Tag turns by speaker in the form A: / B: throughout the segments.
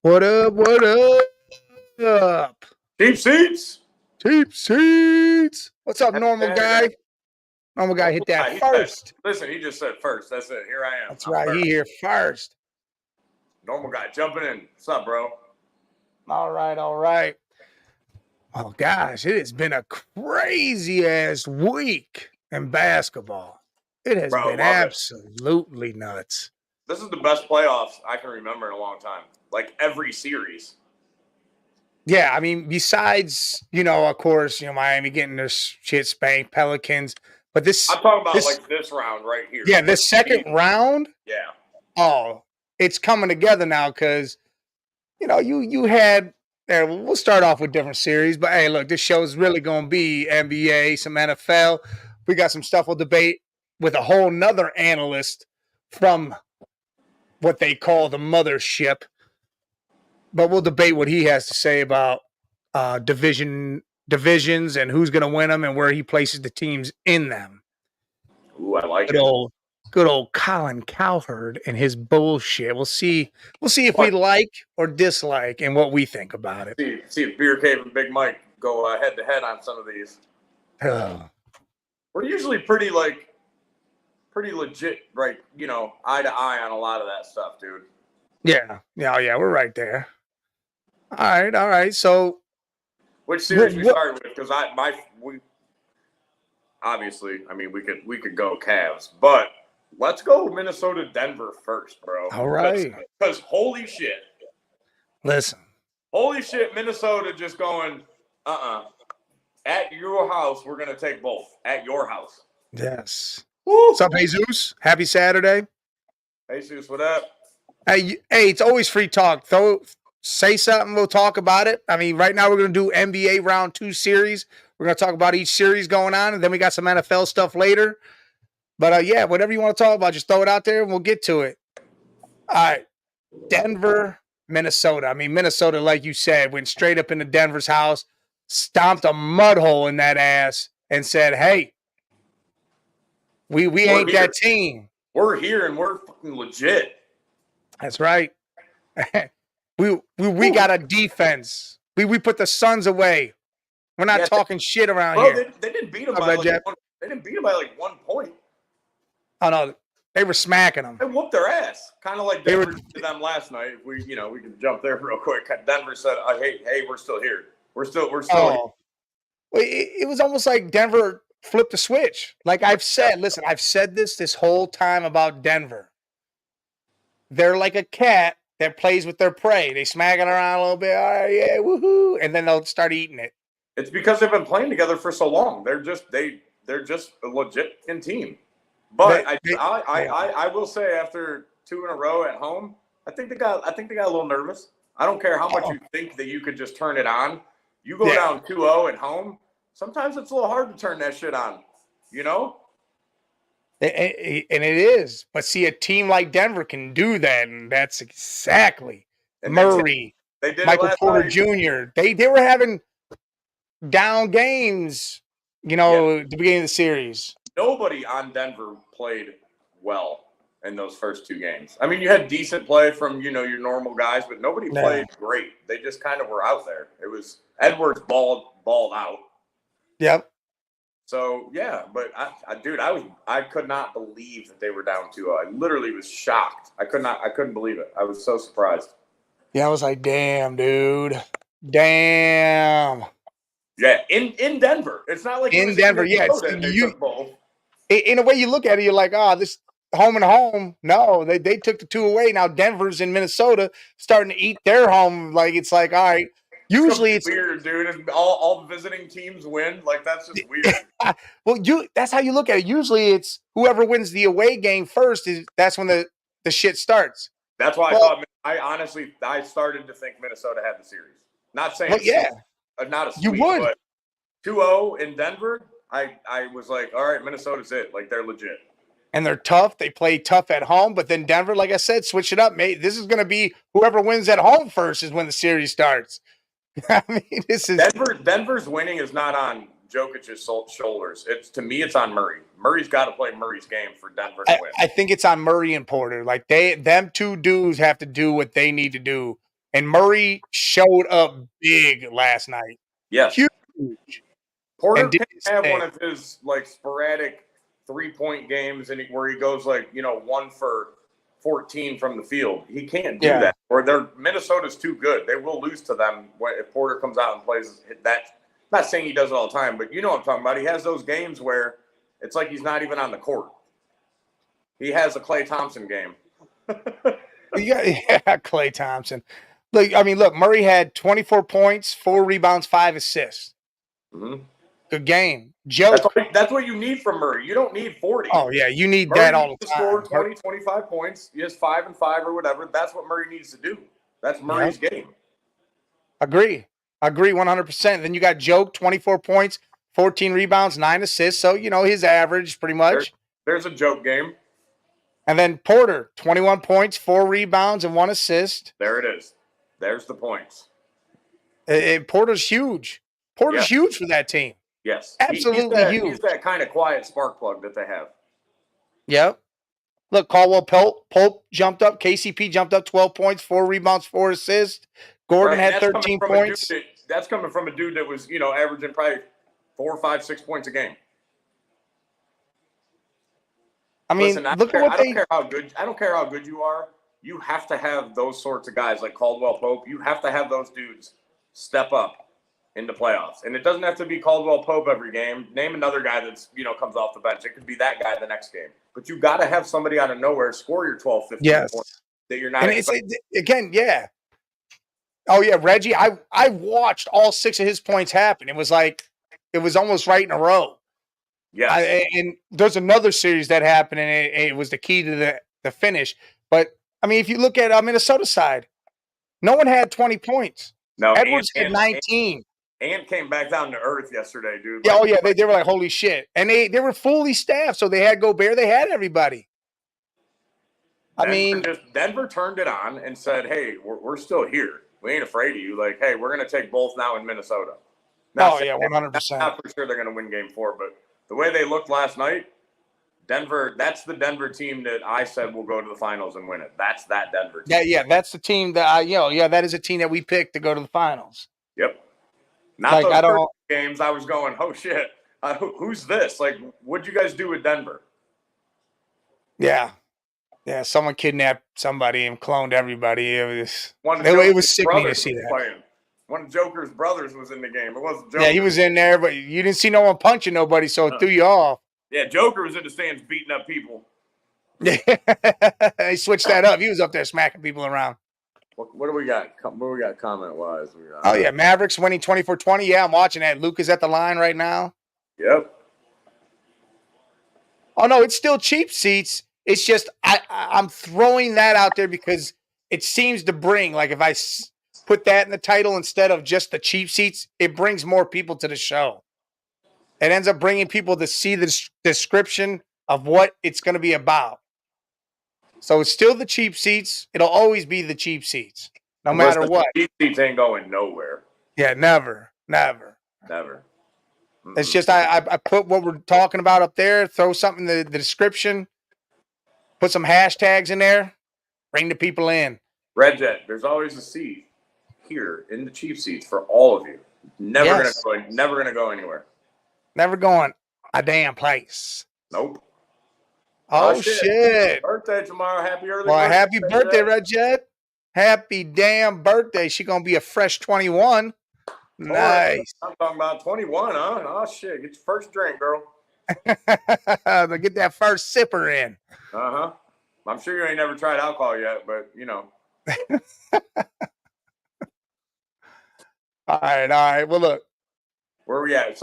A: What up? What up?
B: Cheap seats.
A: Cheap seats. What's up,
B: Happy
A: normal guy?
B: Saturday.
A: Normal guy hit that
B: He said,
A: first.
B: listen, he just said first. That's it. Here I am.
A: That's
B: I'm
A: right.
B: first.
A: He here first.
B: Normal guy jumping in. What's up, bro?
A: All right. All right. Oh, gosh, it has been a crazy ass week in basketball. It has
B: Bro,
A: been
B: love it.
A: absolutely nuts.
B: This is the best playoffs I can remember in a long time. Like every series.
A: Yeah, I mean, besides, of course, Miami getting their shit spanked, Pelicans, but this,
B: I'm talking about like this round right here.
A: yeah, this second round,
B: Yeah.
A: oh, it's coming together now because you had. We'll start off with different series, but hey, look, this show is really going to be NBA, some NFL. We got some stuff we'll debate with a whole nother analyst from what they call the mothership. But we'll debate what he has to say about divisions and who's going to win them and where he places the teams in them.
B: Ooh, I like
A: Good
B: it.
A: Good old Colin Cowherd and his bullshit. We'll see if we like or dislike and what we think about it.
B: See if Beer Cave and Big Mike go head to head on some of these. We're usually pretty legit, right? Eye to eye on a lot of that stuff, dude.
A: Yeah, we're right there. All right. So,
B: which series we started with? Because we obviously, I mean, we could go Cavs, but let's go Minnesota Denver first, bro.
A: All right.
B: Because holy shit.
A: Listen.
B: Holy shit, Minnesota just going, at your house, we're gonna take both. At your house.
A: Yes. Woo. What's up, Jesus? Happy Saturday.
B: Jesus, what up?
A: Hey, it's always free talk. Say something, we'll talk about it. I mean, right now we're going to do NBA Round 2 series. We're going to talk about each series going on, and then we got some NFL stuff later. But, yeah, whatever you want to talk about, just throw it out there, and we'll get to it. All right, Denver, Minnesota. I mean, Minnesota, like you said, went straight up into Denver's house, stomped a mud hole in that ass, and said, hey, we ain't here. That team.
B: We're here, and we're fucking legit.
A: That's right. We got a defense. We put the Suns away. We're not talking shit around here.
B: They didn't beat them by they didn't beat them by like 1 point.
A: Oh no, they were smacking them.
B: They whooped their ass, kind of like Denver did them last night. We can jump there real quick. Denver said, "Hey, we're still here. We're still here."
A: It was almost like Denver flipped the switch. Like I've said, listen, I've said this whole time about Denver. They're like a cat that plays with their prey. They smack it around a little bit. All right, yeah, woohoo, and then they'll start eating it.
B: It's because they've been playing together for so long. They're just a legit team. But I will say after 2 in a row at home, I think they got a little nervous. I don't care how much you think that you could just turn it on. You go down 2-0 at home. Sometimes it's a little hard to turn that shit on.
A: And it is. But see, a team like Denver can do that, and that's exactly Murray, Michael Porter Jr. They were having down games, at the beginning of the series.
B: Nobody on Denver played well in those first 2 games. I mean, you had decent play from, your normal guys, but nobody played great. They just kind of were out there. It was Edwards balled out.
A: Yep.
B: So yeah, but I could not believe that they were down 2-0. I literally was shocked. I couldn't believe it. I was so surprised.
A: Yeah, I was like, damn, dude. Damn.
B: Yeah, in Denver. It's not like
A: in Denver, yeah. In a way you look at it, you're like, this home and home. No, they took the 2 away. Now Denver's in Minnesota starting to eat their home. Like it's like, all right. Usually it's
B: weird, dude. All the visiting teams win. Like that's just weird.
A: Well, that's how you look at it. Usually it's whoever wins the away game first that's when the shit starts.
B: That's why I started to think Minnesota had the series. Not saying not a sweep,
A: you would.
B: But 2-0 in Denver, I was like, all right, Minnesota's it. Like they're legit.
A: And they're tough. They play tough at home, but then Denver, like I said, switch it up, mate. This is going to be whoever wins at home first is when the series starts. I mean, this is
B: Denver's winning is not on Jokic's shoulders. It's on Murray. Murray's got to play Murray's game for Denver to win.
A: I think it's on Murray and Porter. Like them 2 dudes have to do what they need to do And Murray showed up big last night.
B: Yes.
A: Huge.
B: Porter
A: And did
B: can
A: his
B: have
A: thing.
B: one of his like sporadic 3-point games where he goes like, 1 for 14 from the field. He can't do that. Or Minnesota's too good. They will lose to them if Porter comes out and plays that. I'm not saying he does it all the time, but you know what I'm talking about. He has those games where it's like he's not even on the court. He has a Klay Thompson game.
A: yeah, Klay Thompson. Look, Murray had 24 points, 4 rebounds, 5 assists.
B: Mm-hmm.
A: Good game. Joke.
B: That's what you need from Murray. You don't need 40.
A: Oh, yeah, you need
B: Murray
A: that all
B: needs
A: the
B: to
A: time.
B: score 20, 25 points. He has 5 and 5 or whatever. That's what Murray needs to do. That's Murray's game.
A: Agree 100%. Then you got Joke, 24 points, 14 rebounds, 9 assists. So, his average pretty much.
B: There's a Joke game.
A: And then Porter, 21 points, 4 rebounds, and 1 assist.
B: There it is. There's the points.
A: Porter's huge. Porter's huge for that team.
B: Yes.
A: Absolutely huge.
B: He's that kind of quiet spark plug that they have.
A: Yep. Look, Caldwell Pope jumped up. KCP jumped up 12 points, 4 rebounds, 4 assists. Gordon had 13 points.
B: That's coming from a dude that was, averaging probably 4, 5, 6 points a game.
A: I mean,
B: listen, I don't care how good you are. You have to have those sorts of guys like Caldwell Pope. You have to have those dudes step up in the playoffs. And it doesn't have to be Caldwell Pope every game. Name another guy that's, comes off the bench. It could be that guy the next game. But you got to have somebody out of nowhere score your 12, 15 points that you're not expecting.
A: Again, yeah. Oh, yeah, Reggie, I watched all 6 of his points happen. It was almost right in a row.
B: Yes.
A: And there's another series that happened, and it was the key to the finish. But, I mean, if you look at Minnesota side, no one had 20 points.
B: No,
A: Edwards had 19.
B: And came back down to earth yesterday, dude.
A: Yeah, they were like, holy shit. And they were fully staffed, so they had Gobert, they had everybody.
B: Denver turned it on and said, hey, we're still here. We ain't afraid of you. Like, hey, we're going to take both now in Minnesota.
A: Now, 100%.
B: Not for sure they're going to win game 4, but the way they looked last night, Denver, that's the Denver team that I said will go to the finals and win it. That's that Denver team.
A: Yeah, that's the team that that is a team that we picked to go to the finals.
B: Yep. Not those first games I was going, oh, shit, who's this? Like, what'd you guys do with Denver?
A: Yeah. Yeah, someone kidnapped somebody and cloned everybody. It was sickening to see that.
B: Playing. One of Joker's brothers was in the game. It wasn't Joker.
A: Yeah, he was in there, but you didn't see no one punching nobody, so it threw you off.
B: Yeah, Joker was in the stands beating up people.
A: Yeah, he switched that up. He was up there smacking people around.
B: What do we got? What do we got comment-wise?
A: Oh, yeah, Mavericks winning 24-20. Yeah, I'm watching that. Luke is at the line right now.
B: Yep.
A: Oh, no, it's still cheap seats. It's just I'm throwing that out there because it seems to bring, like if I put that in the title instead of just the cheap seats, it brings more people to the show. It ends up bringing people to see the description of what it's going to be about. So it's still the cheap seats. It'll always be the cheap seats, no matter what.
B: Cheap seats ain't going nowhere.
A: Yeah, never.
B: Mm-mm.
A: It's just I put what we're talking about up there, throw something in the description, put some hashtags in there, bring the people in.
B: Red Jet, there's always a seat here in the cheap seats for all of you. Never gonna go anywhere.
A: Never going a damn place.
B: Nope.
A: Oh, shit.
B: Birthday tomorrow. Happy early
A: birthday.
B: Happy
A: birthday, Red Jet. Happy damn birthday. She's going to be a fresh 21. Nice.
B: I'm talking about 21, huh? Oh, shit. Get your first drink, girl.
A: Get that first sipper in.
B: Uh-huh. I'm sure you ain't never tried alcohol yet, but,
A: All right. Well, look.
B: Where are we at?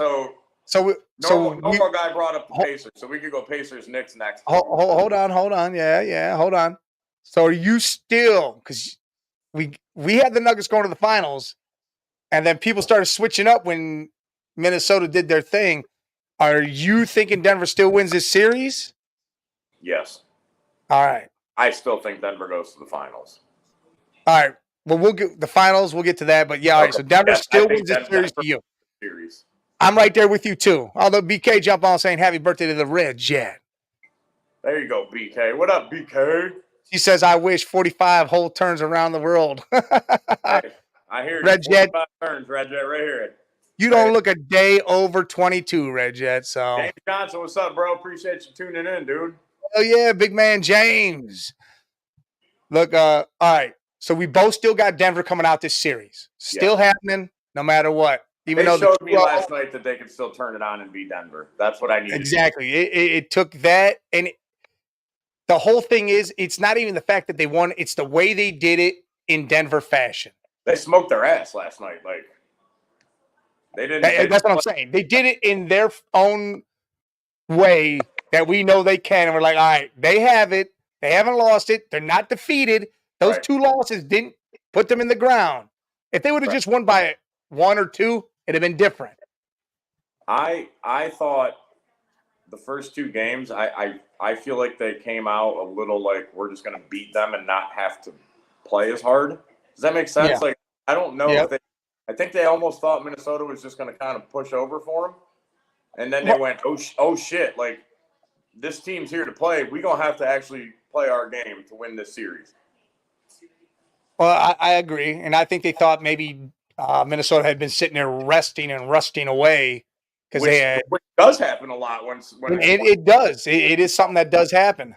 B: Normal guy brought up the Pacers, so we could go Pacers next.
A: Hold on. Yeah, hold on. So are you still, because we had the Nuggets going to the finals, and then people started switching up when Minnesota did their thing. Are you thinking Denver still wins this series?
B: Yes.
A: All right.
B: I still think Denver goes to the finals.
A: All right. Well, we'll get the finals. We'll get to that. But, yeah, all right. So Denver still wins this series to you. I'm right there with you, too. Although BK jump on saying happy birthday to the Red Jet.
B: There you go, BK. What up, BK?
A: She says, "I wish 45 whole turns around the world."
B: Hey, I hear you.
A: Red Jet,
B: 45 turns, Red Jet, right here.
A: you
B: Right
A: don't
B: here.
A: look a day over 22, Red Jet. So,
B: James Johnson, what's up, bro? Appreciate you tuning in, dude.
A: oh yeah, big man James. Look, all right. So we both still got Denver coming out this series. Still happening, no matter what. Even
B: They
A: though
B: showed me last night that they could still turn it on and beat Denver. That's what I needed.
A: Exactly. It took that, and the whole thing is, it's not even the fact that they won; it's the way they did it in Denver fashion.
B: They smoked their ass last night. Like they didn't.
A: That's what I'm saying. They did it in their own way that we know they can, and we're like, all right, they have it. They haven't lost it. They're not defeated. Those two losses didn't put them in the ground. If they would have just won by 1 or 2, it'd have been different.
B: I thought the first 2 games, I feel like they came out a little like we're just going to beat them and not have to play as hard. Does that make sense?
A: Yeah.
B: Like I don't know if they. I think they almost thought Minnesota was just going to kind of push over for them, and then they went, oh shit! Like this team's here to play. We're gonna have to actually play our game to win this series.
A: Well, I agree, and I think they thought maybe Minnesota had been sitting there resting and rusting away because they had.
B: Which does happen a lot when
A: it does. It is something that does happen.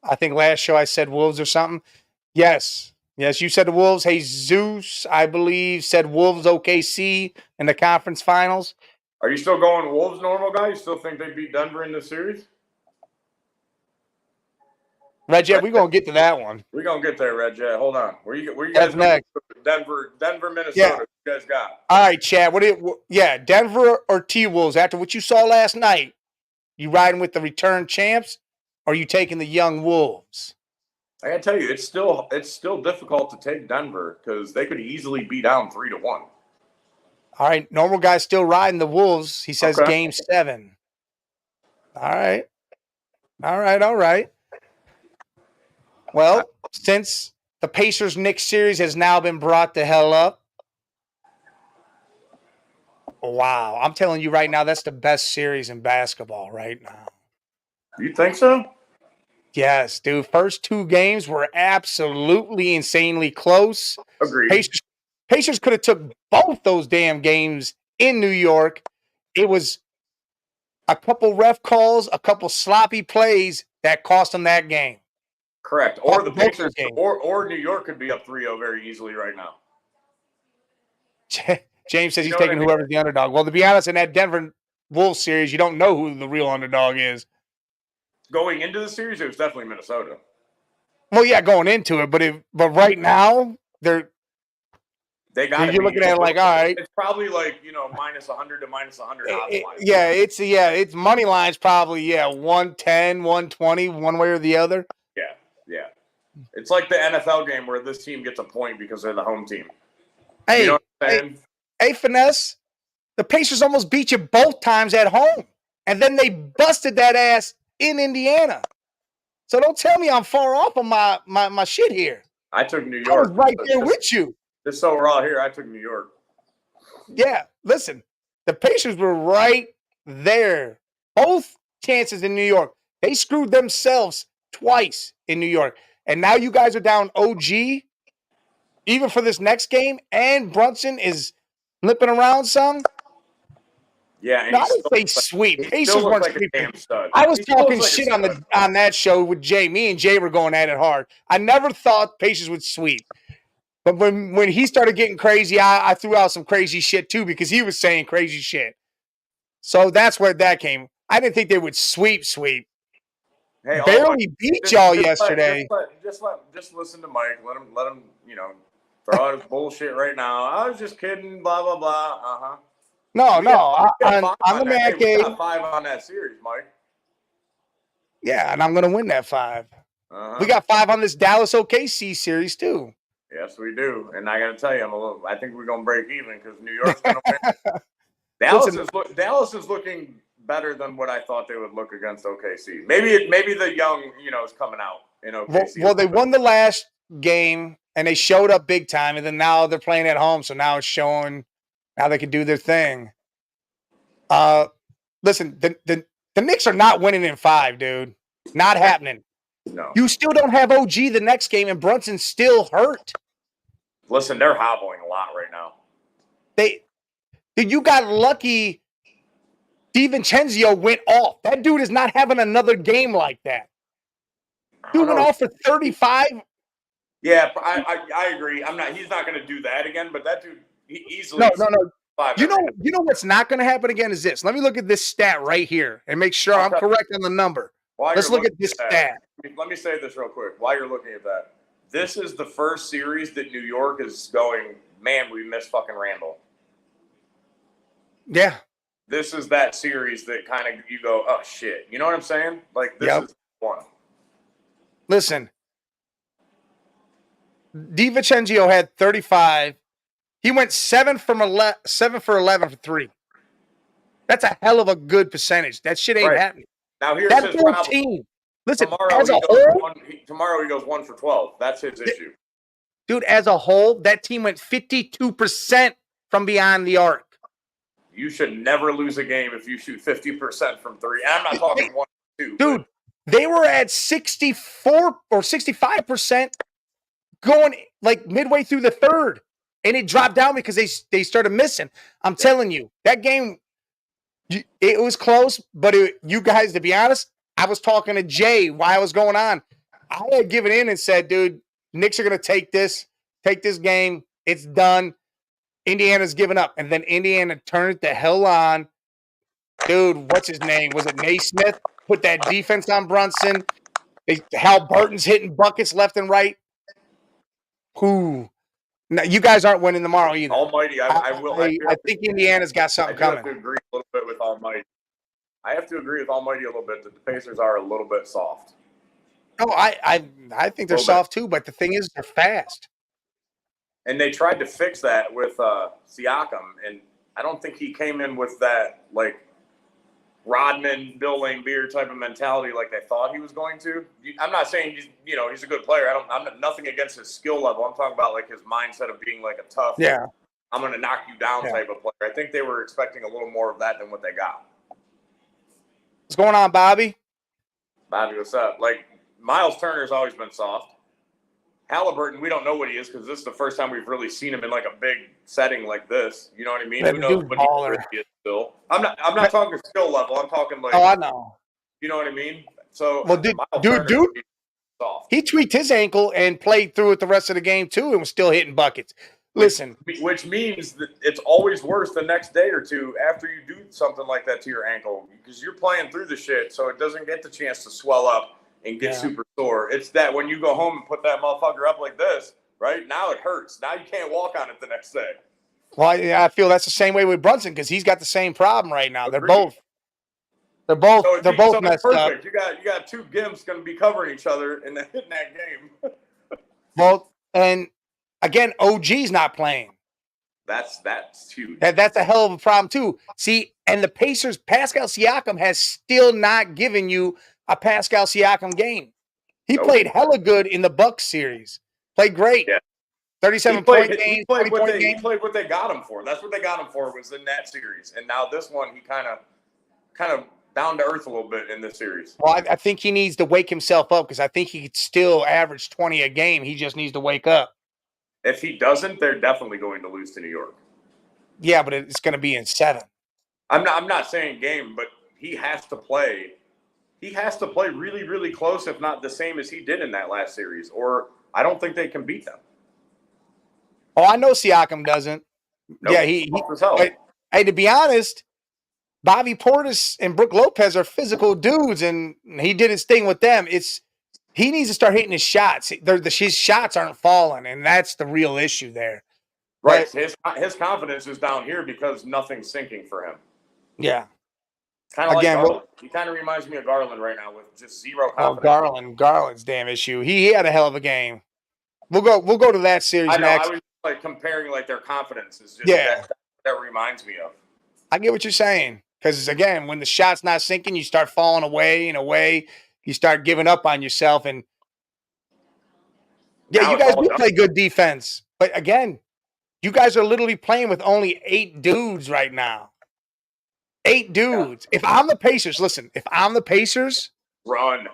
A: I think last show I said Wolves or something. Yes, you said the Wolves. Hey, Zeus, I believe, said Wolves OKC in the conference finals.
B: Are you still going Wolves, normal guy? You still think they beat Denver in this series?
A: Red Jet, we're gonna get to that one.
B: We're gonna get there, Red Jet. Hold on. Where you guys
A: next?
B: Denver, Minnesota.
A: Yeah.
B: You guys got?
A: All right, Chad. Denver or T-Wolves? After what you saw last night, you riding with the return champs, or you taking the young Wolves?
B: I gotta tell you, it's still difficult to take Denver because they could easily be down 3-1.
A: All right, normal guy's still riding the Wolves. He says Game 7. All right. Well, since the Pacers-Knicks series has now been brought the hell up, wow, I'm telling you right now, that's the best series in basketball right now.
B: You think so?
A: Yes, dude. First 2 games were absolutely insanely close.
B: Agreed.
A: Pacers could have took both those damn games in New York. It was a couple ref calls, a couple sloppy plays that cost them that game.
B: Correct. Or the Pacers or New York could be up 3-0 very easily right now.
A: James says he's taking whoever's the underdog. Well, to be honest, in that Denver Wolves series, you don't know who the real underdog is.
B: Going into the series, it was definitely Minnesota.
A: Well, yeah, going into it, but right now they got. You're looking at it like, all right,
B: it's probably like -100 to -100.
A: It's money lines probably 110, 120, one way or the other.
B: Yeah. It's like the NFL game where this team gets a point because they're the home team.
A: Hey,
B: you know what I'm saying?
A: Hey, Finesse, the Pacers almost beat you both times at home, and then they busted that ass in Indiana. So don't tell me I'm far off on my shit here.
B: I took New York.
A: I was right there with you.
B: Just so we're all here, I took New York.
A: Yeah, listen, the Pacers were right there. Both chances in New York. They screwed themselves twice in New York. And now you guys are down OG, even for this next game, and Brunson is limping around some.
B: Yeah, and
A: I didn't say sweep. Pacers weren't sweeping. I was talking shit on that show with Jay. Me and Jay were going at it hard. I never thought Pacers would sweep. But when he started getting crazy, I threw out some crazy shit too because he was saying crazy shit. So that's where that came. I didn't think they would sweep.
B: Hey,
A: barely beat y'all yesterday.
B: Just listen to Mike. Let him, throw out his bullshit right now. I was just kidding. Blah blah blah.
A: No. I'm the man cave.
B: 5 on that series, Mike.
A: Yeah, and I'm gonna win that 5. We got 5 on this Dallas OKC series too.
B: Yes, we do. And I got to tell you, I think we're gonna break even because New York's gonna win. Dallas is looking better than what I thought they would look against OKC. Maybe the young, is coming out in OKC.
A: Well, they won the last game and they showed up big time, and then now they're playing at home, so now it's showing now they can do their thing. Listen, the Knicks are not winning in 5, dude. Not happening.
B: No.
A: You still don't have OG the next game, and Brunson's still hurt.
B: Listen, they're hobbling a lot right now.
A: You got lucky. DiVincenzo went off. That dude is not having another game like that. Dude went off for 35.
B: Yeah, I agree. He's not going to do that again. But that dude, he easily.
A: No. You know what's not going to happen again is this. Let me look at this stat right here and make sure I'm correct on the number. Let's look at this stat.
B: Let me say this real quick while you're looking at that. This is the first series that New York is going, man, we missed fucking Randall.
A: Yeah.
B: This is that series that kind of you go, oh, shit. You know what I'm saying? Like, this is one.
A: Listen. DiVincenzo had 35. He went 7 for 11 for 3. That's a hell of a good percentage. That shit ain't happening.
B: Now here's his problem.
A: Team. Listen,
B: tomorrow he goes 1 for 12. That's his issue.
A: Dude, as a whole, that team went 52% from beyond the arc.
B: You should never lose a game if you shoot 50% from 3. And I'm not talking 1 or 2.
A: Dude, they were at 64 or 65% going like midway through the third. And it dropped down because they started missing. I'm telling you, that game, it was close. But you guys, to be honest, I was talking to Jay while I was going on. I had given in and said, dude, Knicks are going to take this game. It's done. Indiana's given up. And then Indiana turned it the hell on. Dude, what's his name? Was it Naismith? Put that defense on Brunson. Hal Burton's hitting buckets left and right. Who? No, you guys aren't winning tomorrow either.
B: Almighty,
A: I think Indiana's got something coming.
B: I have to agree a little bit with Almighty. I have to agree with Almighty a little bit that the Pacers are a little bit soft.
A: No, I think they're soft too, but the thing is, they're fast.
B: And they tried to fix that with Siakam, and I don't think he came in with that like Rodman, Bill Laimbeer type of mentality like they thought he was going to. I'm not saying he's a good player. I'm nothing against his skill level. I'm talking about like his mindset of being like a tough, I'm going to knock you down type of player. I think they were expecting a little more of that than what they got.
A: What's going on, Bobby?
B: Bobby, what's up? Like Miles Turner's always been soft. Halliburton, we don't know what he is because this is the first time we've really seen him in like a big setting like this. You know what I mean? Who knows what he really is still? I'm not talking skill level. I'm talking like.
A: Oh, I know.
B: You know what I mean? So,
A: well, dude, he tweaked his ankle and played through it the rest of the game too, and was still hitting buckets. Listen,
B: which means that it's always worse the next day or two after you do something like that to your ankle because you're playing through the shit, so it doesn't get the chance to swell up and get super sore. It's that when you go home and put that motherfucker up like this, right? Now it hurts. Now you can't walk on it the next day.
A: Well, I feel that's the same way with Brunson because he's got the same problem right now. They're both messed up.
B: You got two gimps going to be covering each other in that game.
A: Well, and again, OG's not playing.
B: That's huge.
A: That's a hell of a problem too. See, and the Pacers, Pascal Siakam has still not given you a Pascal Siakam game. He played hella good in the Bucks series. Played great. Yeah. 37-point game.
B: He played what they got him for. That's what they got him for was in that series. And now this one, he kind of down to earth a little bit in this series.
A: Well, I think he needs to wake himself up because I think he could still average 20 a game. He just needs to wake up.
B: If he doesn't, they're definitely going to lose to New York.
A: Yeah, but it's going to be in 7.
B: I'm not saying game, but he has to play. He has to play really, really close, if not the same as he did in that last series, or I don't think they can beat them.
A: Oh, I know Siakam doesn't. Nope. Yeah, but, hey, to be honest, Bobby Portis and Brook Lopez are physical dudes, and he did his thing with them. He needs to start hitting his shots. His shots aren't falling, and that's the real issue there.
B: Right. But, his confidence is down here because nothing's sinking for him.
A: Yeah.
B: Kind of like Garland. He kind of reminds me of Garland right now with just zero confidence.
A: Oh, Garland's damn issue. He had a hell of a game. We'll go to that series next.
B: I was like comparing like their confidence is just that reminds me of.
A: I get what you're saying. Because again, when the shot's not sinking, you start falling away and away. You start giving up on yourself. And yeah, you guys do play good defense. But again, you guys are literally playing with only 8 dudes right now. 8 dudes. Yeah. If I'm the Pacers, listen, run.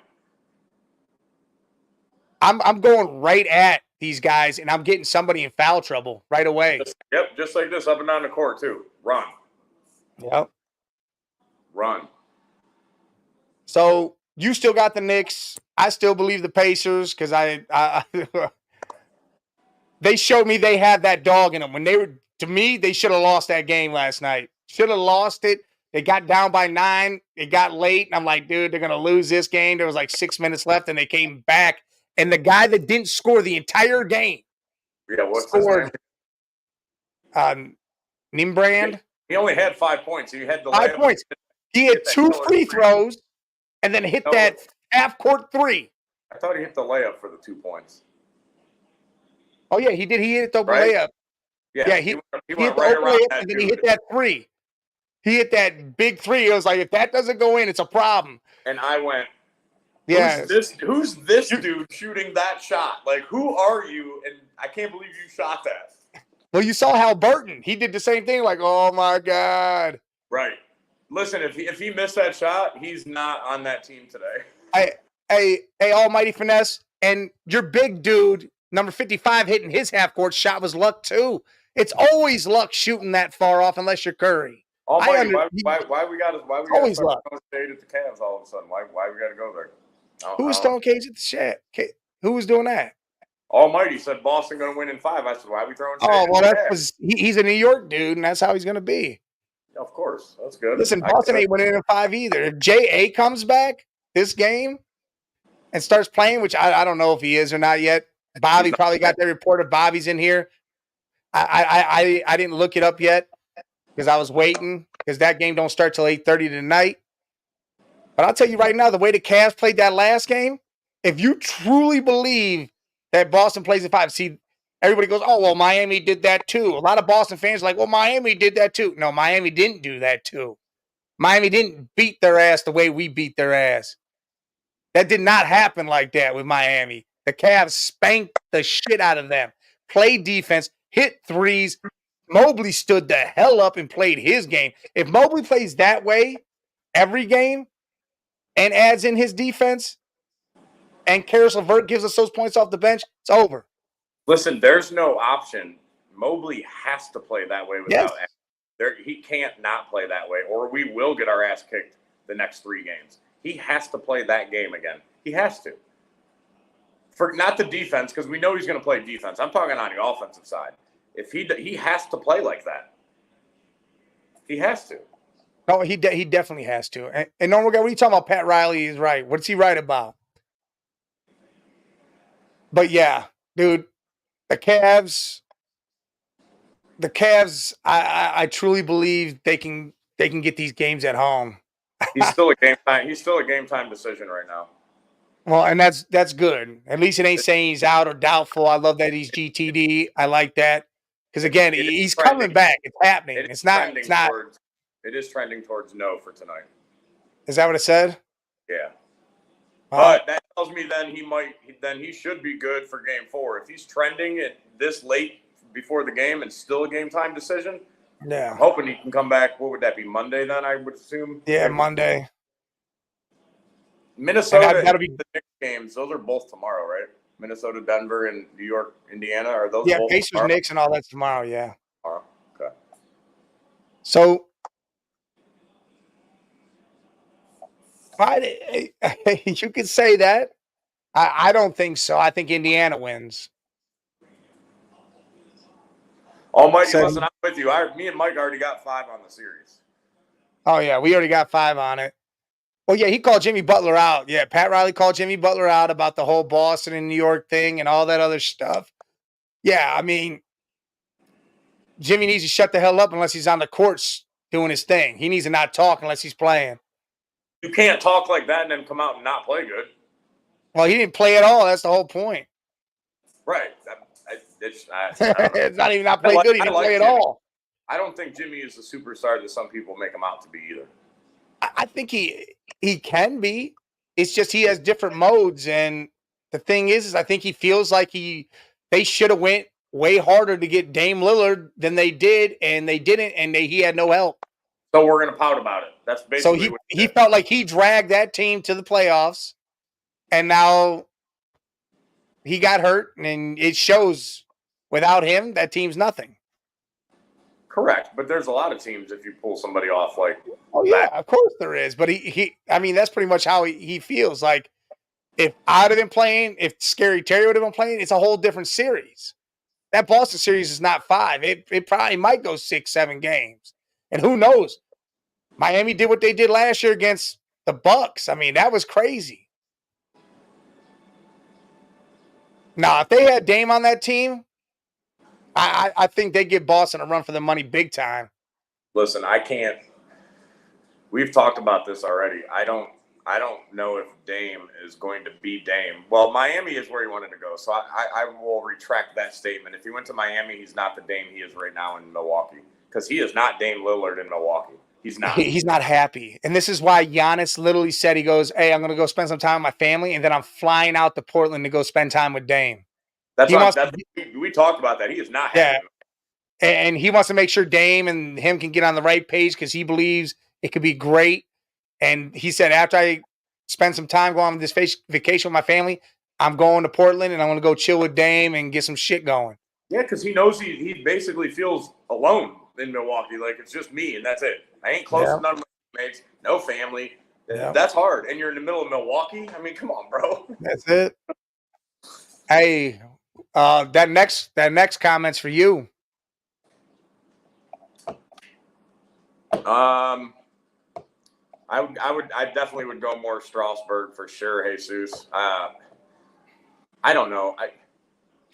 A: I'm going right at these guys, and I'm getting somebody in foul trouble right away.
B: Yep, just like this, up and down the court too. Run.
A: Yep.
B: Run.
A: So you still got the Knicks. I still believe the Pacers because I they showed me they had that dog in them. When they were, to me, they should have lost that game last night. Should have lost it. They got down by 9. It got late. And I'm like, dude, they're going to lose this game. There was like 6 minutes left, and they came back. And the guy that didn't score the entire game scored. Nimbrand.
B: He only had 5 points. He had the
A: 5 points. He had 2 free throws and then hit that half-court 3.
B: I thought he hit the layup for the 2 points.
A: Oh, yeah, he did. He hit the layup. Yeah, he hit the layup, and then he hit that 3. He hit that big 3. It was like, if that doesn't go in, it's a problem.
B: And I went,
A: yeah,
B: who's this dude shooting that shot? Like, who are you? And I can't believe you shot that.
A: Well, you saw Hal Burton. He did the same thing. Like, oh my God.
B: Right. Listen, if he missed that shot, he's not on that team today.
A: Hey, almighty finesse, and your big dude, number 55, hitting his half-court shot was luck too. It's always luck shooting that far off, unless you're Curry.
B: Almighty, why we got to
A: luck.
B: State at the Cavs all of a sudden? Why we got to go there?
A: Who was throwing Cage at the shed? Who was doing that?
B: Almighty said Boston going to win in 5. I said, why are we throwing shade?
A: Oh, well, that's because he's a New York dude, and that's how he's going to be.
B: Of course. That's good.
A: Listen, Boston ain't winning in 5 either. If J.A. comes back this game and starts playing, which I don't know if he is or not yet. Bobby probably got that report of Bobby's in here. I didn't look it up yet because I was waiting because that game don't start till 8:30 tonight. But I'll tell you right now, the way the Cavs played that last game, if you truly believe that Boston plays at 5, see, everybody goes, oh, well, Miami did that too. A lot of Boston fans are like, well, Miami did that too. No, Miami didn't do that too. Miami didn't beat their ass the way we beat their ass. That did not happen like that with Miami. The Cavs spanked the shit out of them, played defense, hit threes. Mobley stood the hell up and played his game. If Mobley plays that way every game and adds in his defense, and Karis LeVert gives us those points off the bench, it's over.
B: Listen, there's no option. Mobley has to play that way without he can't not play that way, or we will get our ass kicked the next 3 games. He has to play that game again. He has to. For not the defense, because we know he's going to play defense. I'm talking on the offensive side. If he has to play like that. He has to.
A: No, he definitely has to. And Normal Guy, what are you talking about? Pat Riley is right. What's he right about? But yeah, dude, the Cavs, I truly believe they can get these games at home.
B: He's still a game time decision right now.
A: Well, and that's good. At least it ain't saying he's out or doubtful. I love that he's GTD. I like that. Because again, he's coming back. It's happening. It is
B: trending towards no for tonight.
A: Is that what it said?
B: Yeah. But that tells me then he should be good for game 4. If he's trending at this late before the game and still a game time decision,
A: yeah.
B: I'm hoping he can come back. What would that be? Monday then, I would assume?
A: Yeah, Monday.
B: Minnesota, that'll be the Knicks games. Those are both tomorrow, right? Minnesota, Denver, and New York, Indiana. Are those both
A: Pacers,
B: tomorrow?
A: Knicks, and all that's tomorrow, yeah.
B: Tomorrow. Okay.
A: So you could say that. I don't think so. I think Indiana wins.
B: Almighty, listen, I'm with you. Me and Mike already got 5 on the series.
A: Oh, yeah, we already got 5 on it. Well, yeah, he called Jimmy Butler out. Yeah, Pat Riley called Jimmy Butler out about the whole Boston and New York thing and all that other stuff. Yeah, I mean, Jimmy needs to shut the hell up unless he's on the courts doing his thing. He needs to not talk unless he's playing.
B: You can't talk like that and then come out and not play good.
A: Well, he didn't play at all. That's the whole point.
B: Right.
A: It's not even not play good. He didn't play at all.
B: I don't think Jimmy is the superstar that some people make him out to be either.
A: I think he can be. It's just he has different modes, and the thing is I think he feels like they should have went way harder to get Dame Lillard than they did, and they didn't, and he had no help.
B: So we're gonna pout about it. That's basically
A: so he felt like he dragged that team to the playoffs, and now he got hurt, and it shows. Without him, that team's nothing.
B: Correct, but there's a lot of teams if you pull somebody off like
A: Oh yeah, of course there is. But I mean, that's pretty much how he feels. Like if I'd have been playing, if Scary Terry would have been playing, it's a whole different series. That Boston series is not 5. It probably might go 6, 7 games. And who knows? Miami did what they did last year against the Bucks. I mean, that was crazy. Now, if they had Dame on that team, I think they give Boston a run for the money big time.
B: Listen, I can't. We've talked about this already. I don't know if Dame is going to be Dame. Well, Miami is where he wanted to go, so I will retract that statement. If he went to Miami, he's not the Dame he is right now in Milwaukee, because he is not Dame Lillard in Milwaukee. He's not.
A: He's not happy. And this is why Giannis literally said, he goes, hey, I'm going to go spend some time with my family, and then I'm flying out to Portland to go spend time with Dame.
B: We talked about that. He is not happy.
A: Yeah. And he wants to make sure Dame and him can get on the right page because he believes it could be great. And he said, after I spend some time going on this vacation with my family, I'm going to Portland and I'm going to go chill with Dame and get some shit going.
B: Yeah, because he knows he basically feels alone in Milwaukee. Like, it's just me and that's it. I ain't close to none of my mates, no family. Yeah. That's hard. And you're in the middle of Milwaukee? I mean, come on, bro.
A: That's it. Hey, that next comment's for you.
B: I definitely would go more Strasburg for sure, Jesus. I don't know.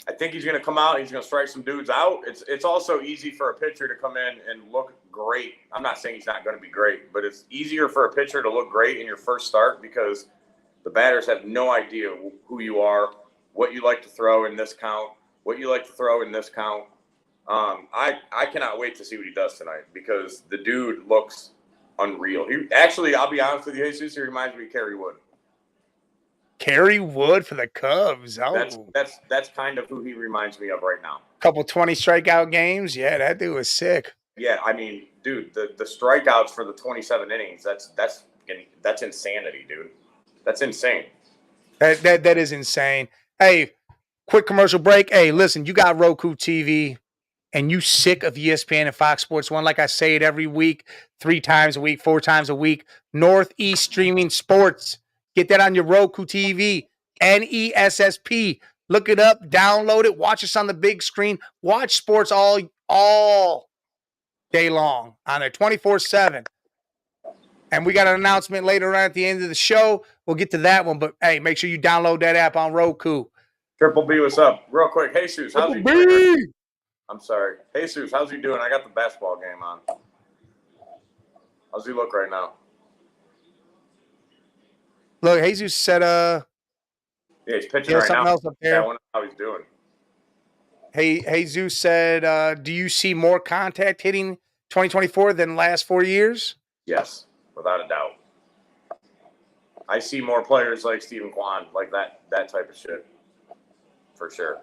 B: I think he's going to come out. He's going to strike some dudes out. It's also easy for a pitcher to come in and look great. I'm not saying he's not going to be great, but it's easier for a pitcher to look great in your first start because the batters have no idea who you are, what you like to throw in this count, what you like to throw in this count. I cannot wait to see what he does tonight because the dude looks unreal. I'll be honest with you, Jesus, he reminds me of Kerry Wood.
A: Kerry Wood for the Cubs. Oh,
B: that's kind of who he reminds me of right now.
A: Couple 20 strikeout games. Yeah, that dude was sick.
B: Yeah, I mean, dude, the strikeouts for the 27 innings, that's insanity, dude. That's insane.
A: That is insane. Hey, quick commercial break. Hey, listen, you got Roku TV and you sick of ESPN and Fox Sports 1, like I say it every week, 3 times a week, 4 times a week, Northeast Streaming Sports. Get that on your Roku TV, NESSP. Look it up, download it, watch us on the big screen. Watch sports all day long on there, 24/7. And we got an announcement later on at the end of the show. We'll get to that one, but hey, make sure you download that app on Roku.
B: Triple B, what's up? Real quick, Jesus, how's he doing? I'm sorry. Jesus, how's he doing? I got the basketball game on. How's he look right now?
A: Look, Jesus said,
B: yeah, he's pitching right now.
A: Else up there.
B: Yeah, I wonder how he's doing.
A: Hey, Jesus said, do you see more contact hitting 2024 than last 4 years?
B: Yes, without a doubt. I see more players like Stephen Kwan, like that type of shit, for sure.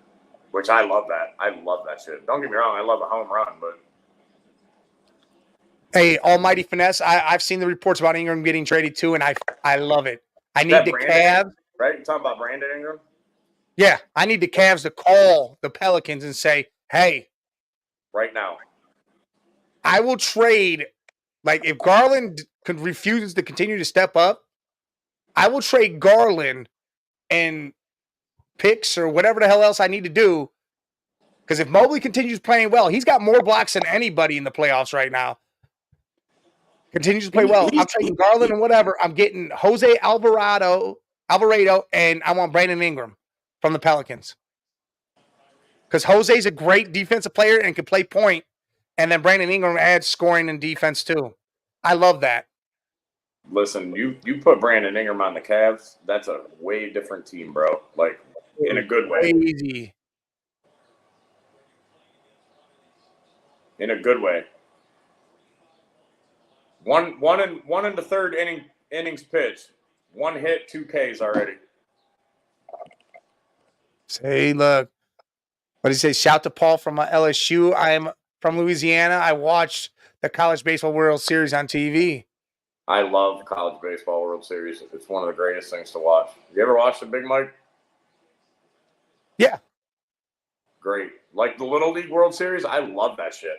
B: Which I love that. I love that shit. Don't get me wrong, I love a home run, but.
A: Hey, almighty finesse. I've seen the reports about Ingram getting traded too, and I love it. I need the Cavs.
B: Right? You're talking about Brandon Ingram?
A: Yeah, I need the Cavs to call the Pelicans and say, hey.
B: Right now.
A: I will trade. Like, if Garland refuses to continue to step up, I will trade Garland and picks or whatever the hell else I need to do. Because if Mobley continues playing well, he's got more blocks than anybody in the playoffs right now. Continues to play well. I'm trading Garland and whatever. I'm getting Jose Alvarado, and I want Brandon Ingram from the Pelicans. Because Jose's a great defensive player and can play point. And then Brandon Ingram adds scoring and defense too. I love that.
B: Listen, you put Brandon Ingram on the Cavs, that's a way different team, bro. Like, in a good way.
A: Crazy.
B: In a good way. One in the third innings pitch. 1 hit, 2 Ks already.
A: Say, look. What did he say? Shout to Paul from LSU. I am from Louisiana. I watched the College Baseball World Series on TV.
B: I love College Baseball World Series. It's one of the greatest things to watch. You ever watch the Big Mike?
A: Yeah.
B: Great. Like the Little League World Series, I love that shit.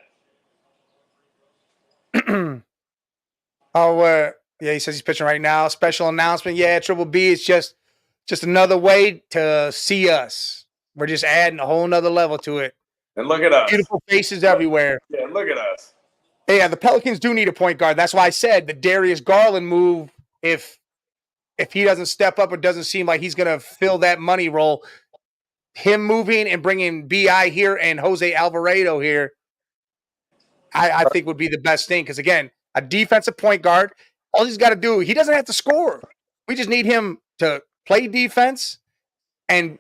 A: Yeah, he says he's pitching right now. Special announcement. Yeah, Triple B is just another way to see us. We're just adding a whole nother level to it.
B: And look at us.
A: Beautiful faces everywhere.
B: Yeah, look at us.
A: Yeah, the Pelicans do need a point guard. That's why I said the Darius Garland move, if he doesn't step up or doesn't seem like he's going to fill that money role, him moving and bringing BI here and Jose Alvarado here, I think would be the best thing. Because, again, a defensive point guard, all he's got to do, he doesn't have to score. We just need him to play defense and,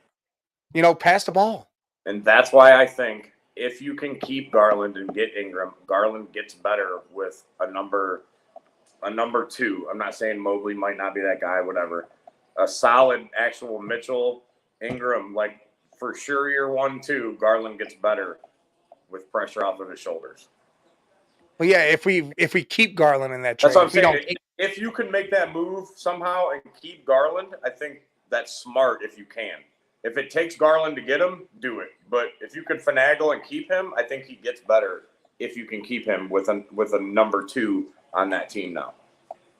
A: pass the ball.
B: And that's why I think if you can keep Garland and get Ingram, Garland gets better with a number two. I'm not saying Mobley might not be that guy, whatever. A solid actual Mitchell, Ingram, like for sure year 1-2, Garland gets better with pressure off of his shoulders.
A: Well, yeah, if we keep Garland in that trade.
B: That's what I'm saying. If you can make that move somehow and keep Garland, I think that's smart if you can. If it takes Garland to get him, do it. But if you could finagle and keep him, I think he gets better if you can keep him with a number 2 on that team now.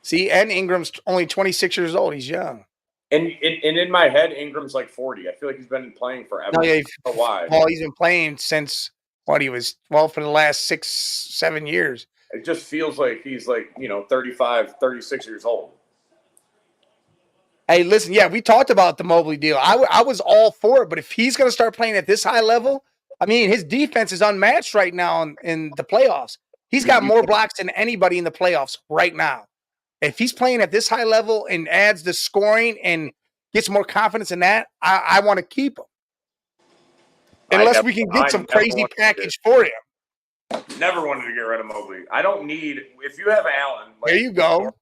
A: See, and Ingram's only 26 years old. He's young.
B: And in my head, Ingram's like 40. I feel like he's been playing forever.
A: No, yeah,
B: why?
A: Well, he's been playing since for the last 6-7 years.
B: It just feels like he's 35, 36 years old.
A: Hey, listen, yeah, we talked about the Mobley deal. I was all for it, but if he's going to start playing at this high level, I mean, his defense is unmatched right now in the playoffs. He's got more blocks than anybody in the playoffs right now. If he's playing at this high level and adds the scoring and gets more confidence in that, I want to keep him. Unless we can get some crazy package for him.
B: Never wanted to get rid of Mobley. I don't need – if you have Allen –
A: there you go.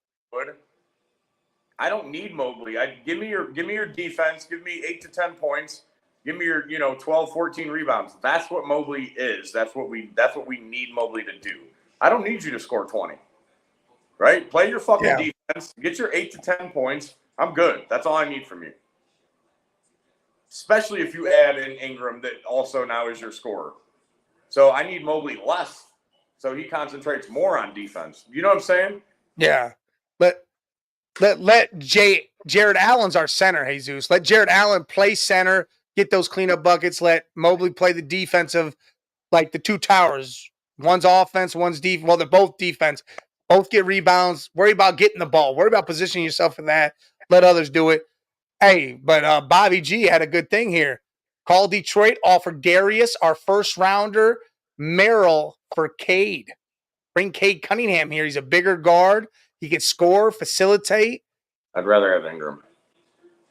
B: I don't need Mobley. Give me your defense. Give me 8 to 10 points. Give me your 12, 14 rebounds. That's what Mobley is. That's what we need Mobley to do. I don't need you to score 20. Right? Play your fucking defense. Get your 8 to 10 points. I'm good. That's all I need from you. Especially if you add in Ingram that also now is your scorer. So I need Mobley less so he concentrates more on defense. You know what I'm saying?
A: Yeah. But let Jared Allen's our center, Jesus. Let Jared Allen play center, get those cleanup buckets. Let Mobley play the defensive, like the two towers. One's offense, one's defense. Well, they're both defense. Both get rebounds. Worry about getting the ball. Worry about positioning yourself for that. Let others do it. Hey, but Bobby G had a good thing here. Call Detroit, offer Darius, our first rounder, Merrill for Cade. Bring Cade Cunningham here. He's a bigger guard. He can score, facilitate.
B: I'd rather have Ingram.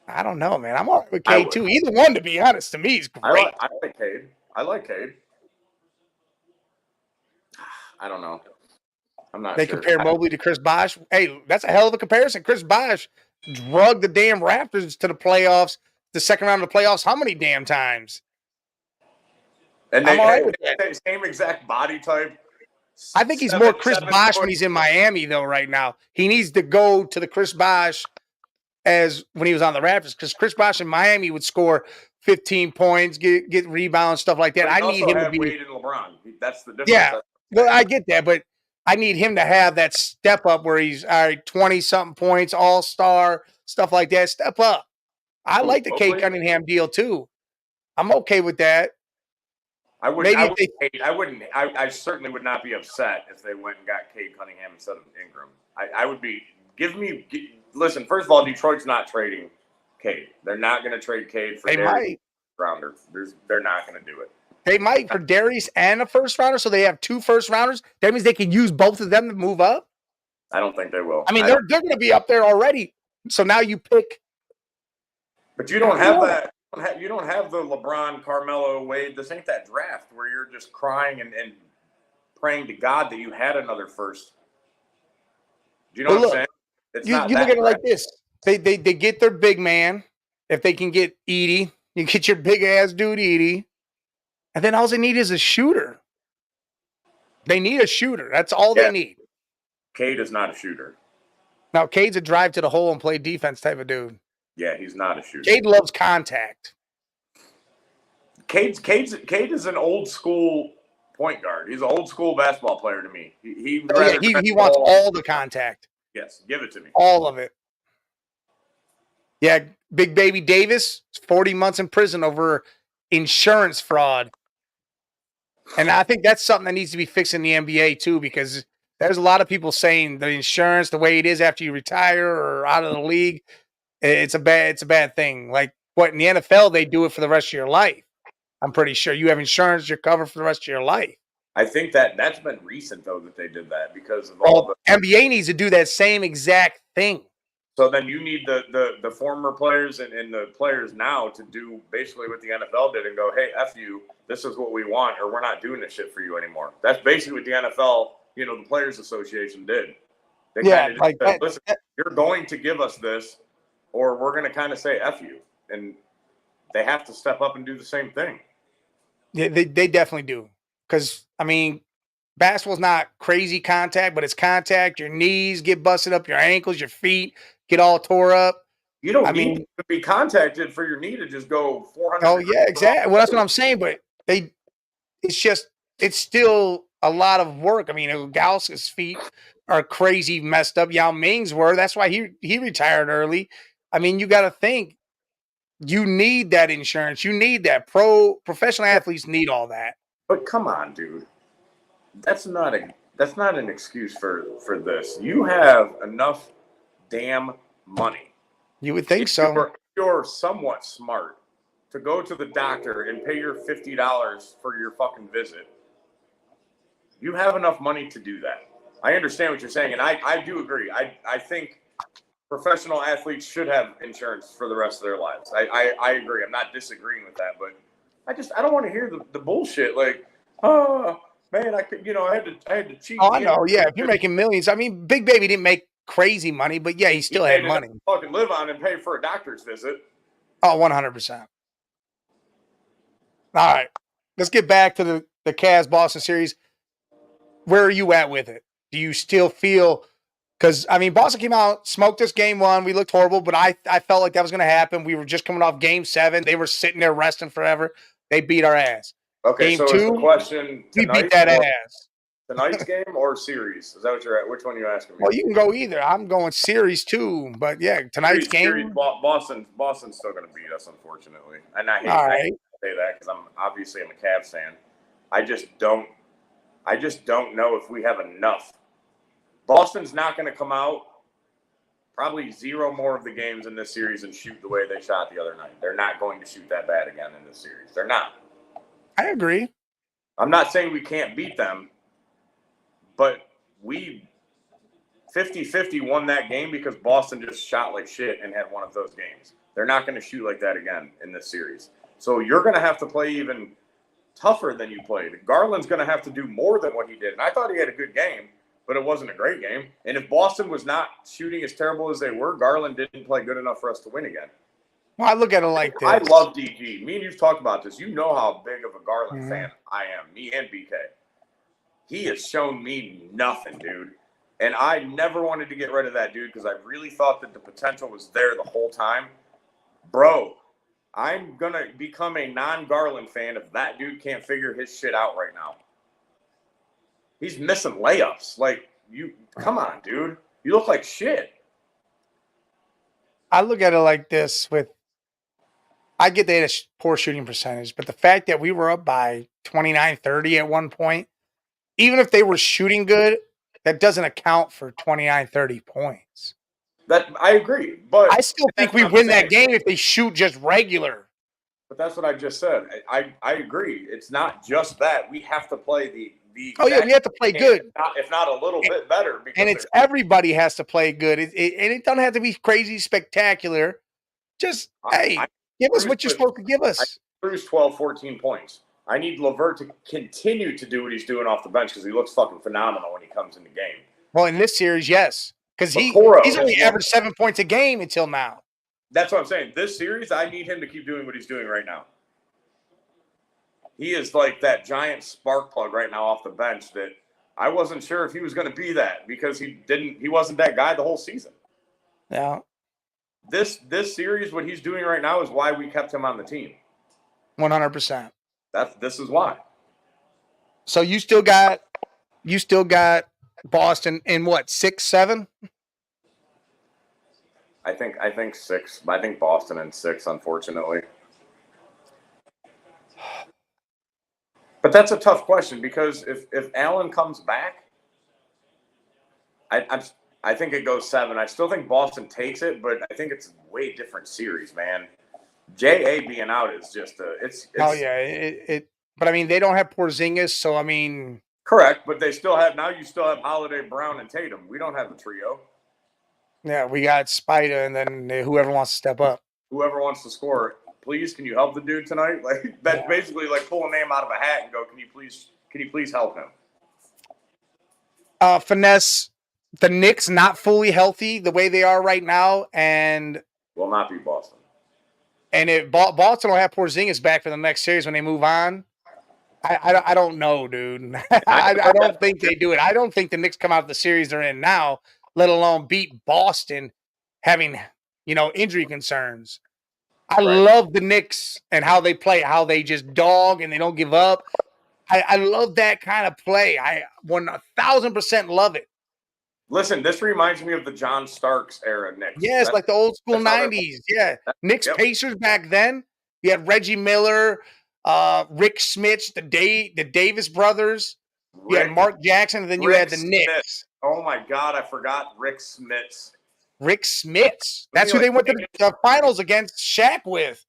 A: I don't know, man. I'm all right with Cade too. Either one, to be honest, to me, is great.
B: I like Cade. I like Cade. I don't know. I'm not
A: sure. They compare Mobley to Chris Bosh. Hey, that's a hell of a comparison. Chris Bosh drugged the damn Raptors to the playoffs, the second round of the playoffs, how many damn times?
B: And they had the same exact body type.
A: I think he's more Chris Bosh when he's in Miami, though, right now. He needs to go to the Chris Bosh as when he was on the Raptors, because Chris Bosh in Miami would score 15 points, get rebounds, stuff like that. I need him to be
B: Wade and LeBron. That's the difference.
A: Yeah, well, I get that, but I need him to have that step up where he's 20-something points, all-star, stuff like that. Step up. I like the Cade Cunningham deal, too. I'm okay with that.
B: I certainly would not be upset if they went and got Cade Cunningham instead of Ingram. I would be listen, first of all, Detroit's not trading Cade. They're not going to trade Cade for Darius rounder. They're not going to do it.
A: They might for Darius and a first rounder, so they have 2 first rounders. That means they can use both of them to move up.
B: I don't think they will.
A: I mean, they're going to be up there already. So now you pick.
B: But you don't have that. You don't have the LeBron, Carmelo, Wade. This ain't that draft where you're just crying and praying to God that you had another first. Do you know what I'm saying? It's
A: you look at it like this. They get their big man. If they can get Edie, you get your big ass dude Edie. And then all they need is a shooter. They need a shooter. That's all they need.
B: Cade is not a shooter.
A: Now, Cade's a drive to the hole and play defense type of dude.
B: Yeah, he's not a shooter.
A: Cade loves contact.
B: Cade is an old school point guard. He's an old school basketball player to me. He
A: wants all the contact.
B: Yes, give it to me.
A: All of it. Yeah, Big Baby Davis, 40 months in prison over insurance fraud. And I think that's something that needs to be fixed in the NBA too, because there's a lot of people saying the insurance, the way it is after you retire or out of the league, it's a bad thing. Like what in the NFL, they do it for the rest of your life. I'm pretty sure you have insurance, you're covered for the rest of your life.
B: I think that's been recent though that they did that because of all the
A: NBA needs to do that same exact thing.
B: So then you need the former players and the players now to do basically what the NFL did and go, hey, F you, this is what we want, or we're not doing this shit for you anymore. That's basically what the NFL, the Players Association did. They kind of said, listen, you're going to give us this, or we're going to kind of say F you. And they have to step up and do the same thing.
A: Yeah, they definitely do. Because, basketball's not crazy contact, but it's contact. Your knees get busted up, your ankles, your feet get all tore up.
B: You don't need to be contacted for your knee to just go 400.
A: Oh, yeah, exactly. Well, that's what I'm saying. But it's still a lot of work. Gauss's feet are crazy messed up. Yao Ming's were. That's why he retired early. You got to think. You need that insurance. You need that. Professional athletes need all that.
B: But come on, dude. That's not an excuse for this. You have enough damn money.
A: You would think so.
B: You're somewhat smart to go to the doctor and pay your $50 for your fucking visit. You have enough money to do that. I understand what you're saying, and I do agree. I think professional athletes should have insurance for the rest of their lives. I agree. I'm not disagreeing with that, but I don't want to hear the bullshit like, oh man, I had to cheat.
A: Oh, I know. Yeah, if you're making millions, Big Baby didn't make crazy money, but yeah, he still had money.
B: Fucking live on and pay for a doctor's visit.
A: Oh, 100%. All right, let's get back to the Cavs Boston series. Where are you at with it? Do you still feel? Because Boston came out, smoked us game one. We looked horrible, but I felt like that was going to happen. We were just coming off game 7. They were sitting there resting forever. They beat our ass.
B: Okay,
A: game
B: so
A: 2,
B: is the question
A: we beat that ass.
B: Tonight's game or series? Is that what you're at? Which one are you asking me?
A: Well, you can go either. I'm going series too, but yeah, tonight's game.
B: Series, Boston's still going to beat us, unfortunately. And I hate to say that because I'm a Cavs fan. I just don't know if we have enough. Boston's not going to come out probably 0 more of the games in this series and shoot the way they shot the other night. They're not going to shoot that bad again in this series. They're not.
A: I agree.
B: I'm not saying we can't beat them, but we 50-50 won that game because Boston just shot like shit and had one of those games. They're not going to shoot like that again in this series. So you're going to have to play even tougher than you played. Garland's going to have to do more than what he did. And I thought he had a good game, but it wasn't a great game. And if Boston was not shooting as terrible as they were, Garland didn't play good enough for us to win again.
A: Well, I look at it like this.
B: I love DG. Me and you've talked about this. You know how big of a Garland fan I am. Me and BK. He has shown me nothing, dude. And I never wanted to get rid of that dude because I really thought that the potential was there the whole time. Bro, I'm going to become a non-Garland fan if that dude can't figure his shit out right now. He's missing layups. Come on, dude. You look like shit.
A: I look at it like this I get they had a poor shooting percentage, but the fact that we were up by 29-30 at one point, even if they were shooting good, that doesn't account for 29-30 points.
B: That I agree, but
A: I still think we win that game if they shoot just regular.
B: But that's what I just said. I agree. It's not just that. We have to play the
A: we have to play good.
B: If not a little bit better.
A: And it's everybody has to play good. And it doesn't have to be crazy spectacular. Just, give us what you're supposed to give us.
B: Cruz 12, 14 points. I need LeVert to continue to do what he's doing off the bench because he looks fucking phenomenal when he comes in the game.
A: Well, in this series, yes. Because he's only averaged 7 points a game until now.
B: That's what I'm saying. This series, I need him to keep doing what he's doing right now. He is like that giant spark plug right now off the bench that I wasn't sure if he was going to be that because he wasn't that guy the whole season.
A: Yeah.
B: This series, what he's doing right now is why we kept him on the team.
A: 100%.
B: This is why.
A: So you still got Boston in what, 6-7?
B: I think 6. I think Boston in 6, unfortunately. But that's a tough question because if Allen comes back, I think it goes 7. I still think Boston takes it, but I think it's a way different series, man. JA being out is just it's
A: Oh yeah, it. But I mean, they don't have Porzingis, so I mean,
B: correct. But they still have you still have Holiday, Brown, and Tatum. We don't have the trio.
A: yeah, we got Spida, and then whoever wants to step up.
B: Whoever wants to score, please, can you help the dude tonight? Like that's basically like pull a name out of a hat and go, can you please help him?
A: Finesse, the Knicks not fully healthy the way they are right now, and
B: will not be Boston.
A: And if Boston will have Porzingis back for the next series when they move on, I don't know, dude. I don't think they do it. I don't think the Knicks come out of the series they're in now, let alone beat Boston, having injury concerns. I love the Knicks and how they play, how they just dog and they don't give up. I love that kind of play. I 1,000% love it.
B: Listen, this reminds me of the John Starks era Knicks.
A: Yes, like the old school 90s. Yeah. Knicks Pacers back then. You had Reggie Miller, Rick Smits, the Davis brothers. You had Mark Jackson, and then you had the Knicks.
B: Oh my God, I forgot Rick Smits.
A: Rick Smits. That's who they went to the finals against Shaq with.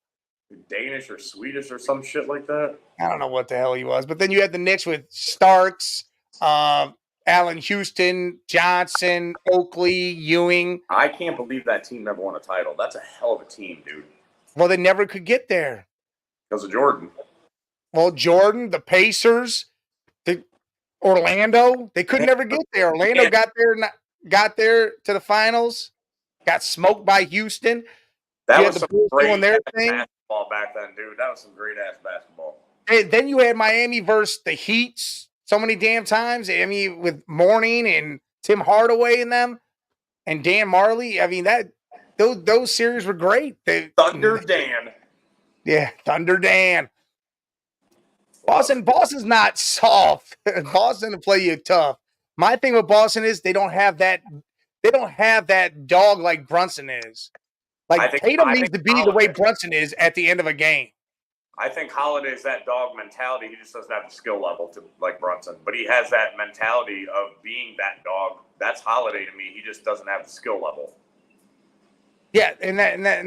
B: Danish or Swedish or some shit like that.
A: I don't know what the hell he was. But then you had the Knicks with Starks, Allen Houston, Johnson, Oakley, Ewing.
B: I can't believe that team never won a title. That's a hell of a team, dude.
A: Well, they never could get there.
B: Because of Jordan.
A: Well, Jordan, the Pacers, the Orlando, they could never get there. Orlando got there to the finals, got smoked by Houston.
B: That was some great basketball back then, dude. That was some great ass basketball.
A: And then you had Miami versus the Heats so many damn times. I mean, with Mourning and Tim Hardaway in them and Dan Marley. I mean, those series were great.
B: Thunder Dan.
A: Yeah, Thunder Dan. Boston's not soft. Boston will play you tough. My thing with Boston is they don't have that dog like Brunson is. Like Tatum needs to be the way Brunson is at the end of a game.
B: I think Holiday's that dog mentality. He just doesn't have the skill level to like Brunson, but he has that mentality of being that dog. That's Holiday to me. He just doesn't have the skill level.
A: Yeah, and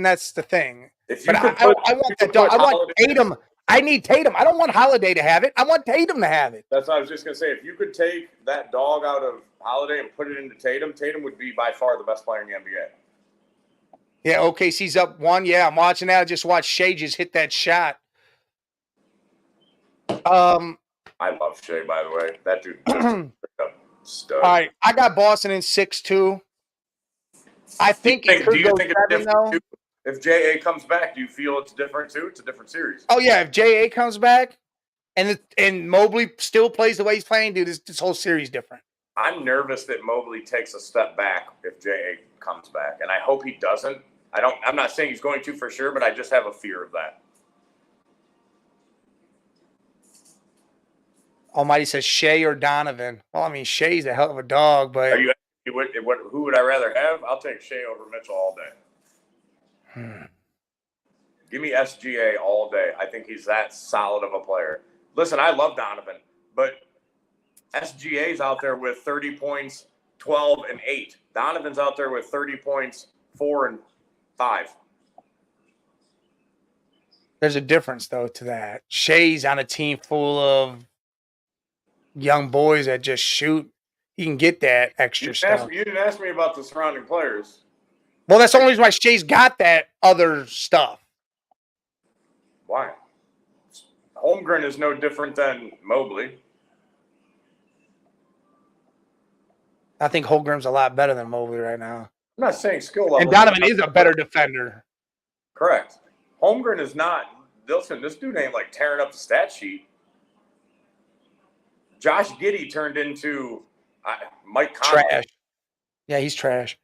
A: that's the thing.
B: But
A: I want that dog. I want Tatum. I need Tatum. I don't want Holiday to have it. I want Tatum to have it.
B: That's what I was just going to say. If you could take that dog out of Holiday and put it into Tatum, Tatum would be by far the best player in the NBA.
A: Yeah, OKC's up 1. Yeah, I'm watching that. I just watched Shea just hit that shot.
B: I love Shea, by the way. That dude just stud.
A: All right, I got Boston in 6-2. I think it could go 7, though.
B: If JA comes back, do you feel it's different too? It's a different series.
A: Oh yeah, if JA comes back, and Mobley still plays the way he's playing, dude, this whole series different.
B: I'm nervous that Mobley takes a step back if JA comes back, and I hope he doesn't. I'm not saying he's going to for sure, but I just have a fear of that.
A: Almighty says Shea or Donovan. Well, I mean, Shea's a hell of a dog, but
B: who would I rather have? I'll take Shea over Mitchell all day. Give me SGA all day. I think he's that solid of a player. Listen, I love Donovan, but SGA's out there with 30 points, 12 and 8. Donovan's out there with 30 points, 4 and 5.
A: There's a difference, though, to that. Shea's on a team full of young boys that just shoot. He can get that extra stuff.
B: You didn't ask me about the surrounding players.
A: Well, that's the only reason why Shea's got that other stuff.
B: Why? Holmgren is no different than Mobley.
A: I think Holmgren's a lot better than Mobley right now.
B: I'm not saying skill level.
A: And Donovan is a better defender.
B: Correct. Holmgren is not. Listen, this dude ain't like tearing up the stat sheet. Josh Giddey turned into Mike Conley.
A: Trash. Yeah, he's trash.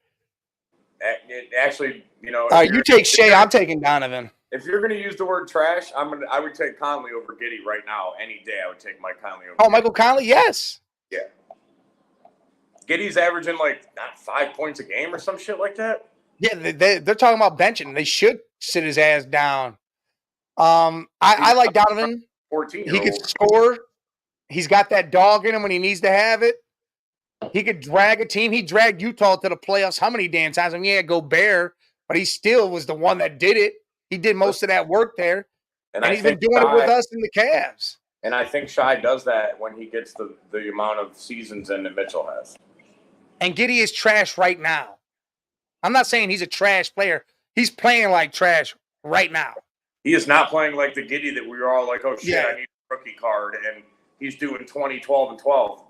B: Actually,
A: All right, you take Shea. I'm taking Donovan.
B: If you're gonna use the word trash, I would take Conley over Giddey right now. Any day, I would take Mike Conley over.
A: Oh, Michael Conley, yes.
B: Yeah. Giddey's averaging like 5 points a game or some shit like that.
A: Yeah, they're talking about benching. They should sit his ass down. I like Donovan.
B: 14.
A: He could score. He's got that dog in him when he needs to have it. He could drag a team. He dragged Utah to the playoffs how many damn times? I mean, he had Gobert, but he still was the one that did it. He did most of that work there. And he's been doing it with us in the Cavs.
B: And I think Shai does that when he gets the amount of seasons in that Mitchell has.
A: And Giddey is trash right now. I'm not saying he's a trash player. He's playing like trash right now.
B: He is not playing like the Giddey that we were all like, oh, shit, yeah. I need a rookie card. And he's doing 20, 12, and 12.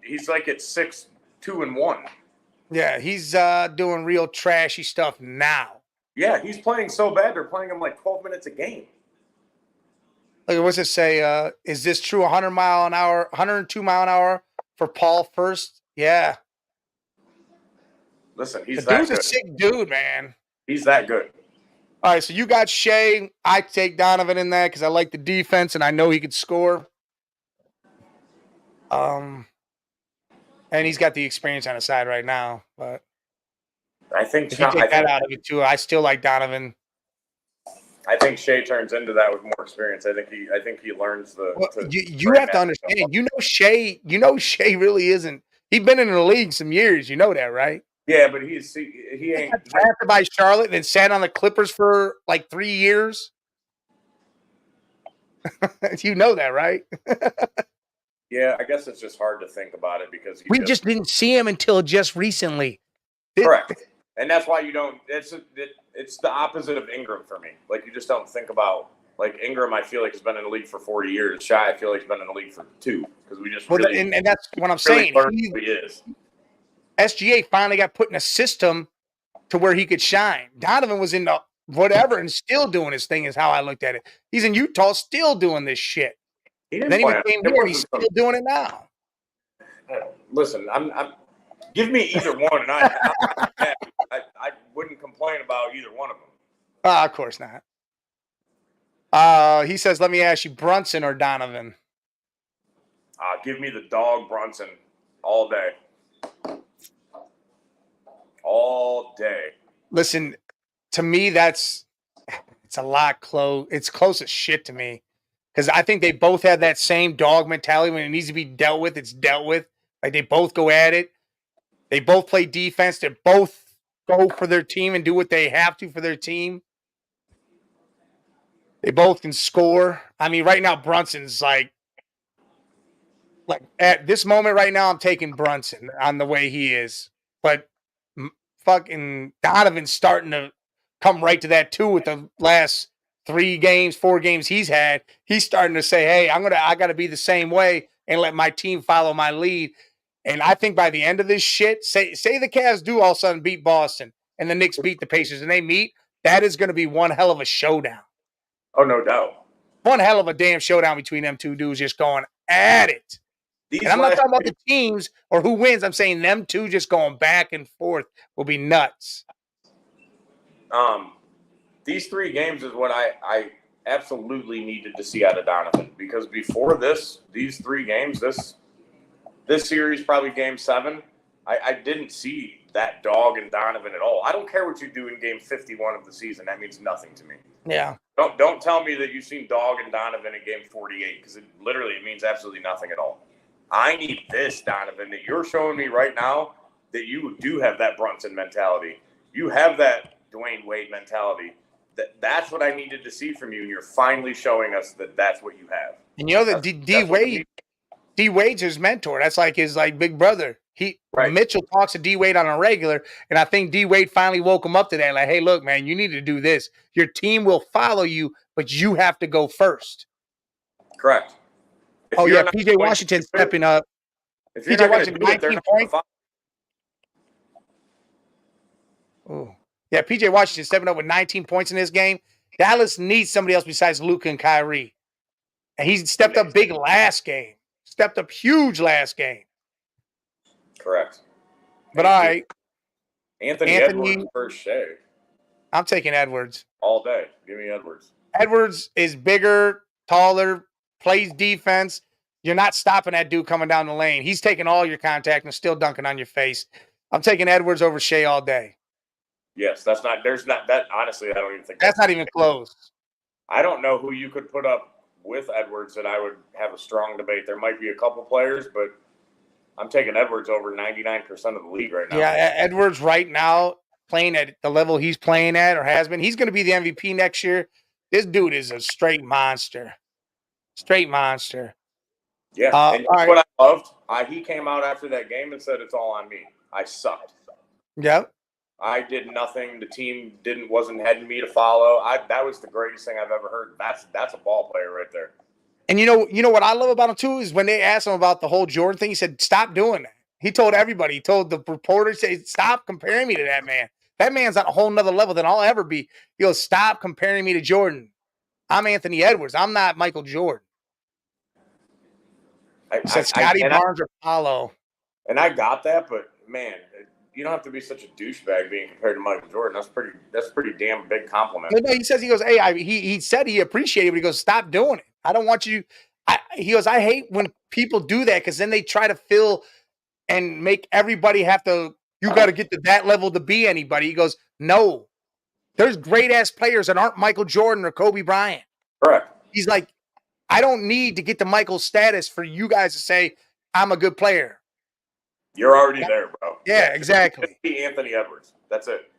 B: He's like at 6, 2, and 1.
A: Yeah, he's doing real trashy stuff now.
B: Yeah, he's playing so bad, they're playing him like 12 minutes a game.
A: Look, what's it say? Is this true? 102 mile an hour for Paul first? Yeah.
B: Listen, he's
A: the dude's a sick dude, man.
B: He's that good.
A: All right, so you got Shea. I take Donovan in that because I like the defense and I know he could score. And he's got the experience on his side right now. But
B: I think
A: if you take that out of it too, I still like Donovan.
B: I think Shea turns into that with more experience. I think he learns the.
A: Well, you have to understand. Shea really isn't. He's been in the league some years. You know that, right?
B: Yeah, but he ain't
A: drafted by Charlotte and then sat on the Clippers for like 3 years. You know that, right?
B: Yeah, I guess it's just hard to think about it because
A: we just didn't see him until just recently.
B: Correct, and that's why you don't. It's the opposite of Ingram for me. Like you just don't think about like Ingram. I feel like has been in the league for 40 years. Shai, I feel like he's been in the league for 2 because we just
A: and that's what I'm saying.
B: Who he is.
A: SGA finally got put in a system to where he could shine. Donovan was in the whatever and still doing his thing is how I looked at it. He's in Utah still doing this shit. Then he came here and he's still doing it now.
B: Listen, I'm give me either one and I wouldn't complain about either one of them.
A: Of course not. He says, let me ask you, Brunson or Donovan?
B: Give me the dog Brunson all day. All day.
A: Listen, to me, it's a lot close. It's close as shit to me because I think they both have that same dog mentality. When it needs to be dealt with, it's dealt with. Like they both go at it. They both play defense. They both go for their team and do what they have to for their team. They both can score. I mean, right now, Brunson's like at this moment right now, I'm taking Brunson on the way he is. But fucking Donovan's starting to come right to that too with the last 4 games he's had. He's starting to say, hey, I gotta be the same way and let my team follow my lead. And I think by the end of this shit, say the Cavs do all of a sudden beat Boston and the Knicks beat the Pacers and they meet, that is going to be one hell of a showdown.
B: Oh, no doubt.
A: One hell of a damn showdown between them two dudes just going at it. And I'm not talking about the teams or who wins. I'm saying them two just going back and forth will be nuts.
B: These 3 games is what I absolutely needed to see out of Donovan because before these 3 games, this series, probably game 7, I didn't see that dog and Donovan at all. I don't care what you do in game 51 of the season. That means nothing to me.
A: Yeah.
B: Don't tell me that you've seen dog and Donovan in game 48 because it means absolutely nothing at all. I need this, Donovan, that you're showing me right now that you do have that Brunson mentality. You have that Dwayne Wade mentality. That's what I needed to see from you, and you're finally showing us that that's what you have.
A: And you know that D Wade's his mentor. That's like his big brother. Mitchell talks to D Wade on a regular, and I think D Wade finally woke him up to that. Like, hey, look, man, you need to do this. Your team will follow you, but you have to go first.
B: Correct.
A: PJ Washington stepping up. PJ Washington 19 points. Oh, yeah, PJ Washington stepping up with 19 points in this game. Dallas needs somebody else besides Luka and Kyrie, and he stepped up big last game. Stepped up huge last game.
B: Correct.
A: But all right.
B: Anthony Edwards versus Shea.
A: I'm taking Edwards.
B: All day. Give me Edwards.
A: Edwards is bigger, taller, plays defense. You're not stopping that dude coming down the lane. He's taking all your contact and still dunking on your face. I'm taking Edwards over Shea all day.
B: Yes, that's not. There's not that. Honestly, I don't even think
A: that's not even close.
B: I don't know who you could put up with Edwards that I would have a strong debate. There might be a couple players, but I'm taking Edwards over 99% of the league right now.
A: Yeah, Edwards right now playing at the level he's playing at or has been. He's going to be the MVP next year. This dude is a straight monster. Straight monster.
B: Yeah, and what I loved, he came out after that game and said, "It's all on me. I sucked."
A: Yep.
B: I did nothing. The team wasn't heading me to follow. That was the greatest thing I've ever heard. That's a ball player right there.
A: And you know what I love about him too is when they asked him about the whole Jordan thing, he said, "Stop doing that." He told everybody. He told the reporters, "Say, stop comparing me to that man. That man's on a whole nother level than I'll ever be." He goes, "Stop comparing me to Jordan. I'm Anthony Edwards. I'm not Michael Jordan." He said Scotty Barnes or Paulo.
B: And I got that, but man, you don't have to be such a douchebag being compared to Michael Jordan. That's pretty damn big compliment.
A: No, he says, he goes, "Hey, he said he appreciated it, but he goes, stop doing it. I don't want you." He goes, "I hate when people do that because then they try to fill and make everybody have to, you got to get to that level to be anybody." He goes, "No, there's great ass players that aren't Michael Jordan or Kobe Bryant."
B: Correct.
A: He's like, "I don't need to get to Michael's status for you guys to say I'm a good player.
B: You're already there, bro."
A: Yeah, exactly.
B: Just be Anthony Edwards. That's it.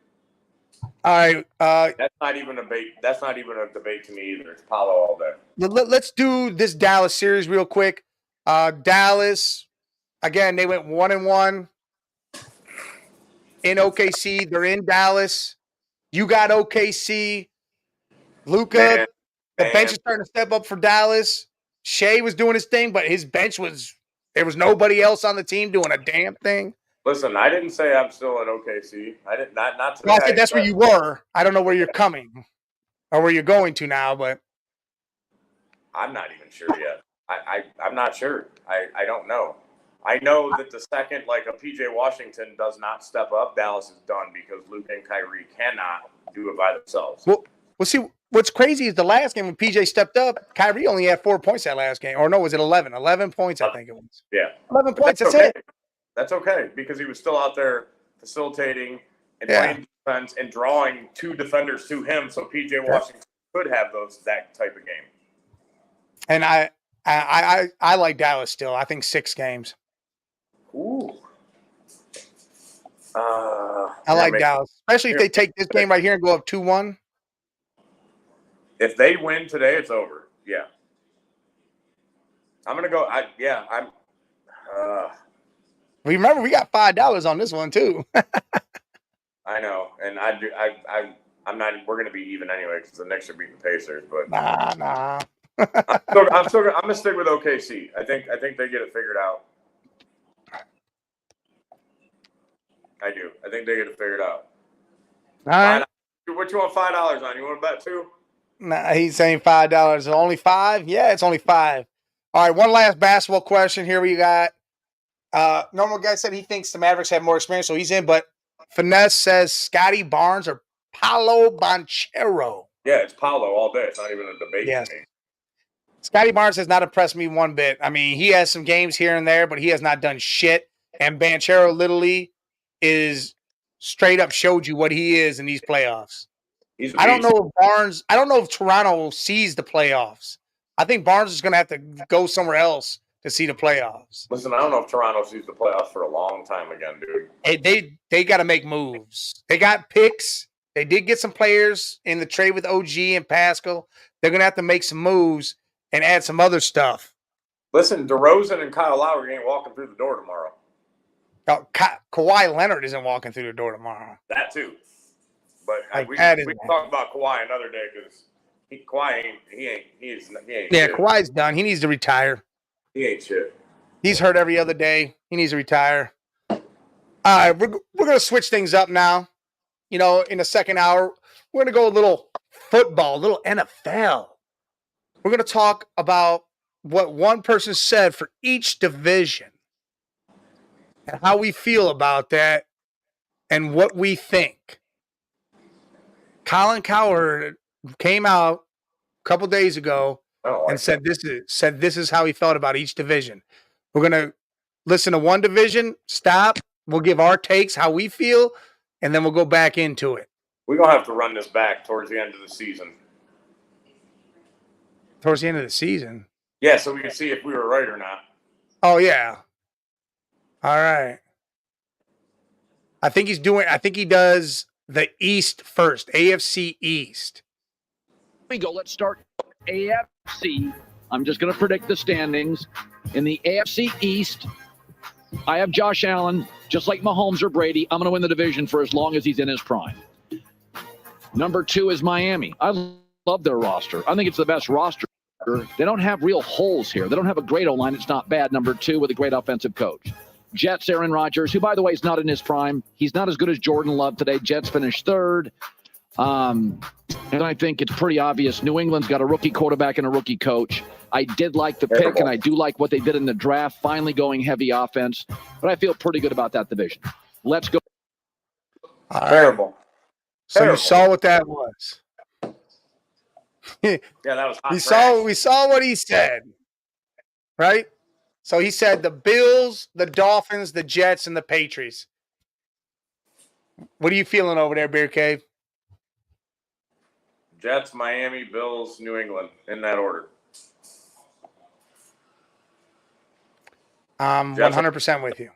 A: All right.
B: That's not even a debate. That's not even a debate to me either. It's Paulo all day.
A: Let's do this Dallas series real quick. Dallas, again, they went 1-1 in OKC. They're in Dallas. You got OKC. Luka, the bench is starting to step up for Dallas. Shea was doing his thing, but his bench there was nobody else on the team doing a damn thing.
B: Listen, I didn't say I'm still at OKC. I did not today.
A: Well, I said that's where you were. I don't know where you're coming or where you're going to now, but
B: I'm not even sure yet. I'm not sure. I don't know. I know that the second a PJ Washington does not step up, Dallas is done because Luka and Kyrie cannot do it by themselves.
A: Well, see, what's crazy is the last game when PJ stepped up, Kyrie only had 4 points that last game. Or no, was it 11? 11 points, I think it was.
B: Yeah.
A: 11 points, that's
B: okay.
A: it.
B: That's okay because he was still out there facilitating and playing defense and drawing two defenders to him so PJ Washington could have that type of game.
A: And I like Dallas still. I think 6 games.
B: Ooh.
A: I like Dallas, especially if they take this game right here and go up 2-1.
B: If they win today, it's over. Yeah. I'm gonna go.
A: Remember, we got $5 on this one too.
B: I know, and I'm not. We're gonna be even anyway because the Knicks are beating the Pacers. But
A: nah.
B: I'm gonna stick with OKC. I think they get it figured out. I do. I think they get it figured out.
A: All right.
B: What you want $5 on? You want to bet too?
A: Nah, he's saying $5. Only 5? Yeah, it's only 5. All right, one last basketball question here. We got normal guy said he thinks the Mavericks have more experience, so he's in. But Finesse says Scotty Barnes or Paolo Banchero.
B: Yeah, it's Paolo all day. It's not even a debate.
A: Yes. Scotty Barnes has not impressed me one bit. I mean, he has some games here and there, but he has not done shit. And Banchero literally is straight up showed you what he is in these playoffs. I don't know if Toronto sees the playoffs. I think Barnes is going to have to go somewhere else to see the playoffs.
B: Listen, I don't know if Toronto sees the playoffs for a long time again, dude.
A: Hey, they got to make moves. They got picks. They did get some players in the trade with OG and Pascal. They're going to have to make some moves and add some other stuff.
B: Listen, DeRozan and Kyle Lowry ain't walking through the door tomorrow.
A: Kawhi Leonard isn't walking through the door tomorrow.
B: That too. But we
A: can
B: talk about Kawhi another day because Kawhi ain't
A: Yeah, shit. Kawhi's done. He needs to retire.
B: He ain't shit.
A: He's hurt every other day. He needs to retire. All right, we're going to switch things up now. You know, in the second hour, we're going to go a little football, a little NFL. We're going to talk about what one person said for each division and how we feel about that and what we think. Colin Cowherd came out a couple days ago and said this is how he felt about each division. We're gonna listen to one division, stop. We'll give our takes, how we feel, and then we'll go back into it.
B: We're gonna have to run this back towards the end of the season.
A: Towards the end of the season?
B: Yeah, so we can see if we were right or not.
A: Oh yeah. All right. I think he does the East first, AFC East.
C: Here we go. Let's start AFC. I'm just going to predict the standings. In the AFC East, I have Josh Allen, just like Mahomes or Brady. I'm going to win the division for as long as he's in his prime. Number 2 is Miami. I love their roster. I think it's the best roster. They don't have real holes here. They don't have a great O-line. It's not bad. Number 2 with a great offensive coach. Jets, Aaron Rodgers, who, by the way, is not in his prime. He's not as good as Jordan Love today. Jets finished 3rd. And I think it's pretty obvious. New England's got a rookie quarterback and a rookie coach. I did like the pick, and I do like what they did in the draft, finally going heavy offense. But I feel pretty good about that division. Let's go.
B: Terrible.
A: So you saw what that was.
B: Yeah, that was hot.
A: We saw what he said, right? So he said the Bills, the Dolphins, the Jets, and the Patriots. What are you feeling over there, Bear Cave?
B: Jets, Miami, Bills, New England, in that order.
A: I'm 100% with you.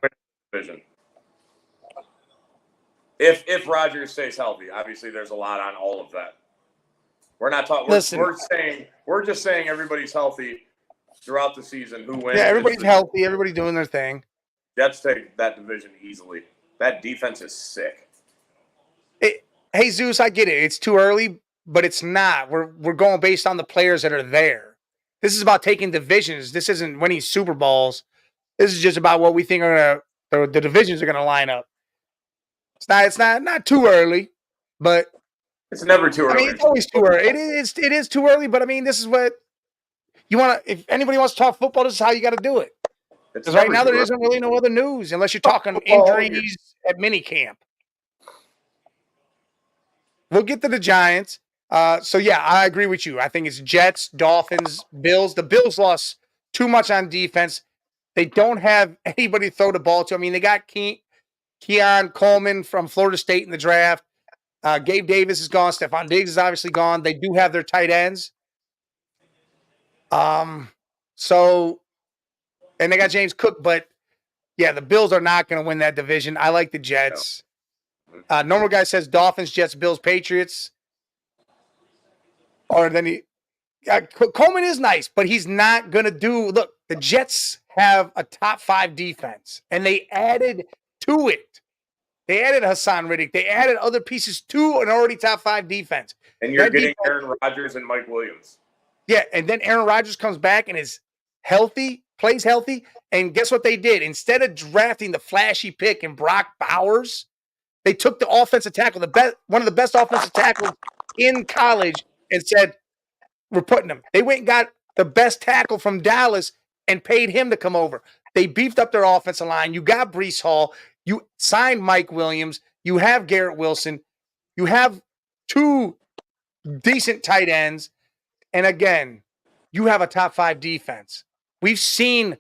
B: Division. If Rodgers stays healthy, obviously there's a lot on all of that. We're not talking. We're just saying everybody's healthy throughout the season. Who wins?
A: Yeah, everybody's healthy. Everybody's doing their thing.
B: Jets take that division easily. That defense is sick.
A: Hey Zeus, I get it. It's too early, but it's not. We're going based on the players that are there. This is about taking divisions. This isn't winning Super Bowls. This is just about what we think are the divisions are gonna line up. It's not too early, but
B: it's never too early.
A: I mean, it's always too early. It is too early, but I mean, this is what you want to. If anybody wants to talk football, this is how you got to do it. Because right now there isn't really no other news unless you're talking injuries at minicamp. We'll get to the Giants. So yeah, I agree with you. I think it's Jets, Dolphins, Bills. The Bills lost too much on defense. They don't have anybody to throw the ball to. I mean, they got Keon Coleman from Florida State in the draft. Gabe Davis is gone. Stephon Diggs is obviously gone. They do have their tight ends. So, and they got James Cook, but yeah, the Bills are not going to win that division. I like the Jets. Normal guy says Dolphins, Jets, Bills, Patriots. Or then Coleman is nice, but he's not going to do. Look, the Jets have a top 5 defense, and they added to it. They added Hassan Riddick. They added other pieces to an already top 5 defense.
B: And you're getting Aaron Rodgers and Mike Williams.
A: Yeah, and then Aaron Rodgers comes back and is healthy, plays healthy. And guess what they did? Instead of drafting the flashy pick in Brock Bowers, they took the offensive tackle, one of the best offensive tackles in college, and said, we're putting him. They went and got the best tackle from Dallas and paid him to come over. They beefed up their offensive line. You got Breece Hall. You signed Mike Williams. You have Garrett Wilson. You have 2 decent tight ends. And again, you have a top 5 defense. We've seen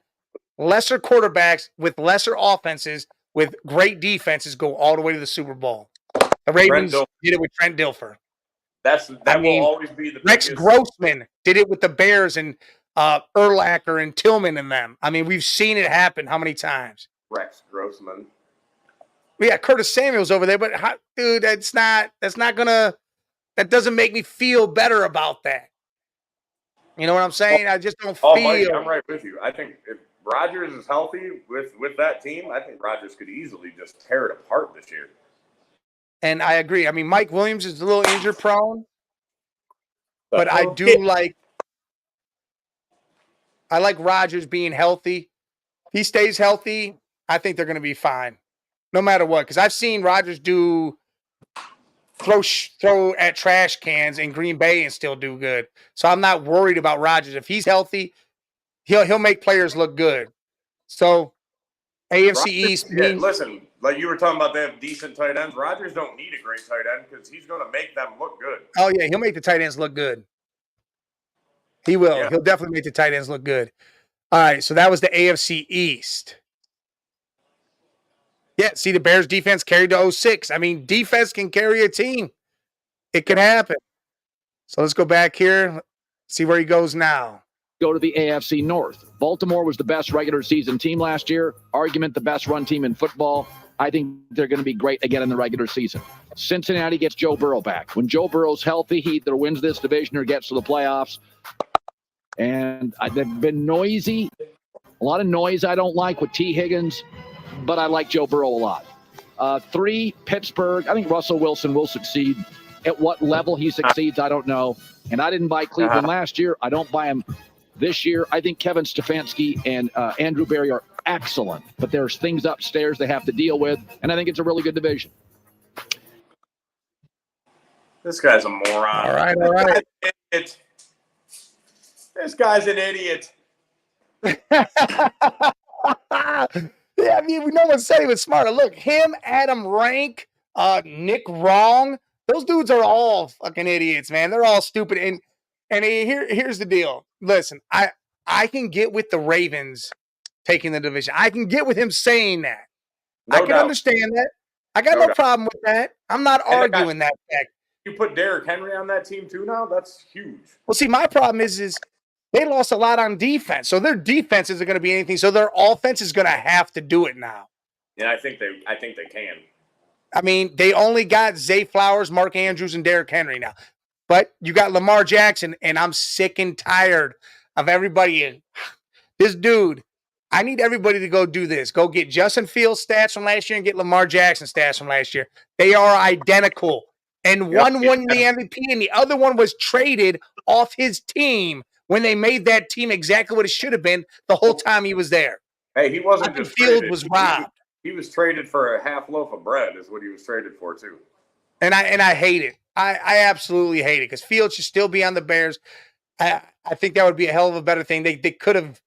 A: lesser quarterbacks with lesser offenses with great defenses go all the way to the Super Bowl. The Ravens did it with Trent Dilfer.
B: That will always be the
A: Rex Grossman did it with the Bears and Urlacher and Tillman and them. I mean, we've seen it happen how many times?
B: Rex Grossman.
A: We got Curtis Samuels over there, but dude, that doesn't make me feel better about that. You know what I'm saying? I just don't feel.
B: Mike, I'm right with you. I think if Rodgers is healthy with that team, I think Rodgers could easily just tear it apart this year.
A: And I agree. I mean, Mike Williams is a little injury prone, but I like Rodgers being healthy. If he stays healthy, I think they're going to be fine, no matter what. Because I've seen Rodgers throw at trash cans in Green Bay and still do good. So I'm not worried about Rodgers. If he's healthy, he'll make players look good. So AFC East means
B: listen, like you were talking about, they have decent tight ends. Rodgers don't need a great tight end because he's going to make them look good.
A: Oh yeah, he'll make the tight ends look good. He will.
B: Yeah.
A: He'll definitely make the tight ends look good. All right, so that was the AFC East. Yeah, see, the Bears defense carried to 06. I mean, defense can carry a team. It can happen. So let's go back here, see where he goes now.
C: Go to the AFC North. Baltimore was the best regular season team last year. Argument the best run team in football. I think they're going to be great again in the regular season. Cincinnati gets Joe Burrow back. When Joe Burrow's healthy, he either wins this division or gets to the playoffs. And they've been noisy. A lot of noise I don't like with T. Higgins, but I like Joe Burrow a lot. 3, Pittsburgh. I think Russell Wilson will succeed. At what level he succeeds, I don't know. And I didn't buy Cleveland last year. I don't buy him this year. I think Kevin Stefanski and Andrew Berry are excellent, but there's things upstairs they have to deal with, and I think it's a really good division.
B: This guy's a moron.
A: All right.
B: This guy's an idiot.
A: Yeah, I mean, no one said he was smarter. Look, him, Adam Rank, Nick Wrong, those dudes are all fucking idiots, man. They're all stupid. And here's the deal. Listen, I can get with the Ravens taking the division. I can get with him saying that. I can understand that. I got no problem with that. I'm not arguing that fact.
B: You put Derrick Henry on that team too now? That's huge.
A: Well, see, my problem is they lost a lot on defense. So their defense isn't going to be anything. So their offense is going to have to do it now.
B: Yeah, I think they can.
A: I mean, they only got Zay Flowers, Mark Andrews, and Derrick Henry now. But you got Lamar Jackson, and I'm sick and tired of everybody. This dude, I need everybody to go do this. Go get Justin Fields stats from last year and get Lamar Jackson stats from last year. They are identical. And one won the MVP, and the other one was traded off his team when they made that team exactly what it should have been the whole time he was there.
B: Hey, he wasn't just
A: Fields
B: traded.
A: was robbed.
B: He was traded for a half loaf of bread is what he was traded for, too.
A: And I hate it. I absolutely hate it because Fields should still be on the Bears. I think that would be a hell of a better thing. They could have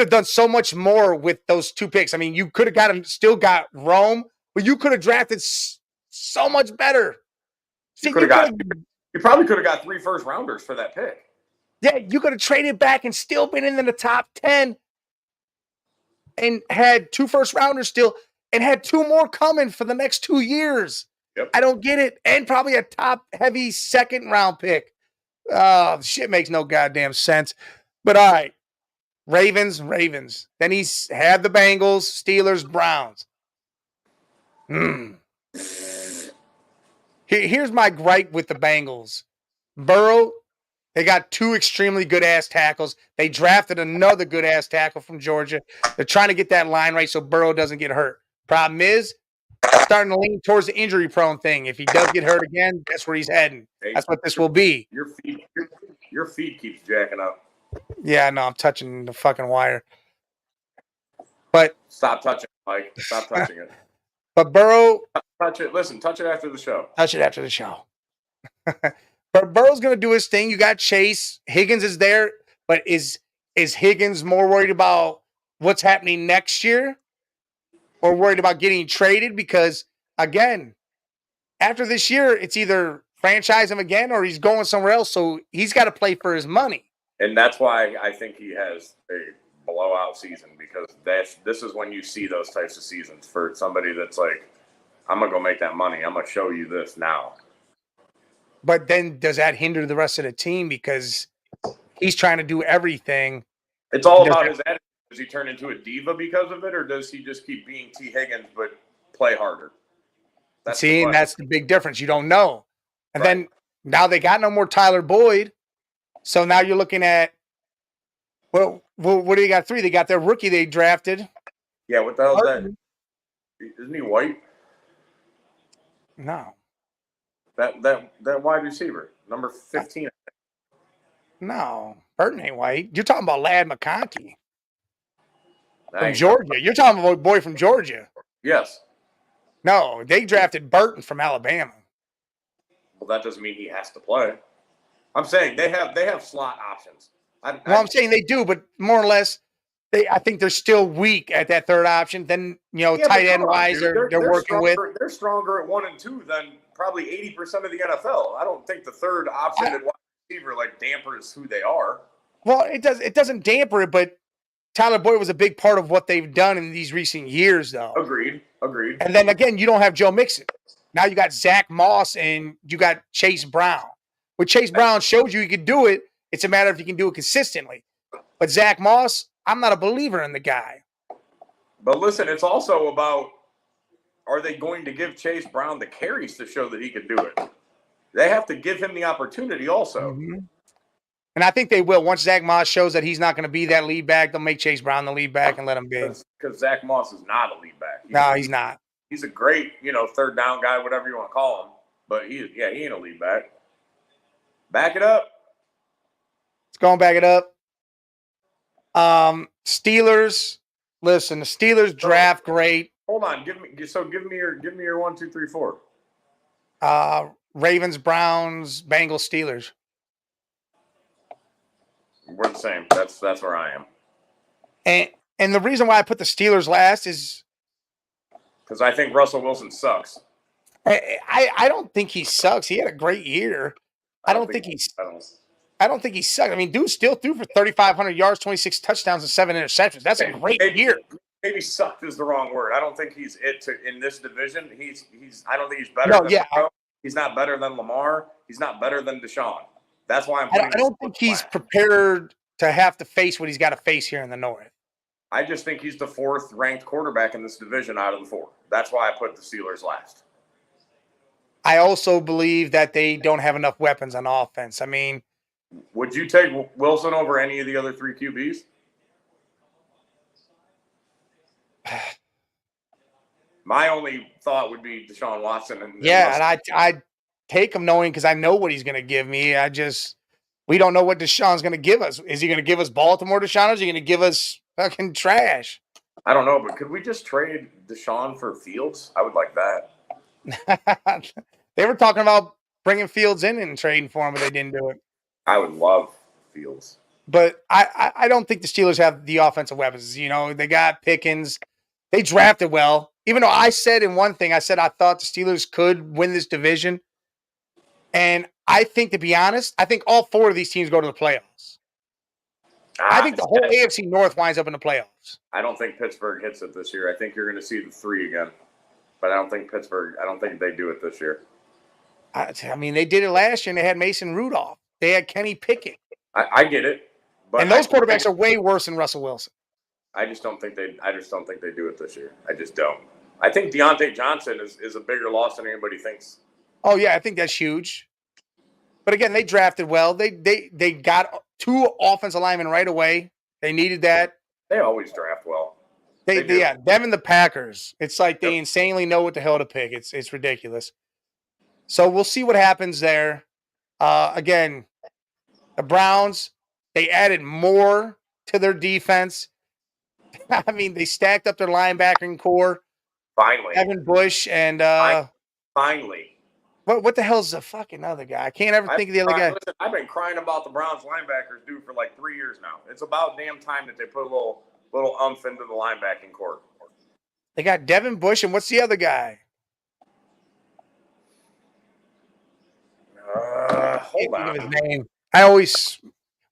A: done so much more with those 2 picks. I mean, you could have still got Rome, but you could have drafted so much better. See,
B: you probably could have got 3 first-rounders for that pick.
A: Yeah, you could have traded back and still been in the top 10 and had 2 first-rounders still and had 2 more coming for the next 2 years.
B: Yep.
A: I don't get it. And probably a top-heavy second-round pick. Shit makes no goddamn sense. But all right, Ravens. Then he's had the Bengals, Steelers, Browns. Here's my gripe with the Bengals. Burrow, they got 2 extremely good-ass tackles. They drafted another good-ass tackle from Georgia. They're trying to get that line right so Burrow doesn't get hurt. Problem is, starting to lean towards the injury-prone thing. If he does get hurt again, that's where he's heading. That's what this will be.
B: Your feed keeps jacking up.
A: Yeah, no, I'm touching the fucking wire. But
B: stop touching it, Mike. Stop touching it.
A: But Burrow,
B: touch it. Listen, touch it after the show.
A: Touch it after the show. But Burrow's going to do his thing. You got Chase. Higgins is there, but is Higgins more worried about what's happening next year or worried about getting traded? Because again, after this year, it's either franchise him again or he's going somewhere else. So he's got to play for his money.
B: And that's why I think he has a blowout season, because this is when you see those types of seasons for somebody that's like, I'm going to go make that money. I'm going to show you this now.
A: But then does that hinder the rest of the team because he's trying to do everything?
B: It's all about his attitude. Does he turn into a diva because of it, or does he just keep being T. Higgins but play harder?
A: That's the big difference. You don't know. And then now they got no more Tyler Boyd. So now you're looking at, well, what do they got? 3? They got their rookie they drafted.
B: Yeah, what the hell is that? Isn't he white?
A: No.
B: That wide receiver, number 15.
A: No, Burton ain't white. You're talking about Ladd McConkey from Georgia. You're talking about a boy from Georgia.
B: Yes.
A: No, they drafted Burton from Alabama.
B: Well, that doesn't mean he has to play. I'm saying they have slot options.
A: I'm saying they do, but more or less, I think they're still weak at that third option. Then, tight end wise, they're working with.
B: They're stronger at 1 and 2 than probably 80% of the NFL. I don't think the third option at wide receiver dampers who they are.
A: Well, it doesn't damper it, but Tyler Boyd was a big part of what they've done in these recent years, though.
B: Agreed.
A: And then again, you don't have Joe Mixon. Now you got Zach Moss and you got Chase Brown. What Chase Brown showed you could do it. It's a matter of you can do it consistently. But Zach Moss, I'm not a believer in the guy.
B: But listen, it's also about, are they going to give Chase Brown the carries to show that he can do it? They have to give him the opportunity also.
A: Mm-hmm. And I think they will. Once Zach Moss shows that he's not going to be that lead back, they'll make Chase Brown the lead back and let him be.
B: Because Zach Moss is not a lead back.
A: He's not.
B: He's a great, third down guy, whatever you want to call him. But he ain't a lead back. Back it up.
A: Let's go and back it up. Steelers. Listen, the Steelers draft great.
B: Hold on. Give me your 1, 2, 3, 4.
A: Ravens, Browns, Bengals, Steelers.
B: We're the same. That's where I am.
A: And the reason why I put the Steelers last is
B: because I think Russell Wilson sucks.
A: I don't think he sucks. He had a great year. I don't think he sucks. I mean, dude still threw for 3,500 yards, 26 touchdowns, and 7 interceptions. That's a great year.
B: Maybe sucked is the wrong word. I don't think he's in this division. I don't think he's better. No, than he's not better than Lamar. He's not better than Deshaun. That's why I'm.
A: I don't think he's prepared to have to face what he's got to face here in the North.
B: I just think he's the 4th ranked quarterback in this division out of the 4. That's why I put the Steelers last.
A: I also believe that they don't have enough weapons on offense. I mean,
B: would you take Wilson over any of the other 3 QBs? My only thought would be Deshaun Watson. And
A: I take him knowing because I know what he's going to give me. We don't know what Deshaun's going to give us. Is he going to give us Baltimore Deshaun or is he going to give us fucking trash?
B: I don't know, but could we just trade Deshaun for Fields? I would like that.
A: They were talking about bringing Fields in and trading for him, but they didn't do it.
B: I would love Fields.
A: But I don't think the Steelers have the offensive weapons. They got Pickens. They drafted well. Even though I said in one thing, I thought the Steelers could win this division. And I think, to be honest, I think all 4 of these teams go to the playoffs. I think the whole AFC North winds up in the playoffs.
B: I don't think Pittsburgh hits it this year. I think you're going to see the 3 again. But I don't think they do it this year.
A: I mean, they did it last year, and they had Mason Rudolph. They had Kenny Pickett.
B: I get it. But
A: and those quarterbacks are way worse than Russell Wilson.
B: I just don't think they do it this year. I just don't. I think Deontay Johnson is a bigger loss than anybody thinks.
A: Oh, yeah, I think that's huge. But again, they drafted well. They got 2 offensive linemen right away. They needed that.
B: They always draft well.
A: Them and the Packers. It's like they insanely know what the hell to pick. It's ridiculous. So we'll see what happens there. Again, the Browns, they added more to their defense. I mean, they stacked up their linebacking core.
B: Finally.
A: Evan Bush and
B: finally.
A: What the hell's the fucking other guy? I can't ever think of the other guy.
B: Listen, I've been crying about the Browns linebackers, dude, for like 3 years now. It's about damn time that they put a little umph into the linebacking core.
A: They got Devin Bush, and what's the other guy?
B: Hold on.
A: His name. I always,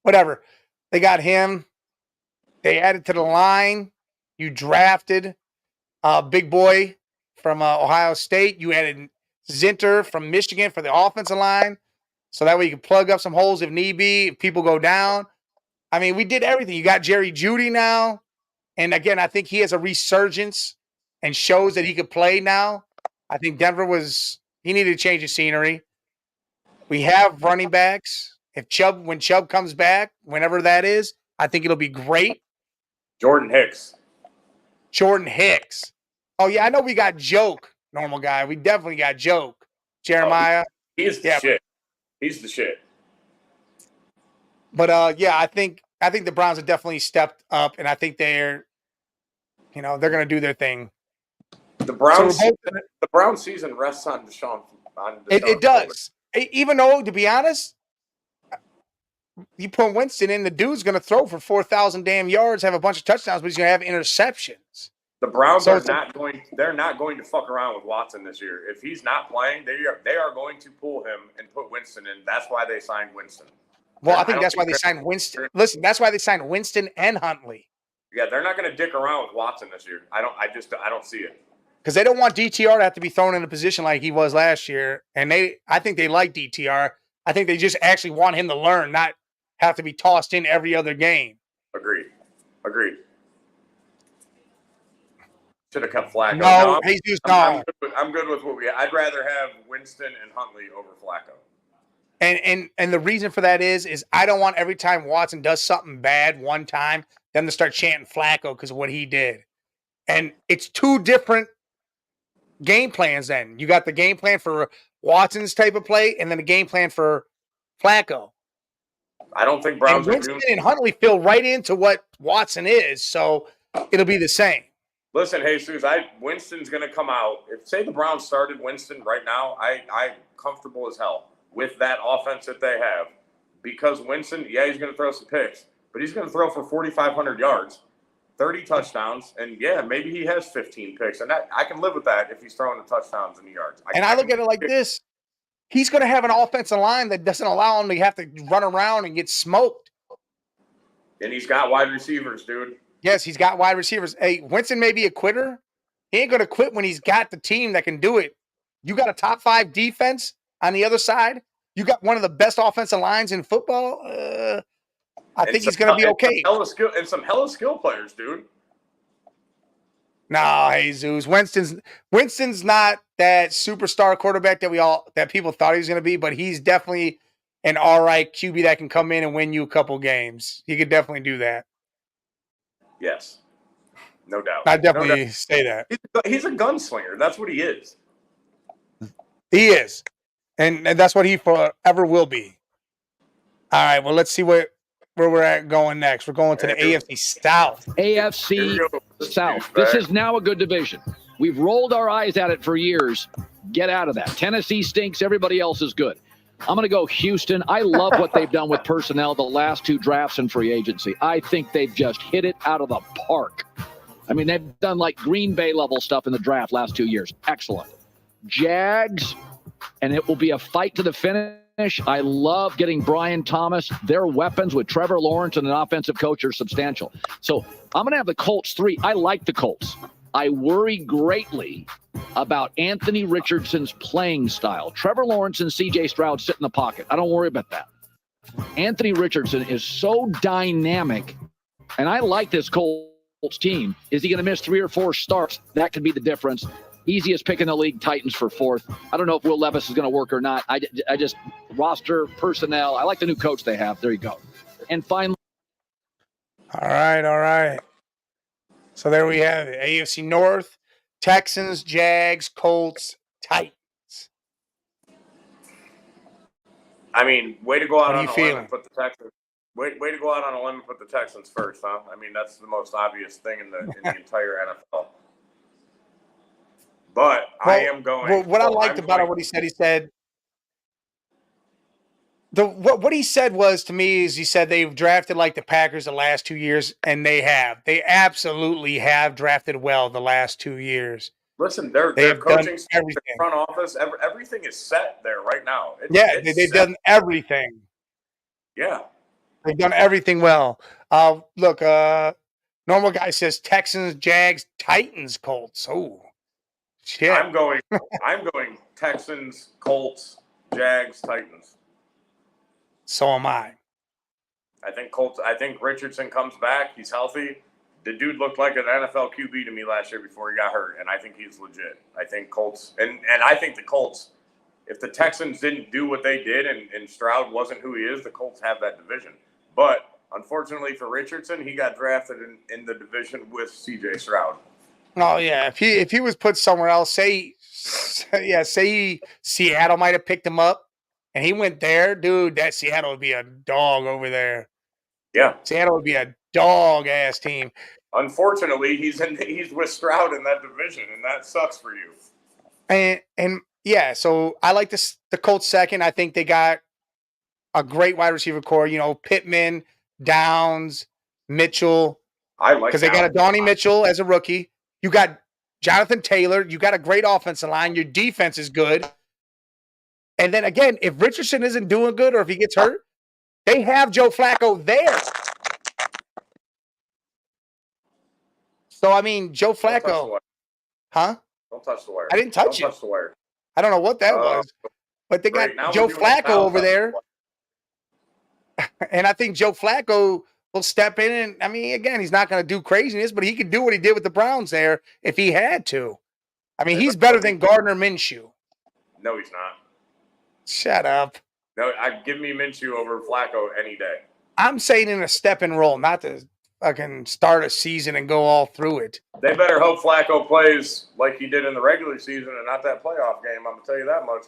A: whatever. They got him. They added to the line. You drafted Big Boy from Ohio State. You added Zinter from Michigan for the offensive line. So that way you can plug up some holes if need be, if people go down. I mean, we did everything. You got Jerry Jeudy now. And again, I think he has a resurgence and shows that he could play now. I think Denver he needed to change the scenery. We have running backs. When Chubb comes back, whenever that is, I think it'll be great.
B: Jordan Hicks.
A: Oh, yeah, I know we got Joke, normal guy. We definitely got Joke. Jeremiah.
B: He's the shit. He's the shit.
A: But, I think the Browns have definitely stepped up, and I think they're going to do their thing.
B: The Browns season rests on Deshaun.
A: It does. Even though, to be honest, you put Winston in, the dude's going to throw for 4,000 damn yards, have a bunch of touchdowns, but he's going to have interceptions.
B: The Browns are not going. They're not going to fuck around with Watson this year. If he's not playing, they are going to pull him and put Winston in. That's why they signed Winston.
A: Well, I think that's why they signed Winston. Listen, that's why they signed Winston and Huntley.
B: Yeah, they're not going to dick around with Watson this year. I don't see it.
A: Because they don't want DTR to have to be thrown in a position like he was last year. And I think they like DTR. I think they just actually want him to learn, not have to be tossed in every other game.
B: Agreed. Should have kept Flacco.
A: No, Jesus, no.
B: I'm good with what we. I'd rather have Winston and Huntley over Flacco.
A: And the reason for that is I don't want every time Watson does something bad one time, them to start chanting Flacco because of what he did. And it's two different game plans then. You got the game plan for Watson's type of play and then the game plan for Flacco.
B: I don't think Browns
A: and Winston and Huntley fill right into what Watson is, so it'll be the same.
B: Listen, Jesus, Winston's going to come out. If, say, the Browns started Winston right now, I'm comfortable as hell with that offense that they have. Because Winston, yeah, he's going to throw some picks, but he's going to throw for 4,500 yards, 30 touchdowns, and, yeah, maybe he has 15 picks. And I can live with that if he's throwing the touchdowns and the yards.
A: I look at it like this. He's going to have an offensive line that doesn't allow him to have to run around and get smoked.
B: And he's got wide receivers, dude.
A: Yes, he's got wide receivers. Hey, Winston may be a quitter. He ain't going to quit when he's got the team that can do it. You got a top 5 defense on the other side. You got one of the best offensive lines in football. I think he's going to be okay.
B: Some hella skill players, dude.
A: No, Jesus. Winston's not that superstar quarterback that people thought he was going to be, but he's definitely an all right QB that can come in and win you a couple games. He could definitely do that.
B: Yes, no doubt.
A: I definitely say that.
B: He's a gunslinger. That's what he is.
A: He is. And that's what he forever will be. All right, well, let's see where we're at going next. We're going to the AFC South.
C: AFC South. This is now a good division. We've rolled our eyes at it for years. Get out of that. Tennessee stinks. Everybody else is good. I'm going to go Houston. I love what they've done with personnel the last 2 drafts and free agency. I think they've just hit it out of the park. I mean, they've done like Green Bay level stuff in the draft last 2 years. Excellent. Jags, and it will be a fight to the finish. I love getting Brian Thomas. Their weapons with Trevor Lawrence and an offensive coach are substantial. So I'm going to have the Colts 3. I like the Colts. I worry greatly about Anthony Richardson's playing style. Trevor Lawrence and C.J. Stroud sit in the pocket. I don't worry about that. Anthony Richardson is so dynamic, and I like this Colts team. Is he going to miss 3 or 4 starts? That could be the difference. Easiest pick in the league, Titans for 4th. I don't know if Will Levis is going to work or not. I just roster, personnel. I like the new coach they have. There you go. And finally.
A: All right. So there we have it. AFC North, Texans, Jags, Colts, Titans. I
B: mean, way to go out on a limb and put the Texans. Way to go out on a limb and put the Texans first, huh? I mean, that's the most obvious thing in the entire NFL. But I am going.
A: Well, what I liked about what he said, what he said was to me is he said they've drafted like the Packers the last 2 years, and they have. They absolutely have drafted well the last 2 years.
B: Listen, their coaching, their front office, everything is set there right now.
A: They've done everything.
B: Yeah.
A: They've done everything well. Look, normal guy says Texans, Jags, Titans, Colts. Oh. Shit.
B: I'm going Texans, Colts, Jags, Titans.
A: So am I.
B: I think Richardson comes back. He's healthy. The dude looked like an NFL QB to me last year before he got hurt, and I think he's legit. I think Colts and I think the Colts, if the Texans didn't do what they did and Stroud wasn't who he is, the Colts have that division. But unfortunately for Richardson, he got drafted in the division with C.J. Stroud.
A: Oh yeah, if he was put somewhere else, say Seattle might have picked him up, and he went there, dude. That Seattle would be a dog over there.
B: Yeah,
A: Seattle would be a dog ass team.
B: Unfortunately, he's with Stroud in that division, and that sucks for you.
A: And yeah, so I like the Colts second. I think they got a great wide receiver core. You know, Pittman, Downs, Mitchell.
B: I like
A: because they got a Donnie Mitchell as a rookie. You got Jonathan Taylor. You got a great offensive line. Your defense is good. And then again, if Richardson isn't doing good or if he gets hurt, they have Joe Flacco there. So, I mean, Joe Flacco. Huh?
B: Don't touch the wire.
A: I didn't touch it.
B: Don't touch the wire.
A: I don't know what that was. But they got Joe Flacco over there. And I think Joe Flacco will step in. And, I mean, again, he's not going to do craziness, but he could do what he did with the Browns there if he had to. I mean, he's better than Gardner Minshew.
B: No, he's not.
A: Shut up.
B: No, give me Minshew over Flacco any day.
A: I'm saying in a step and roll, not to fucking start a season and go all through it.
B: They better hope Flacco plays like he did in the regular season and not that playoff game. I'm going to tell you that much.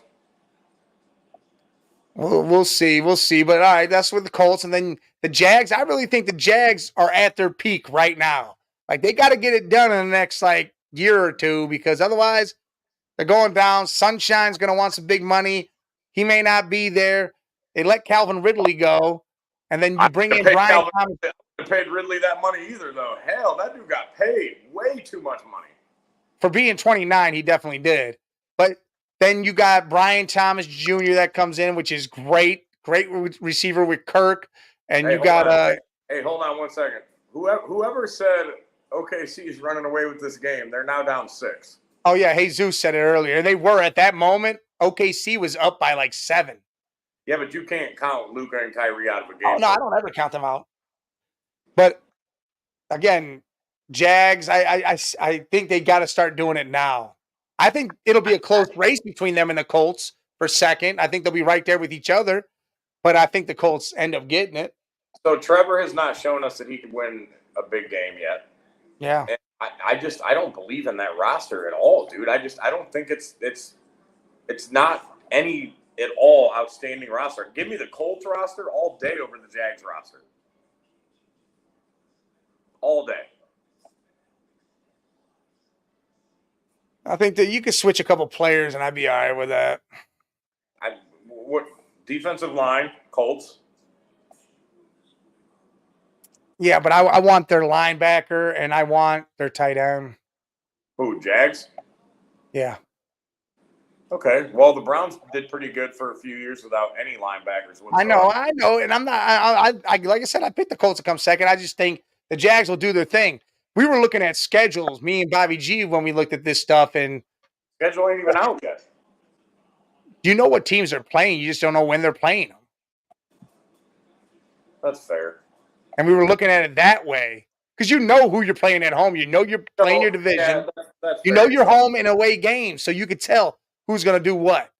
A: We'll see. We'll see. But, all right, that's with the Colts. And then the Jags, I really think the Jags are at their peak right now. Like, they got to get it done in the next, like, year or two because otherwise they're going down. Sunshine's going to want some big money. He may not be there. They let Calvin Ridley go. And then you bring in Brian Thomas.
B: I paid Ridley that money either, though. Hell, that dude got paid way too much money.
A: For being 29, he definitely did. But then you got Brian Thomas Jr. that comes in, which is great. Great receiver with Kirk. And hey, you got
B: Hey, hold on 1 second. Whoever said OKC is running away with this game, they're now down 6.
A: Oh, yeah. Jesus said it earlier. They were at that moment. OKC was up by like 7.
B: Yeah, but you can't count Luka and Kyrie out of a game.
A: Oh, no, I don't ever count them out. But, again, Jags, I think they got to start doing it now. I think it'll be a close race between them and the Colts for second. I think they'll be right there with each other. But I think the Colts end up getting it.
B: So Trevor has not shown us that he can win a big game yet.
A: Yeah.
B: And I don't believe in that roster at all, dude. I don't think it's not any at all outstanding roster. Give me the Colts roster all day over the Jags roster. All day.
A: I think that you could switch a couple players and I'd be all right with that.
B: What defensive line, Colts?
A: Yeah, but I want their linebacker and I want their tight end.
B: Who, Jags?
A: Yeah.
B: Okay. Well, the Browns did pretty good for a few years without any linebackers.
A: I know. And I'm not I like I said, I picked the Colts to come second. I just think the Jags will do their thing. We were looking at schedules, me and Bobby G, when we looked at this stuff, and
B: schedule ain't even out yet.
A: You know what teams are playing. You just don't know when they're playing them.
B: That's fair.
A: And we were looking at it that way because you know who you're playing at home. You know you're playing your division.
B: Yeah, that's
A: you know you're home in away games, so you could tell who's going to do what.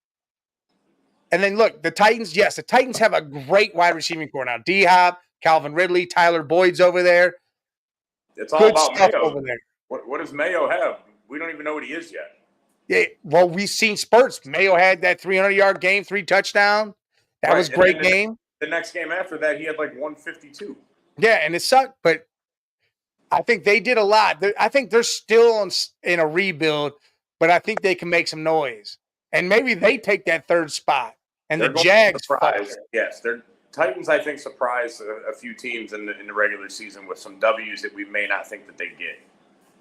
A: And then look, the Titans. Yes, the Titans have a great wide receiving core now. D-Hop, Calvin Ridley, Tyler Boyd's over there.
B: It's all about Mayo. Over there. What does Mayo have? We don't even know what he is yet.
A: Yeah, well, we've seen spurts. Mayo had that 300-yard game, 3 touchdowns. That was a great game.
B: The next game after that, he had like 152.
A: Yeah, and it sucked, but I think they did a lot. I think they're still in a rebuild, but I think they can make some noise. And maybe they take that 3rd spot. And the Jags
B: surprise. Yes, they're Titans, I think, surprised a few teams in the regular season with some W's that we may not think that they get.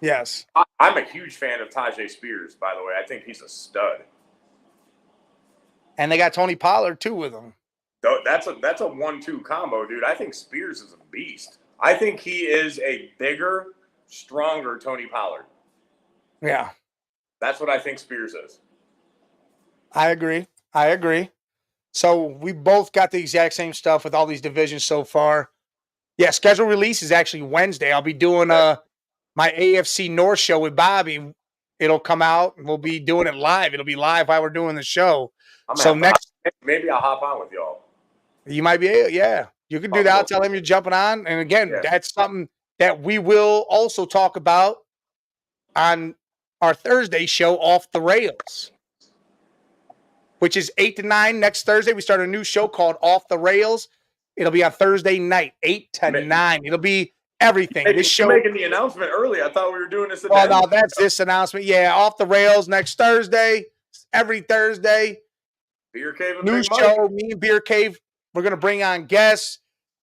A: Yes.
B: I'm a huge fan of Tajay Spears, by the way. I think he's a stud.
A: And they got Tony Pollard, too, with them.
B: That's a 1-2 combo, dude. I think Spears is a beast. I think he is a bigger, stronger Tony Pollard.
A: Yeah.
B: That's what I think Spears is.
A: I agree. So we both got the exact same stuff with all these divisions so far. Yeah, schedule release is actually Wednesday. I'll be doing my AFC North show with Bobby. It'll come out and we'll be doing it live. It'll be live while we're doing the show.
B: Maybe I'll hop on with y'all.
A: You might be, yeah. You can do that. I'll tell him you're jumping on. And again, that's something that we will also talk about on our Thursday show, Off the Rails, which is 8 to 9 next Thursday. We start a new show called Off the Rails. It'll be on Thursday night, 8 to 9. It'll be everything. This show
B: making the announcement early. I thought we were doing this.
A: No, that's this announcement. Yeah, Off the Rails next Thursday. Every Thursday.
B: Beer Cave.
A: New show. Me and Beer Cave We're going to bring on guests.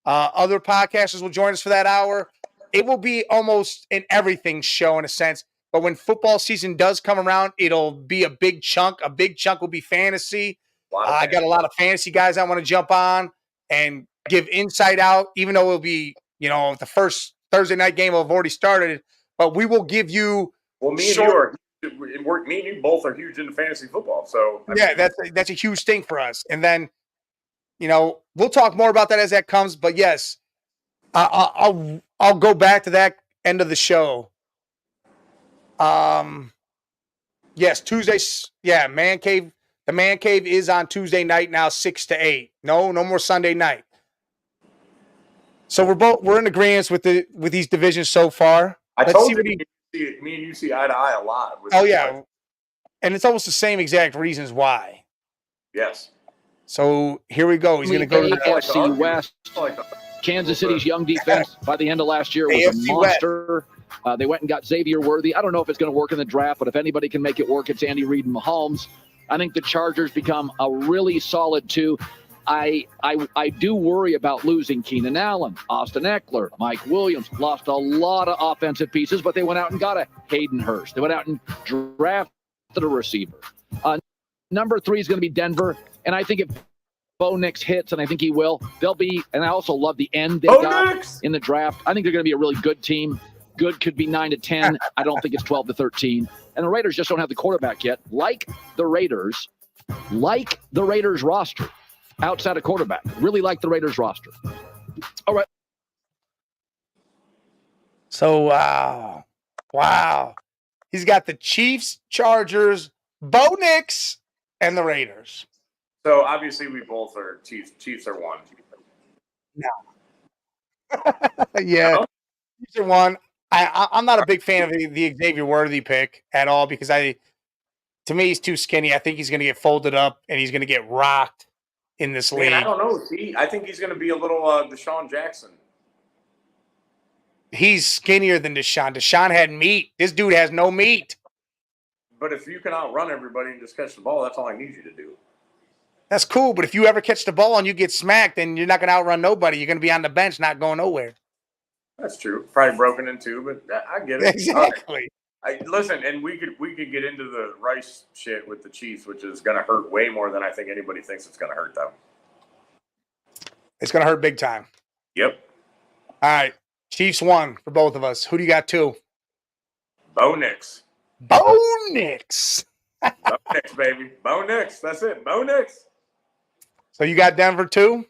A: Other podcasters will join us for that hour. It will be almost an everything show in a sense. But when football season does come around, it'll be a big chunk. A big chunk will be fantasy. I got a lot of fantasy guys I want to jump on and give insight out, even though it'll be, the first Thursday night game will have already started. But we will give you.
B: Well, me and you both are huge into fantasy football. So
A: that's a huge thing for us. And then, we'll talk more about that as that comes. But yes, I'll go back to that end of the show. Yes, Tuesdays. Yeah, Man Cave. The Man Cave is on Tuesday night now, 6 to 8. No more Sunday night. So we're in agreement with these divisions so far.
B: I told you, me and you see eye to eye a lot.
A: And it's almost the same exact reasons why.
B: Yes.
A: So here we go. He's going to go to the
C: AFC West. Kansas City's young defense by the end of last year was a monster. They went and got Xavier Worthy. I don't know if it's going to work in the draft, but if anybody can make it work, it's Andy Reid and Mahomes. I think the Chargers become a really solid 2. I do worry about losing Keenan Allen, Austin Eckler, Mike Williams. Lost a lot of offensive pieces, but they went out and got a Hayden Hurst. They went out and drafted a receiver. Number 3 is going to be Denver, and I think if Bo Nix hits, and I think he will, they'll be, and I also love the end they got in the draft. I think they're going to be a really good team. Good could be 9 to 10. I don't think it's 12 to 13. And the Raiders just don't have the quarterback yet, like the Raiders roster. Outside of quarterback. Really like the Raiders roster. All right.
A: So, wow. He's got the Chiefs, Chargers, Bo Nix, and the Raiders.
B: So, obviously, we both are Chiefs. Chiefs are 1.
A: No. Yeah. No? Chiefs are 1. I'm not a big fan of the Xavier Worthy pick at all because to me, he's too skinny. I think he's going to get folded up and he's going to get rocked in this league.
B: I don't know. See, I think he's going to be a little Deshaun Jackson.
A: He's skinnier than Deshaun. Deshaun had meat. This dude has no meat.
B: But if you can outrun everybody and just catch the ball, that's all I need you to do.
A: That's cool, but if you ever catch the ball and you get smacked, then you're not going to outrun nobody. You're going to be on the bench, not going nowhere.
B: That's true. Probably broken in 2, but I get it.
A: Exactly.
B: Listen, and we could get into the Rice shit with the Chiefs, which is going to hurt way more than I think anybody thinks it's going to hurt them.
A: It's going to hurt big time.
B: Yep.
A: All right. Chiefs 1 for both of us. Who do you got 2?
B: Bo Nix.
A: Bo Nix.
B: Bo Nix, baby. Bo Nix. That's it. Bo Nix.
A: So you got Denver 2?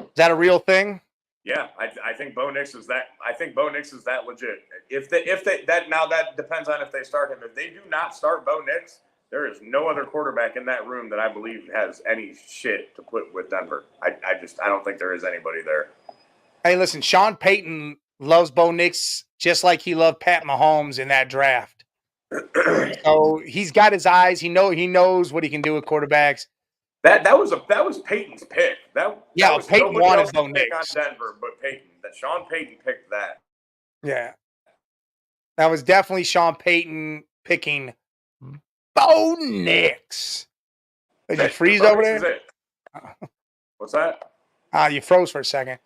A: Is that a real thing?
B: Yeah, I think Bo Nix is that. I think Bo Nix is that legit. If they now that depends on if they start him. If they do not start Bo Nix, there is no other quarterback in that room that I believe has any shit to put with Denver. I don't think there is anybody there.
A: Hey, listen, Sean Payton loves Bo Nix just like he loved Pat Mahomes in that draft. So he's got his eyes. He knows what he can do with quarterbacks.
B: That was Peyton's pick. Was
A: Peyton wanted Bo Nix
B: on Denver, but Sean Payton picked that.
A: Yeah, that was definitely Sean Payton picking Bo Nix. Did you freeze over there?
B: What's that?
A: You froze for a second.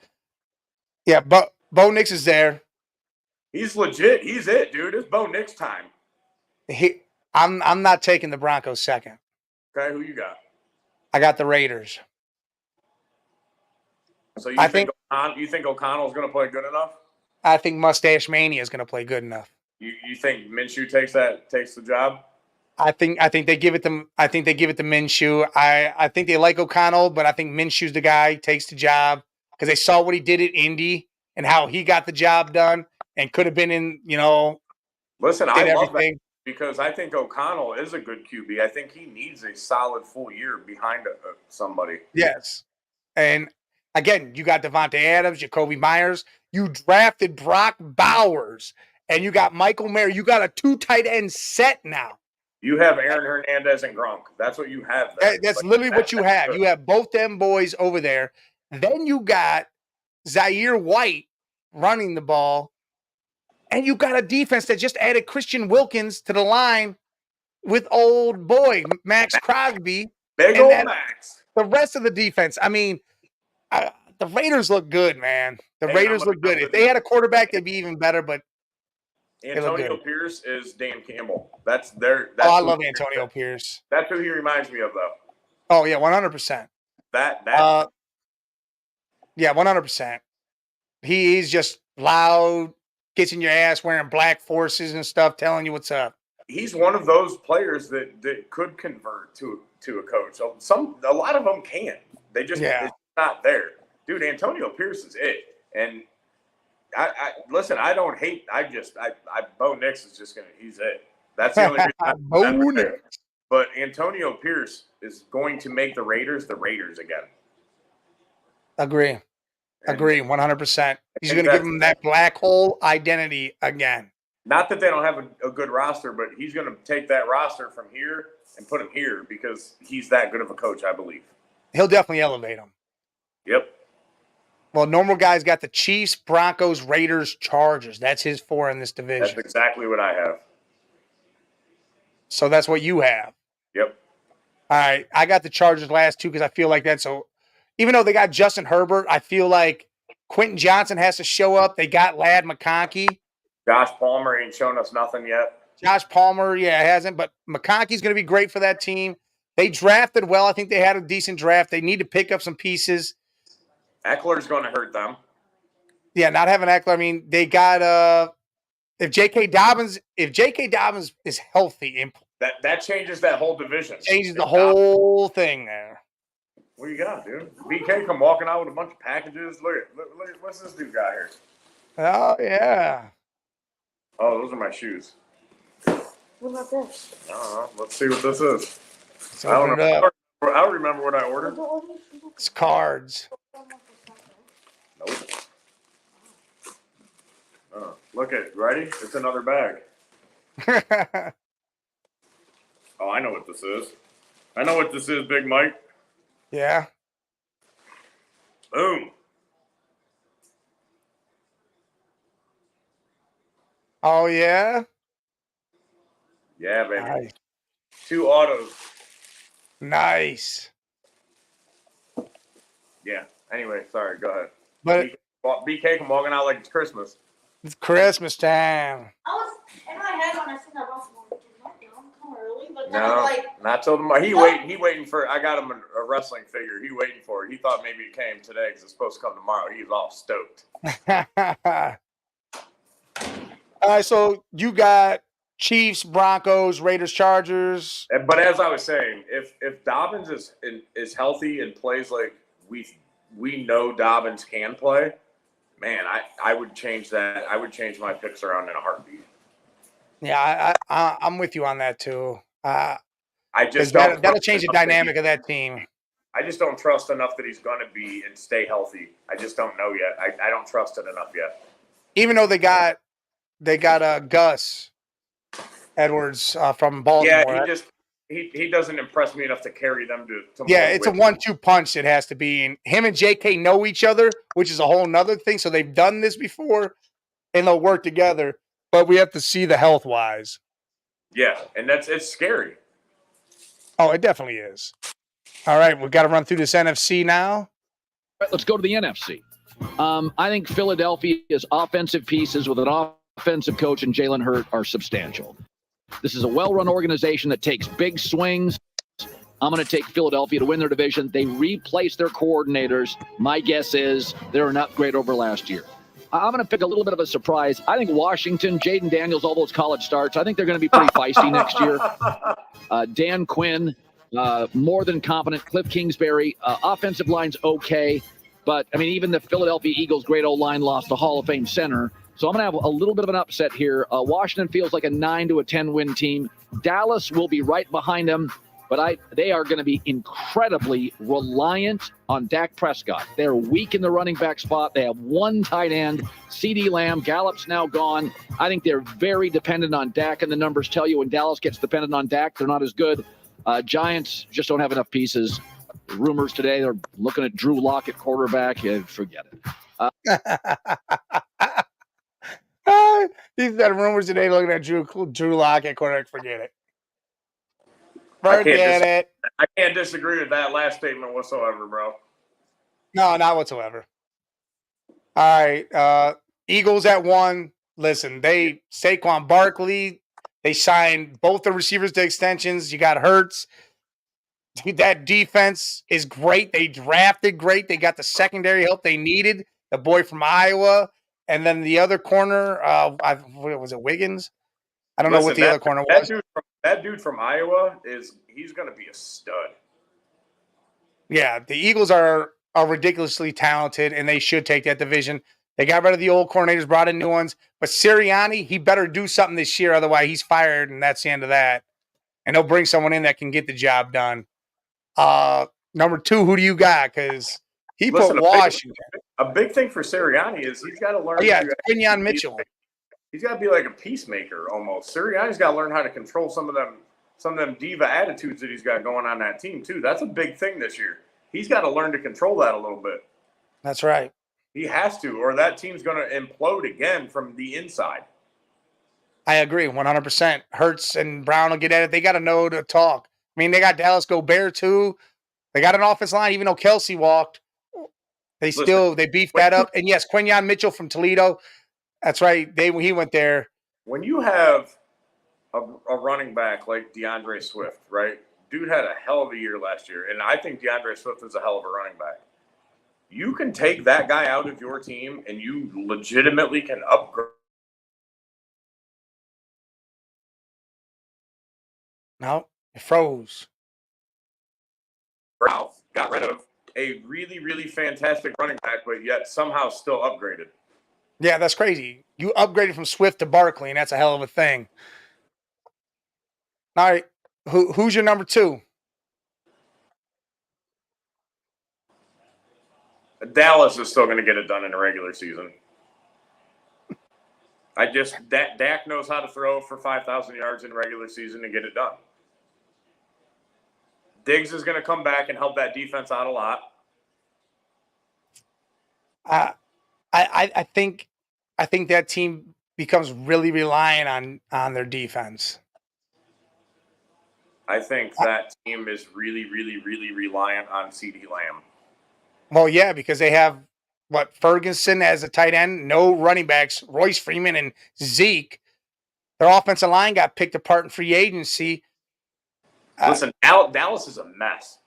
A: Yeah, Bo Nix is there.
B: He's legit. He's it, dude. It's Bo Nix time.
A: I'm not taking the Broncos second.
B: Okay, who you got?
A: I got the Raiders.
B: So you think O'Connell's going to play good enough?
A: I think Mustache Mania is going to play good enough.
B: You think Minshew takes the job?
A: I think they give it to Minshew. I think they like O'Connell, but I think Minshew's the guy who takes the job because they saw what he did at Indy and how he got the job done and could have been in.
B: Listen, I love that. Because I think O'Connell is a good QB. I think he needs a solid full year behind somebody.
A: Yes. And, again, you got Devontae Adams, Jacoby Myers. You drafted Brock Bowers. And you got Michael Mayer. You got a 2 tight end set now.
B: You have Aaron Hernandez and Gronk. That's what you have there.
A: That's literally what you have. You have both them boys over there. Then you got Zaire White running the ball. And you got a defense that just added Christian Wilkins to the line with old boy Max Crosby.
B: Big old Max.
A: the rest of the defense, I mean, the Raiders look good, man. The Raiders look good. If they had a quarterback, they'd be even better, but
B: Antonio Pierce is Dan Campbell. That's
A: I love Antonio Pierce.
B: That's who he reminds me of, though.
A: Oh, yeah, 100%. Yeah, 100%. He's just loud, gets in your ass wearing black forces and stuff, telling you what's up.
B: He's one of those players that could convert to a coach. A lot of them can't. They just it's not there. Dude, Antonio Pierce is it. And I listen, I don't hate. Bo Nix is just he's it. That's the only reason. Bo Nix. But Antonio Pierce is going to make the Raiders again.
A: Agree, 100%. He's going to give them that black hole identity again.
B: Not that they don't have a good roster, but he's going to take that roster from here and put him here because he's that good of a coach, I believe.
A: He'll definitely elevate them.
B: Yep.
A: Well, normal guy's got the Chiefs, Broncos, Raiders, Chargers. That's his 4 in this division.
B: That's exactly what I have.
A: So that's what you have.
B: Yep.
A: All right. I got the Chargers last 2 because I feel like that's so. Even though they got Justin Herbert, I feel like Quentin Johnson has to show up. They got Ladd McConkey.
B: Josh Palmer ain't shown us nothing yet.
A: Josh Palmer, hasn't. But McConkey's going to be great for that team. They drafted well. I think they had a decent draft. They need to pick up some pieces.
B: Eckler's going to hurt them.
A: Yeah, not having Eckler. I mean, they got if J.K. Dobbins is healthy,
B: that changes that whole division.
A: Changes the whole thing there.
B: What you got, dude? BK come walking out with a bunch of packages. Look, what's this dude got here?
A: Oh yeah.
B: Oh, those are my shoes.
D: What about this?
B: I don't know. Let's see what this is.
A: I don't
B: remember what I ordered.
A: It's cards.
B: Nope. Look at ready? It's another bag. Oh, I know what this is. I know what this is, Big Mike.
A: Yeah.
B: Boom.
A: Oh yeah.
B: Yeah, baby.
A: Nice.
B: 2 autos.
A: Nice.
B: Yeah. Anyway, sorry. Go ahead.
A: But
B: BK come walking out like it's Christmas.
A: It's Christmas time.
D: I was in my head when I seen that bus. Early, but
B: no, not till tomorrow. He waiting for. I got him a wrestling figure. He waiting for it. He thought maybe it came today because it's supposed to come tomorrow. He's all stoked.
A: All right, so you got Chiefs, Broncos, Raiders, Chargers.
B: But as I was saying, if Dobbins is healthy and plays like we know Dobbins can play, man, I would change that. I would change my picks around in a heartbeat.
A: Yeah, I'm with you on that too.
B: I just
A: that'll change the dynamic of that team.
B: I just don't trust enough that he's going to be and stay healthy. I just don't know yet. I don't trust it enough yet.
A: Even though they got Gus Edwards from Baltimore.
B: Yeah, he doesn't impress me enough to carry them to
A: yeah, it's a 1-2 punch. It has to be. And him and JK know each other, which is a whole nother thing. So they've done this before, and they'll work together. But we have to see the health wise.
B: Yeah, and it's scary.
A: Oh, it definitely is. All right, we've got to run through this NFC now.
C: All right, let's go to the NFC. I think Philadelphia's offensive pieces with an offensive coach and Jalen Hurts are substantial. This is a well-run organization that takes big swings. I'm going to take Philadelphia to win their division. They replaced their coordinators. My guess is they're an upgrade over last year. I'm going to pick a little bit of a surprise. I think Washington, Jaden Daniels, all those college starts, I think they're going to be pretty feisty next year. Dan Quinn, more than competent. Cliff Kingsbury, offensive line's okay. But, I mean, even the Philadelphia Eagles' great O-line lost the Hall of Fame center. So I'm going to have a little bit of an upset here. Washington feels like a 9 to a 10 win team. Dallas will be right behind them. But they are going to be incredibly reliant on Dak Prescott. They're weak in the running back spot. They have one tight end, CeeDee Lamb. Gallup's now gone. I think they're very dependent on Dak, and the numbers tell you when Dallas gets dependent on Dak, they're not as good. Giants just don't have enough pieces. Rumors today, they're looking at Drew Lock at quarterback. Forget
A: He said rumors today looking at Drew Lock at quarterback. Forget it. Forget it.
B: I can't disagree with that last statement whatsoever, bro.
A: No, not whatsoever. All right. Eagles at 1. Listen, Saquon Barkley, they signed both the receivers to extensions. You got Hurts. Dude, that defense is great. They drafted great. They got the secondary help they needed. The boy from Iowa. And then the other corner, what was it, Wiggins? I don't know what the other corner was.
B: That dude from Iowa he's going to be a stud.
A: Yeah, the Eagles are ridiculously talented, and they should take that division. They got rid of the old coordinators, brought in new ones. But Sirianni, he better do something this year, otherwise he's fired, and that's the end of that. And they'll bring someone in that can get the job done. Number 2, who do you got? Because he put Washington.
B: A big thing for Sirianni is he's got to learn.
A: Quinyon Mitchell.
B: He's got to be like a peacemaker almost. Sirianni's got to learn how to control some of them diva attitudes that he's got going on that team too. That's a big thing this year. He's got to learn to control that a little bit.
A: That's right.
B: He has to, or that team's going to implode again from the inside.
A: I agree 100%. Hurts and Brown will get at it. They got to know to talk. I mean, they got Dallas Gobert too. They got an offense line, even though Kelsey walked. They beefed that up. And yes, Quinyon Mitchell from Toledo. That's right. He went there.
B: When you have a running back like DeAndre Swift, right? Dude had a hell of a year last year, and I think DeAndre Swift is a hell of a running back. You can take that guy out of your team, and you legitimately can upgrade.
A: No, it froze.
B: Ralph got rid of a really, really fantastic running back, but yet somehow still upgraded.
A: Yeah, that's crazy. You upgraded from Swift to Barkley, and that's a hell of a thing. All right, who's your number 2?
B: Dallas is still going to get it done in the regular season. Dak knows how to throw for 5,000 yards in regular season and get it done. Diggs is going to come back and help that defense out a lot.
A: I think that team becomes really reliant on their defense.
B: I think that team is really, really, really reliant on CeeDee Lamb.
A: Well, yeah, because they have Ferguson as a tight end, no running backs, Royce Freeman and Zeke. Their offensive line got picked apart in free agency.
B: Listen, Dallas is a mess.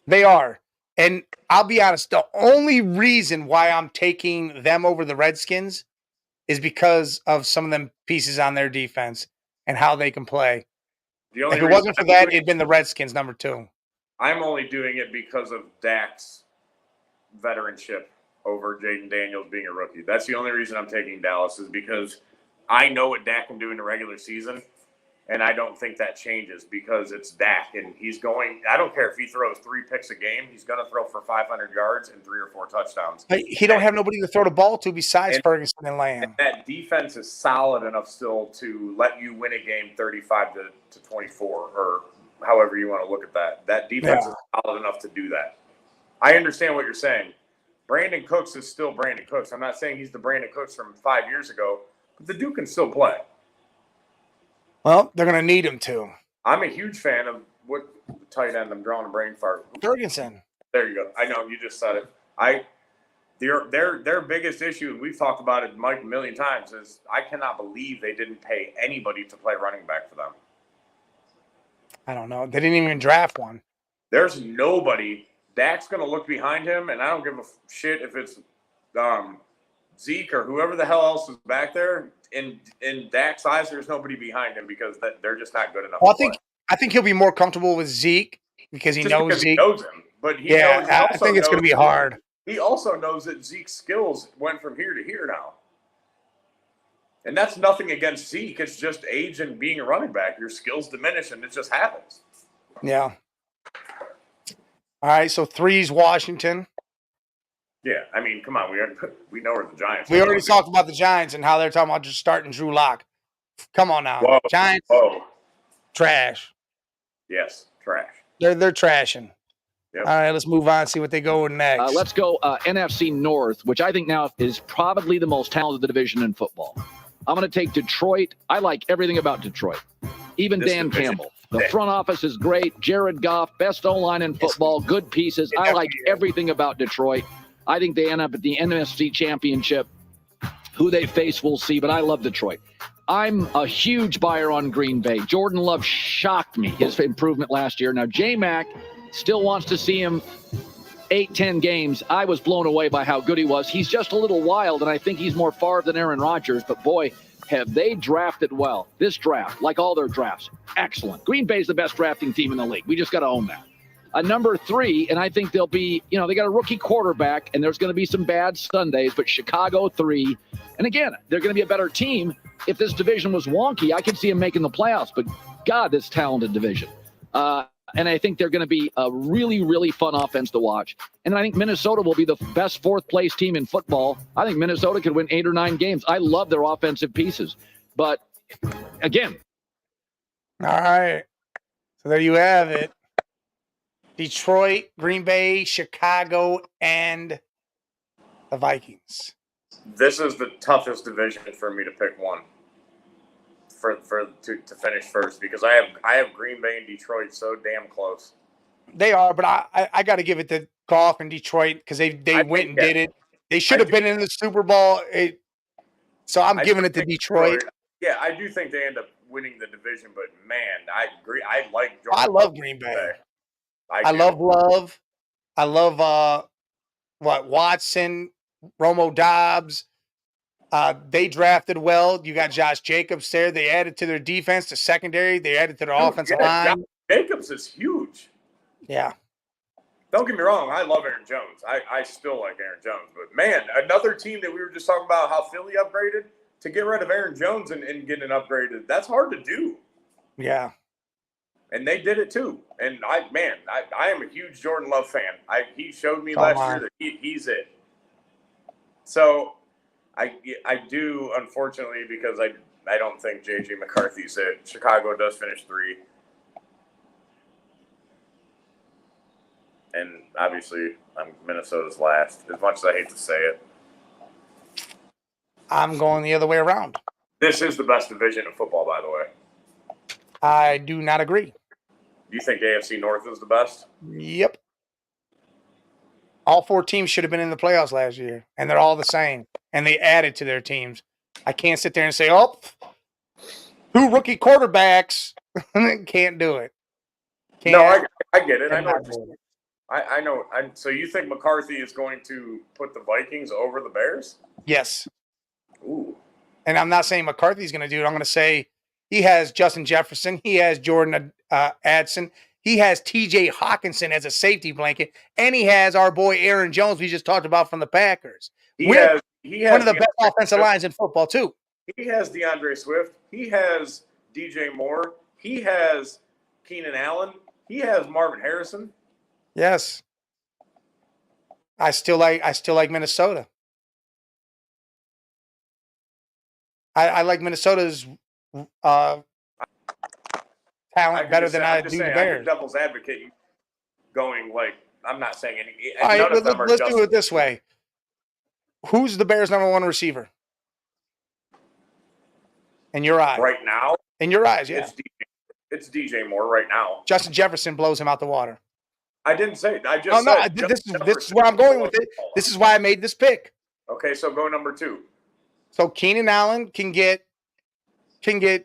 A: They are. And I'll be honest, the only reason why I'm taking them over the Redskins is because of some of them pieces on their defense and how they can play. If it wasn't for that, it'd been the Redskins number 2.
B: I'm only doing it because of Dak's veteranship over Jaden Daniels being a rookie. That's the only reason I'm taking Dallas, is because I know what Dak can do in the regular season, and I don't think that changes because it's Dak, and he's going – I don't care if he throws 3 picks a game. He's going to throw for 500 yards and 3 or 4 touchdowns.
A: But he don't have nobody to throw the ball to besides Ferguson and Lamb.
B: And that defense is solid enough still to let you win a game 35 to 24, or however you want to look at that. That defense is solid enough to do that. I understand what you're saying. Brandon Cooks is still Brandon Cooks. I'm not saying he's the Brandon Cooks from 5 years ago, but the dude can still play.
A: Well, they're going to need him to.
B: I'm a huge fan of what tight end. I'm drawing a brain fart.
A: Ferguson.
B: There you go. I know you just said it. Their biggest issue, and we've talked about it, Mike, a million times, is I cannot believe they didn't pay anybody to play running back for them.
A: I don't know. They didn't even draft one.
B: There's nobody. Dak's going to look behind him, and I don't give a shit if it's Zeke or whoever the hell else is back there. In Dak's eyes, there's nobody behind him because they're just not good enough.
A: Well, I think he'll be more comfortable with Zeke because he knows Zeke.
B: He knows him, but
A: I think it's going to be hard.
B: He also knows that Zeke's skills went from here to here now. And that's nothing against Zeke. It's just age and being a running back. Your skills diminish, and it just happens.
A: Yeah. All right, so 3's Washington.
B: Yeah, I mean, come on. We know where the Giants are.
A: We already talked about the Giants and how they're talking about just starting Drew Lock. Come on now.
B: Whoa,
A: Giants, trash.
B: Yes, trash.
A: They're trashing.
B: Yep.
A: All right, let's move on and see what they go with next.
C: Let's go NFC North, which I think now is probably the most talented division in football. I'm going to take Detroit. I like everything about Detroit, even Dan Campbell. The front office is great. Jared Goff, best O-line in football, good pieces. I like everything about Detroit. I think they end up at the NFC Championship. Who they face, we'll see, but I love Detroit. I'm a huge buyer on Green Bay. Jordan Love shocked me, his improvement last year. Now, J-Mac still wants to see him 8-10 games. I was blown away by how good he was. He's just a little wild, and I think he's more Favre than Aaron Rodgers, but boy, have they drafted well. This draft, like all their drafts, excellent. Green Bay's the best drafting team in the league. We just got to own that. Number 3, and I think they'll be, they got a rookie quarterback, and there's going to be some bad Sundays, but Chicago 3. And again, they're going to be a better team. If this division was wonky, I could see them making the playoffs, but God, this talented division. And I think they're going to be a really, really fun offense to watch. And I think Minnesota will be the best fourth-place team in football. I think Minnesota could win 8 or 9 games. I love their offensive pieces. But, again.
A: All right. So there you have it. Detroit, Green Bay, Chicago, and the Vikings.
B: This is the toughest division for me to pick one to finish first, because I have Green Bay and Detroit so damn close.
A: They are, but I got to give it to Goff and Detroit because they went and did it. They should have been in the Super Bowl. So I'm giving it to Detroit.
B: Yeah, I do think they end up winning the division, but man, I agree. I
A: love Green Bay. I love Love. I love Watson, Romo Dobbs. They drafted well. You got Josh Jacobs there. They added to their defense, the secondary. They added to their offensive line.
B: Josh Jacobs is huge.
A: Yeah.
B: Don't get me wrong. I love Aaron Jones. I still like Aaron Jones. But, man, another team that we were just talking about how Philly upgraded, to get rid of Aaron Jones and get an upgraded, that's hard to do.
A: Yeah.
B: And they did it too. And I am a huge Jordan Love fan. He showed me last year that he's it. So I do, unfortunately, because I don't think J.J. McCarthy's it. Chicago does finish 3. And obviously, Minnesota's last, as much as I hate to say it.
A: I'm going the other way around.
B: This is the best division of football, by the way.
A: I do not agree.
B: You think AFC North is the best?
A: Yep. All 4 teams should have been in the playoffs last year, and they're all the same. And they added to their teams. I can't sit there and say, 2 rookie quarterbacks. Can't do it.
B: No, I get it. I know. So you think McCarthy is going to put the Vikings over the Bears?
A: Yes.
B: Ooh.
A: And I'm not saying McCarthy's going to do it. I'm going to say he has Justin Jefferson. He has Jordan Addison. He has T.J. Hawkinson as a safety blanket. And he has our boy Aaron Jones we just talked about from the Packers. He has one of the best offensive lines in football, too.
B: He has DeAndre Swift. He has DJ Moore. He has Keenan Allen. He has Marvin Harrison.
A: Yes. I still like Minnesota. I like Minnesota's talent better than I do the Bears.
B: Devil's advocate going like, I'm not saying any.
A: All right, let's do it this way. Who's the Bears' number 1 receiver? In your eyes.
B: Right now?
A: In your eyes, yeah.
B: It's DJ Moore right now.
A: Justin Jefferson blows him out the water.
B: I didn't say it. I just said.
A: This is where I'm going with it. This is why I made this pick.
B: Okay, so go number 2.
A: So Keenan Allen can get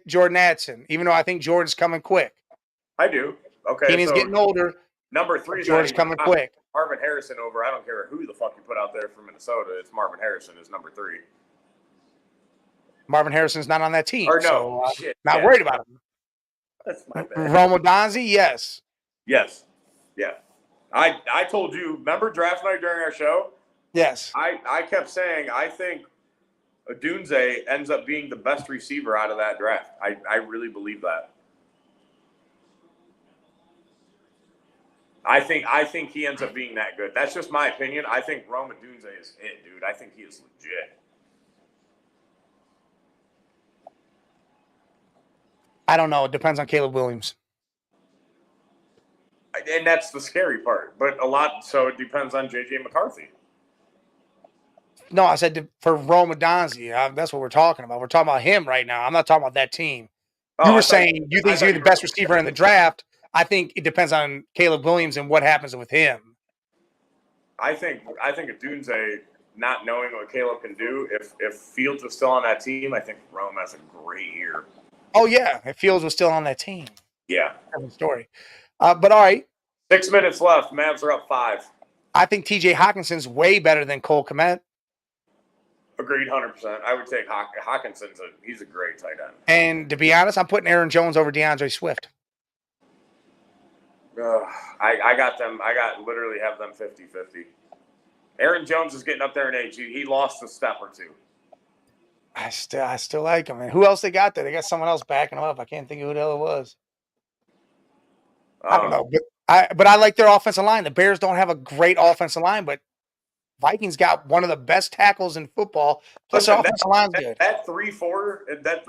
A: Jordan Addison, even though I think Jordan's coming quick.
B: I do. Okay.
A: Keenan's getting older.
B: Number 3 is
A: Jordan's coming quick.
B: Marvin Harrison over. I don't care who the fuck you put out there from Minnesota. It's Marvin Harrison is number 3.
A: Marvin Harrison's not on that team.
B: Or
A: no, so, not worried about him.
B: That's my bad.
A: Romo Donzi, yes.
B: Yes. Yeah. I told you, remember draft night during our show?
A: Yes.
B: I kept saying I think Odunze ends up being the best receiver out of that draft. I really believe that. I think he ends up being that good. That's just my opinion. I think Rome Odunze is it, dude. I think he is legit.
A: I don't know. It depends on Caleb Williams.
B: And that's the scary part. But so it depends on J.J. McCarthy.
A: No, I said for Rome Donzi. That's what we're talking about. We're talking about him right now. I'm not talking about that team. You were saying you think he's going to be the best receiver in the draft. I think it depends on Caleb Williams and what happens with him.
B: I think Odunze, not knowing what Caleb can do, if Fields was still on that team, I think Rome has a great year.
A: Oh, yeah. If Fields was still on that team.
B: Yeah.
A: Different story. But all right.
B: 6 minutes left. Mavs are up 5.
A: I think TJ Hawkinson's way better than Cole Kmet.
B: Agreed, 100%. I would take Hawkinson's. He's a great tight end.
A: And to be honest, I'm putting Aaron Jones over DeAndre Swift.
B: I got them. Literally have them 50-50. Aaron Jones is getting up there in age. He lost a step or two.
A: I still like him. And who else they got there? They got someone else backing him up. I can't think of who the hell it was. I don't know. But I like their offensive line. The Bears don't have a great offensive line, but Vikings got one of the best tackles in football. Plus, their offensive line's good.
B: That 3-4 in that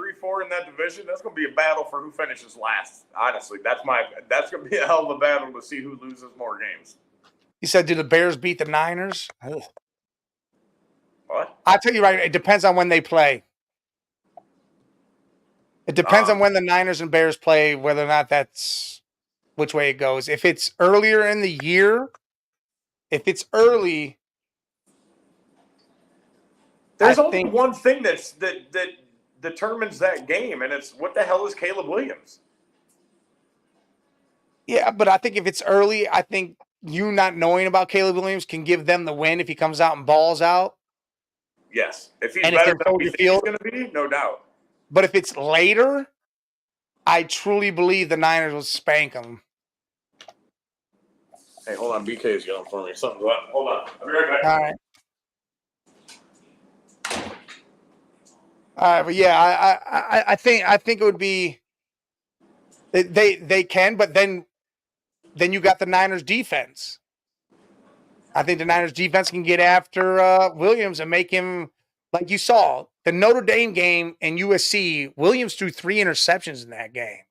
B: division, that's going to be a battle for who finishes last. Honestly, that's going to be a hell of a battle to see who loses more games.
A: You said, do the Bears beat the Niners? Ugh.
B: What?
A: I'll tell you right, it depends on when they play. It depends on when the Niners and Bears play, whether or not that's which way it goes. If it's earlier in the year, if it's early,
B: there's only one thing that determines that game, and it's what the hell is Caleb Williams?
A: Yeah, but I think if it's early, I think you not knowing about Caleb Williams can give them the win if he comes out and balls out.
B: Yes. If he's better than we think he's going to be, no doubt.
A: But if it's later, I truly believe the Niners will spank them.
B: Hey, hold on. BK's going for me. Something's up. Hold on. I'll be right back.
A: All right. All right, but yeah, I think it would be they can, but then you got the Niners defense. I think the Niners defense can get after Williams and make him, like you saw, the Notre Dame game and USC, Williams threw 3 interceptions in that game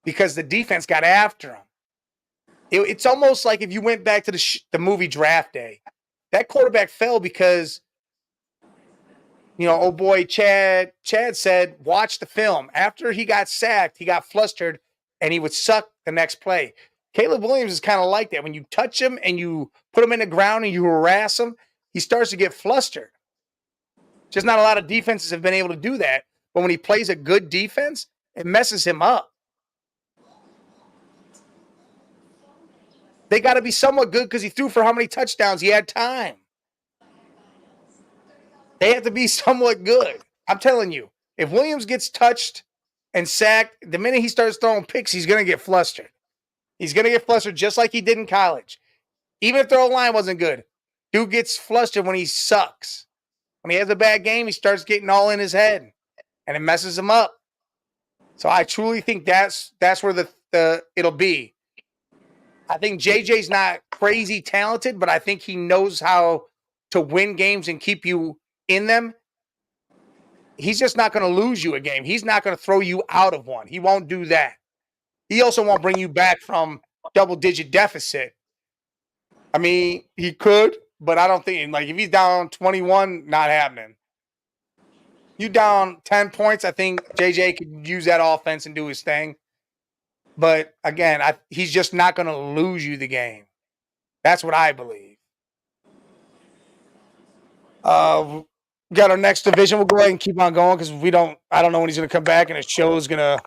A: because the defense got after him. It's almost like if you went back to the movie Draft Day, that quarterback fell because, oh boy, Chad said, watch the film. After he got sacked, he got flustered and he would suck the next play. Caleb Williams is kind of like that. When you touch him and you put him in the ground and you harass him, he starts to get flustered. Just not a lot of defenses have been able to do that. But when he plays a good defense, it messes him up. They got to be somewhat good because he threw for how many touchdowns? He had time. They have to be somewhat good. I'm telling you, if Williams gets touched and sacked, the minute he starts throwing picks, he's going to get flustered. He's going to get flustered just like he did in college. Even if their O-line wasn't good, dude gets flustered when he sucks. When he has a bad game, he starts getting all in his head, and it messes him up. So I truly think that's where the it'll be. I think JJ's not crazy talented, but I think he knows how to win games and keep you in them. He's just not going to lose you a game. He's not going to throw you out of one. He won't do that. He also won't bring you back from double-digit deficit. I mean, he could, but I don't think, if he's down 21, not happening. You down 10 points, I think JJ could use that offense and do his thing. But, again, he's just not going to lose you the game. That's what I believe. Got our next division. We'll go ahead and keep on going because I don't know when he's going to come back, and his show is going to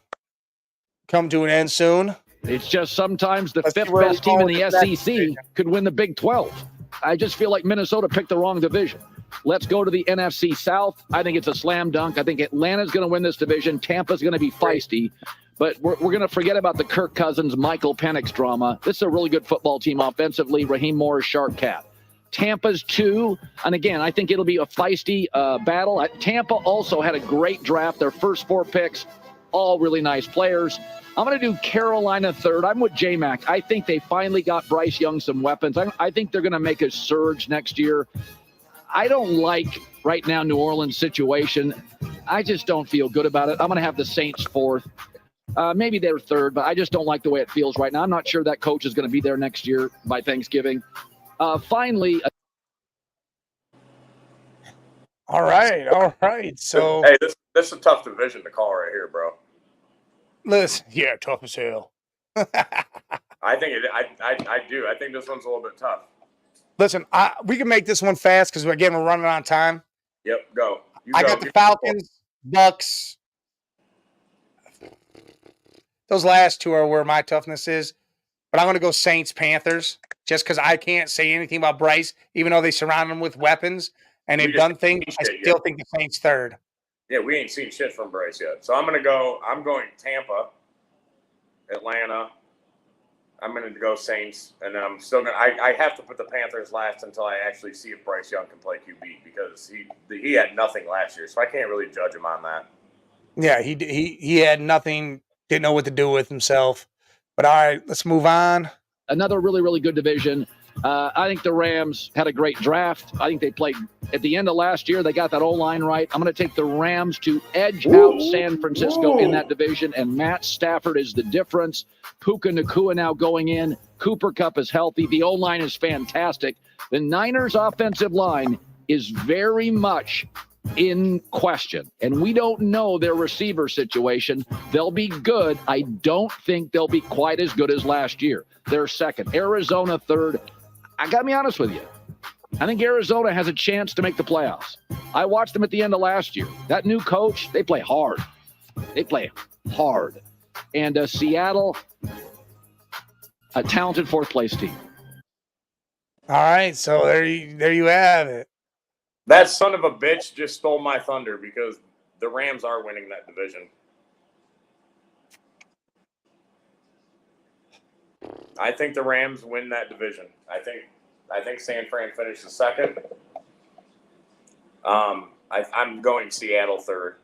A: come to an end soon.
C: It's just sometimes the fifth best team in the SEC could win the Big 12. I just feel like Minnesota picked the wrong division. Let's go to the NFC South. I think it's a slam dunk. I think Atlanta's going to win this division. Tampa's going to be feisty. But we're going to forget about the Kirk Cousins, Michael Penix drama. This is a really good football team offensively. Raheem Morris, sharp cat. Tampa's 2. And again, I think it'll be a feisty battle. Tampa also had a great draft. Their first 4 picks, all really nice players. I'm going to do Carolina 3rd. I'm with J-Mac. I think they finally got Bryce Young some weapons. I think they're going to make a surge next year. I don't like right now New Orleans' situation. I just don't feel good about it. I'm going to have the Saints 4th. Maybe they're 3rd, but I just don't like the way it feels right now. I'm not sure that coach is going to be there next year by Thanksgiving. Finally.
A: All right. So,
B: hey, this is a tough division to call right here, bro.
A: Listen, yeah, tough as hell.
B: I think I do. I think this one's a little bit tough.
A: Listen, we can make this one fast because again we're running on time.
B: Yep, go.
A: I got the Falcons, Bucks. Those last two are where my toughness is. But I'm going to go Saints, Panthers, just because I can't say anything about Bryce, even though they surround him with weapons and they've done things. I still think the Saints third.
B: Yeah, we ain't seen shit from Bryce yet. So I'm going Tampa, Atlanta. I'm going to go Saints, and then I'm still going to – I have to put the Panthers last until I actually see if Bryce Young can play QB because he had nothing last year, so I can't really judge him on that.
A: Yeah, he had nothing, didn't know what to do with himself. But all right, let's move on.
C: Another really, really good division. I think the Rams had a great draft. I think they played at the end of last year. They got that O-line right. I'm going to take the Rams to edge out San Francisco in that division, and Matt Stafford is the difference. Puka Nacua now going in. Cooper Kupp is healthy. The O-line is fantastic. The Niners' offensive line is very much in question, and we don't know their receiver situation. They'll be good. I don't think they'll be quite as good as last year. They're second. Arizona third. I got to be honest with you. I think Arizona has a chance to make the playoffs. I watched them at the end of last year. That new coach, they play hard. They play hard. And Seattle, a talented fourth-place team.
A: All right, so there you have it.
B: That son of a bitch just stole my thunder because the Rams are winning that division. I think the Rams win that division. I think San Fran finishes second. I'm going Seattle third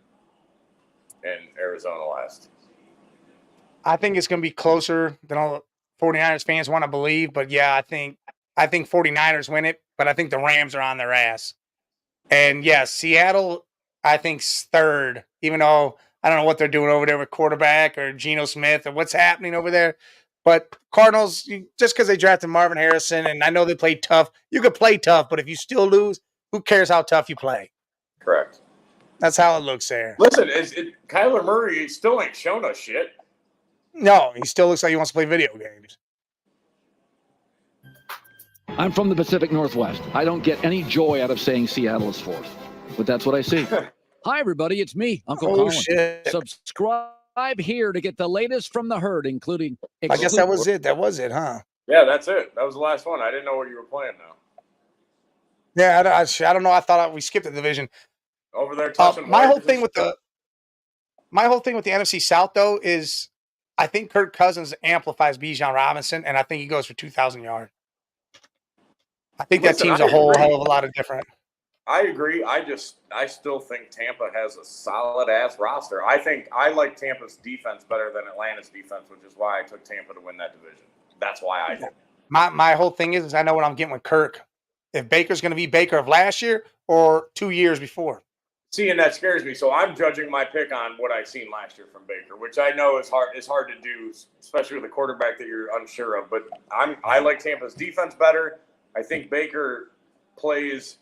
B: and Arizona last.
A: I think it's going to be closer than all the 49ers fans want to believe. But, yeah, I think 49ers win it, but I think the Rams are on their ass. And, yeah, Seattle, I think, third, even though I don't know what they're doing over there with quarterback or Geno Smith or what's happening over there. But Cardinals, just because they drafted Marvin Harrison, and I know they played tough, you could play tough, but if you still lose, who cares how tough you play?
B: Correct.
A: That's how it looks there.
B: Listen, Kyler Murray still ain't shown us shit.
A: No, he still looks like he wants to play video games.
C: I'm from the Pacific Northwest. I don't get any joy out of saying Seattle is fourth, but that's what I see. Hi, everybody. It's me, Uncle Colin.
A: Shit.
C: Subscribe here to get the latest from the herd, including...
A: I guess that was it. That was it, huh?
B: Yeah, that's it. That was the last one. I didn't know what you were playing now.
A: Yeah, I don't know. I thought we skipped the division.
B: Over there touching
A: my whole thing with the NFC South, though, is I think Kirk Cousins amplifies Bijan Robinson, and I think he goes for 2,000 yards. I think that team's a whole hell of a lot of different.
B: I agree. I still think Tampa has a solid ass roster. I like Tampa's defense better than Atlanta's defense, which is why I took Tampa to win that division. That's why I did.
A: My whole thing is I know what I'm getting with Kirk. If Baker's going to be Baker of last year or 2 years before.
B: See, and that scares me. So I'm judging my pick on what I've seen last year from Baker, which I know is hard to do, especially with a quarterback that you're unsure of. But I like Tampa's defense better. I think Baker plays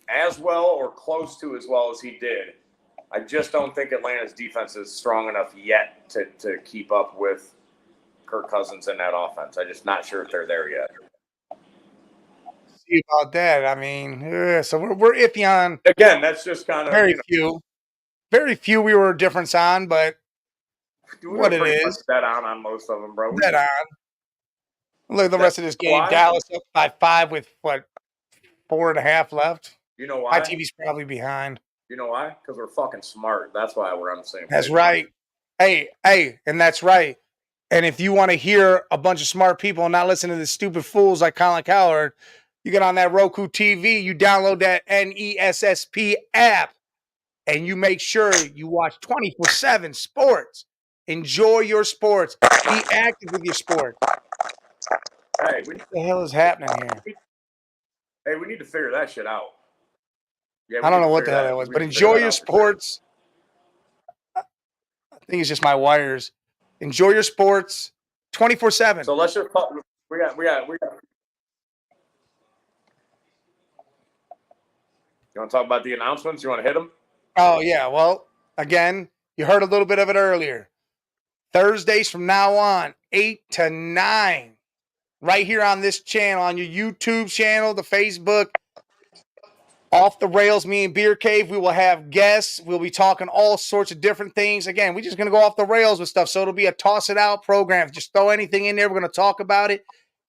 B: as well or close to as well as he did. I just don't think Atlanta's defense is strong enough yet to keep up with Kirk Cousins in that offense. I'm just not sure if they're there yet.
A: See about that. I mean, so we're iffy on.
B: Again, that's just kind of
A: very few we were a difference on, but what it is.
B: Dead on most of them, bro.
A: Dead on. Look at the rest of this game. Dallas up by 5 with what 4.5 left.
B: You know why?
A: My TV's probably behind.
B: You know why? Because we're fucking smart. That's why we're on the same page.
A: That's right. Hey, and that's right. And if you want to hear a bunch of smart people and not listen to the stupid fools like Colin Cowherd, you get on that Roku TV, you download that NESSP app, and you make sure you watch 24/7 sports. Enjoy your sports. Be active with your sport.
B: Hey,
A: what the hell is happening here?
B: Hey, we need to figure that shit out. Yeah,
A: I don't know what the hell that was, but enjoy your sports. I think it's just my wires. Enjoy your sports 24/7.
B: So let's just talk. We got. You want to talk about the announcements? You want to hit them?
A: Oh, yeah. Well, again, you heard a little bit of it earlier. Thursdays from now on, 8 to 9, right here on this channel, on your YouTube channel, the Facebook, Off the Rails, me and Beer Cave. We will have guests. We'll be talking all sorts of different things. Again, we're just going to go off the rails with stuff. So it'll be a toss it out program. Just throw anything in there. We're going to talk about it.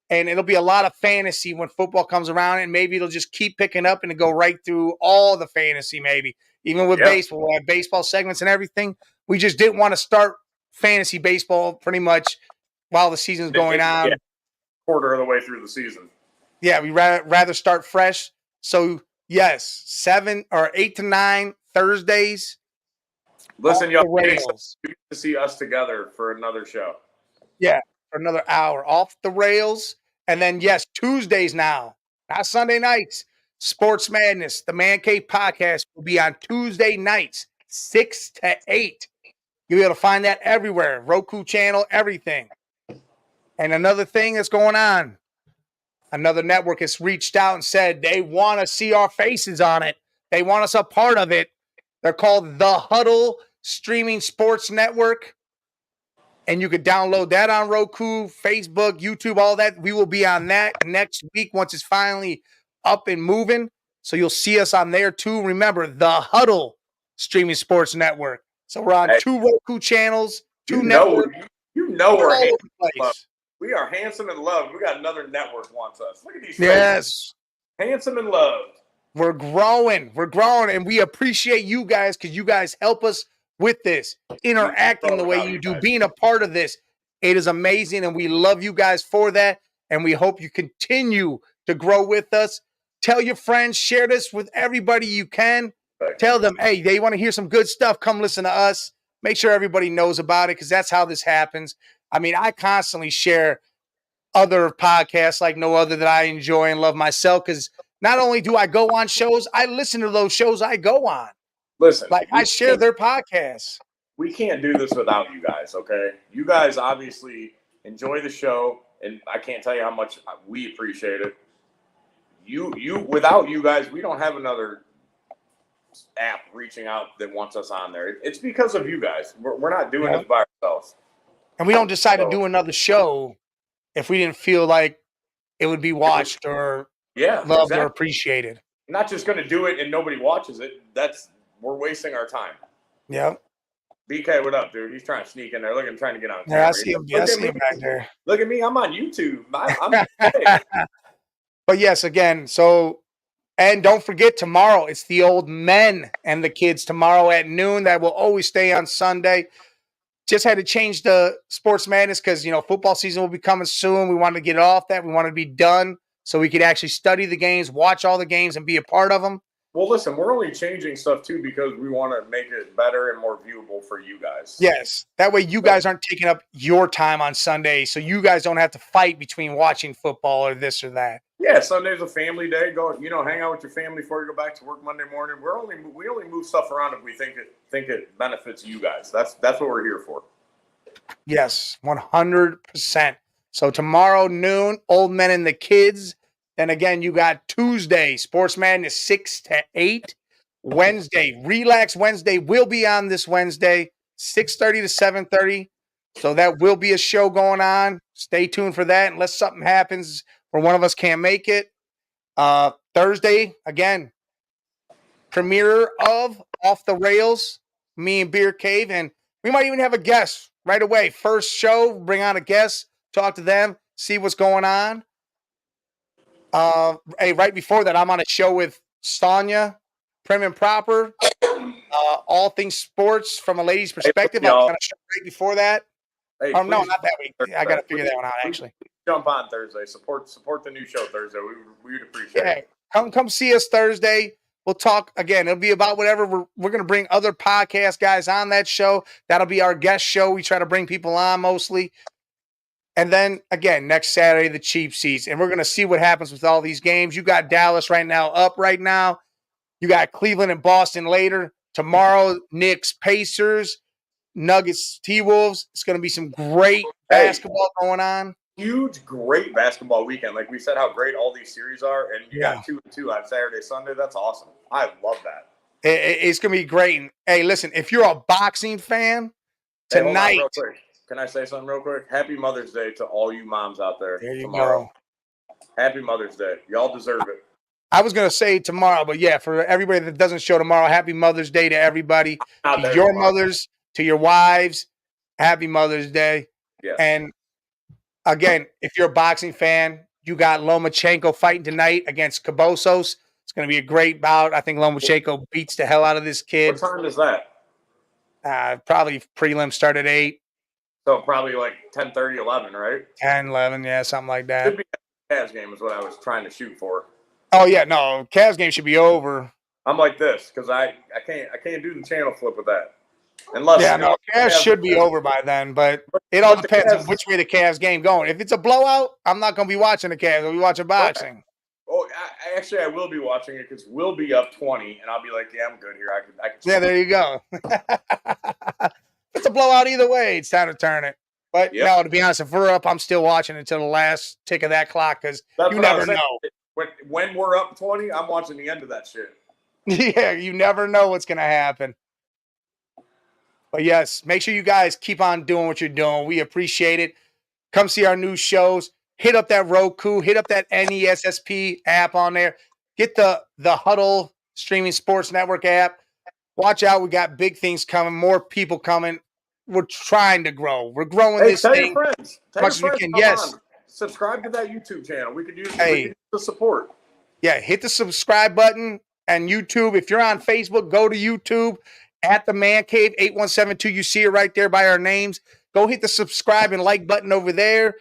A: And it'll be a lot of fantasy when football comes around. And maybe it'll just keep picking up and go right through all the fantasy, maybe. Even with baseball. We'll have baseball segments and everything. We just didn't want to start fantasy baseball pretty much while the season's going on.
B: Quarter of the way through the season.
A: Yeah, we rather start fresh. So, yes, 7 or 8 to 9 Thursdays.
B: Listen, y'all, you get to see us together for another show.
A: Yeah, for another hour. Off the Rails. And then, yes, Tuesdays now, not Sunday nights. Sports Madness, the Man Cave podcast, will be on Tuesday nights, 6 to 8. You'll be able to find that everywhere. Roku channel, everything. And another thing that's going on, another network has reached out and said they want to see our faces on it. They want us a part of it. They're called The Huddle Streaming Sports Network. And you could download that on Roku, Facebook, YouTube, all that. We will be on that next week once it's finally up and moving. So you'll see us on there too. Remember, The Huddle Streaming Sports Network. So we're on 2 Roku channels, 2 networks.
B: You know we're all over the place. We are handsome and loved. We got another network wants us. Look at these.
A: Yes.
B: Faces. Handsome and loved.
A: We're growing. We're growing. And we appreciate you guys because you guys help us with this, interacting the way you do, being a part of this. It is amazing. And we love you guys for that. And we hope you continue to grow with us. Tell your friends, share this with everybody you can. Tell them, hey, they want to hear some good stuff. Come listen to us. Make sure everybody knows about it because that's how this happens. I mean, I constantly share other podcasts like no other that I enjoy and love myself because not only do I go on shows, I listen to those shows I go on.
B: Listen,
A: like I share their podcasts.
B: We can't do this without you guys, okay? You guys obviously enjoy the show, and I can't tell you how much we appreciate it. Without you guys, we don't have another app reaching out that wants us on there. It's because of you guys. We're not doing this by ourselves.
A: And we don't decide to do another show if we didn't feel like it would be watched or loved or appreciated.
B: Not just going to do it and nobody watches it. We're wasting our time.
A: Yep.
B: BK, what up, dude? He's trying to sneak in there. Trying to get on camera.
A: Yeah, I see him. I see him back there.
B: Look at me. I'm on YouTube.
A: But yes, again, and don't forget tomorrow, it's the old men and the kids tomorrow at noon. That will always stay on Sunday. Just had to change the Sports Madness because, football season will be coming soon. We wanted to get it off that. We wanted to be done so we could actually study the games, watch all the games, and be a part of them.
B: Well, listen, we're only changing stuff, too, because we want to make it better and more viewable for you guys.
A: Yes. That way you guys aren't taking up your time on Sunday, so you guys don't have to fight between watching football or this or that.
B: Yeah, Sunday's a family day. Go, hang out with your family before you go back to work Monday morning. We only move stuff around if we think it benefits you guys. That's what we're here for.
A: Yes, 100%. So tomorrow noon, old men and the kids. Then again, you got Tuesday, Sports Madness 6 to 8. Wednesday, Relax Wednesday will be on this Wednesday, 6:30 to 7:30. So that will be a show going on. Stay tuned for that unless something happens where one of us can't make it. Thursday, again, premiere of Off the Rails, me and Beer Cave. And we might even have a guest right away. First show, bring on a guest, talk to them, see what's going on. Hey, right before that, I'm on a show with Sonia, Prim and Proper, all things sports from a lady's perspective. I'm on a show right before that.
B: Hey,
A: no, not that week. I got to figure that one out, actually.
B: Jump on Thursday. Support the new show Thursday. We would appreciate it.
A: Come see us Thursday. We'll talk again. It'll be about whatever. We're going to bring other podcast guys on that show. That'll be our guest show. We try to bring people on mostly. And then, again, next Saturday, the cheap seats. And we're going to see what happens with all these games. You got Dallas right now. You got Cleveland and Boston later. Tomorrow, Knicks, Pacers, Nuggets, T-Wolves. It's going to be some great basketball going on.
B: Huge, great basketball weekend. Like we said, how great all these series are. And you got 2-2 on Saturday, Sunday. That's awesome. I love that.
A: It's going to be great. And, hey, listen, if you're a boxing fan, tonight.
B: Can I say something real quick? Happy Mother's Day to all you moms out there.
A: There you
B: tomorrow.
A: go.
B: Happy Mother's Day. Y'all deserve it.
A: I was going to say tomorrow, but yeah, for everybody that doesn't show tomorrow, happy Mother's Day to everybody, to your mothers, to your wives. Happy Mother's Day.
B: Yes.
A: And again, if you're a boxing fan, you got Lomachenko fighting tonight against Cabosos. It's going to be a great bout. I think Lomachenko beats the hell out of this kid.
B: What time is that?
A: Probably prelim start at 8.
B: So probably like 10:30, 11, right?
A: 10, 11, yeah, something like that.
B: Should be a Cavs game is what I was trying to shoot for.
A: Oh, yeah, no, Cavs game should be over.
B: I'm like this because I can't do the channel flip with that. Unless
A: Cavs should be over by then, but it all depends on which way the Cavs game going. If it's a blowout, I'm not going to be watching the Cavs. I'll be watching boxing.
B: Okay. Oh, actually, I will be watching it because we'll be up 20, and I'll be like, yeah, I'm good here. I can.
A: Yeah, there you go. It's a blowout either way. It's time to turn it. But no, to be honest, if we're up, I'm still watching until the last tick of that clock because you never know.
B: When we're up 20, I'm watching the end of that shit.
A: Yeah, you never know what's going to happen. But yes, make sure you guys keep on doing what you're doing. We appreciate it. Come see our new shows. Hit up that Roku. Hit up that NESSP app on there. Get the Huddle Streaming Sports Network app. Watch out. We got big things coming. More people coming. We're trying to grow. We're growing this thing.
B: Tell your friends.
A: As much as we can. Yes.
B: Subscribe to that YouTube channel. We could use the support.
A: Yeah, hit the subscribe button and YouTube. If you're on Facebook, go to YouTube at the Man Cave 8172. You see it right there by our names. Go hit the subscribe and like button over there.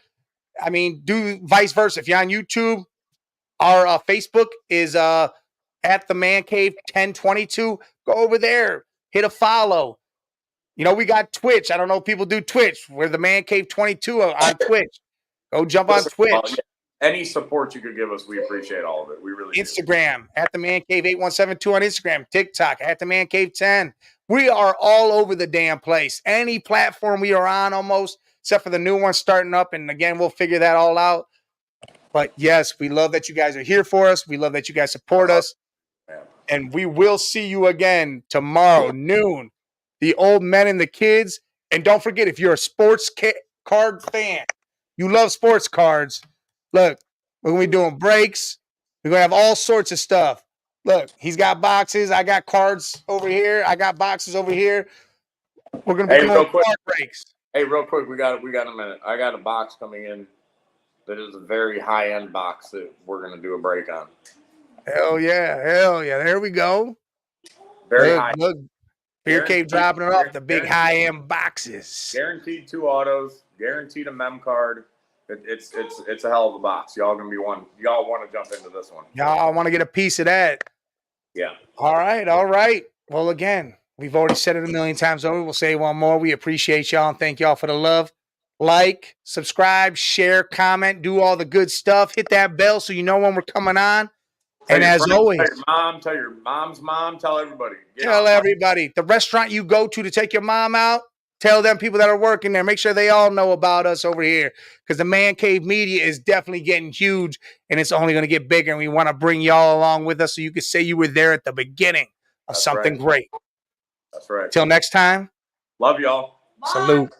A: I mean, do vice versa. If you're on YouTube, our Facebook is at the Man Cave 1022. Go over there. Hit a follow. You know, we got Twitch. I don't know if people do Twitch. We're the Man Cave 22 on Twitch. Go jump on Twitch.
B: Any support you could give us, we appreciate all of it. We really
A: Instagram, do. At the Man Cave 8172 on Instagram. TikTok, at the Man Cave 10. We are all over the damn place. Any platform we are on almost, except for the new one starting up. And again, we'll figure that all out. But yes, we love that you guys are here for us. We love that you guys support us. And we will see you again tomorrow, noon. The old men and the kids. And don't forget, if you're a sports card fan, you love sports cards, look, we're going to be doing breaks. We're going to have all sorts of stuff. Look, he's got boxes. I got cards over here. I got boxes over here. We're going to be doing card breaks.
B: Hey, real quick, we got a minute. I got a box coming in that is a very high-end box that we're going to do a break on.
A: Hell yeah. Hell yeah. There we go.
B: Very high.
A: Look, Beer Cave dropping it off, the big high-end boxes.
B: Guaranteed 2 autos. Guaranteed a mem card. It's a hell of a box. Y'all gonna be one. Y'all want to jump into this one.
A: Y'all want to get a piece of that.
B: Yeah.
A: All right. Well, again, we've already said it a million times over. We'll say one more. We appreciate y'all and thank y'all for the love. Like, subscribe, share, comment, do all the good stuff. Hit that bell so you know when we're coming on. And as always,
B: tell your mom's mom, tell everybody.
A: Tell everybody. The restaurant you go to take your mom out, tell them people that are working there. Make sure they all know about us over here because the Man Cave Media is definitely getting huge and it's only going to get bigger. And we want to bring y'all along with us so you can say you were there at the beginning of something great.
B: That's right.
A: Till next time.
B: Love y'all.
A: Salute.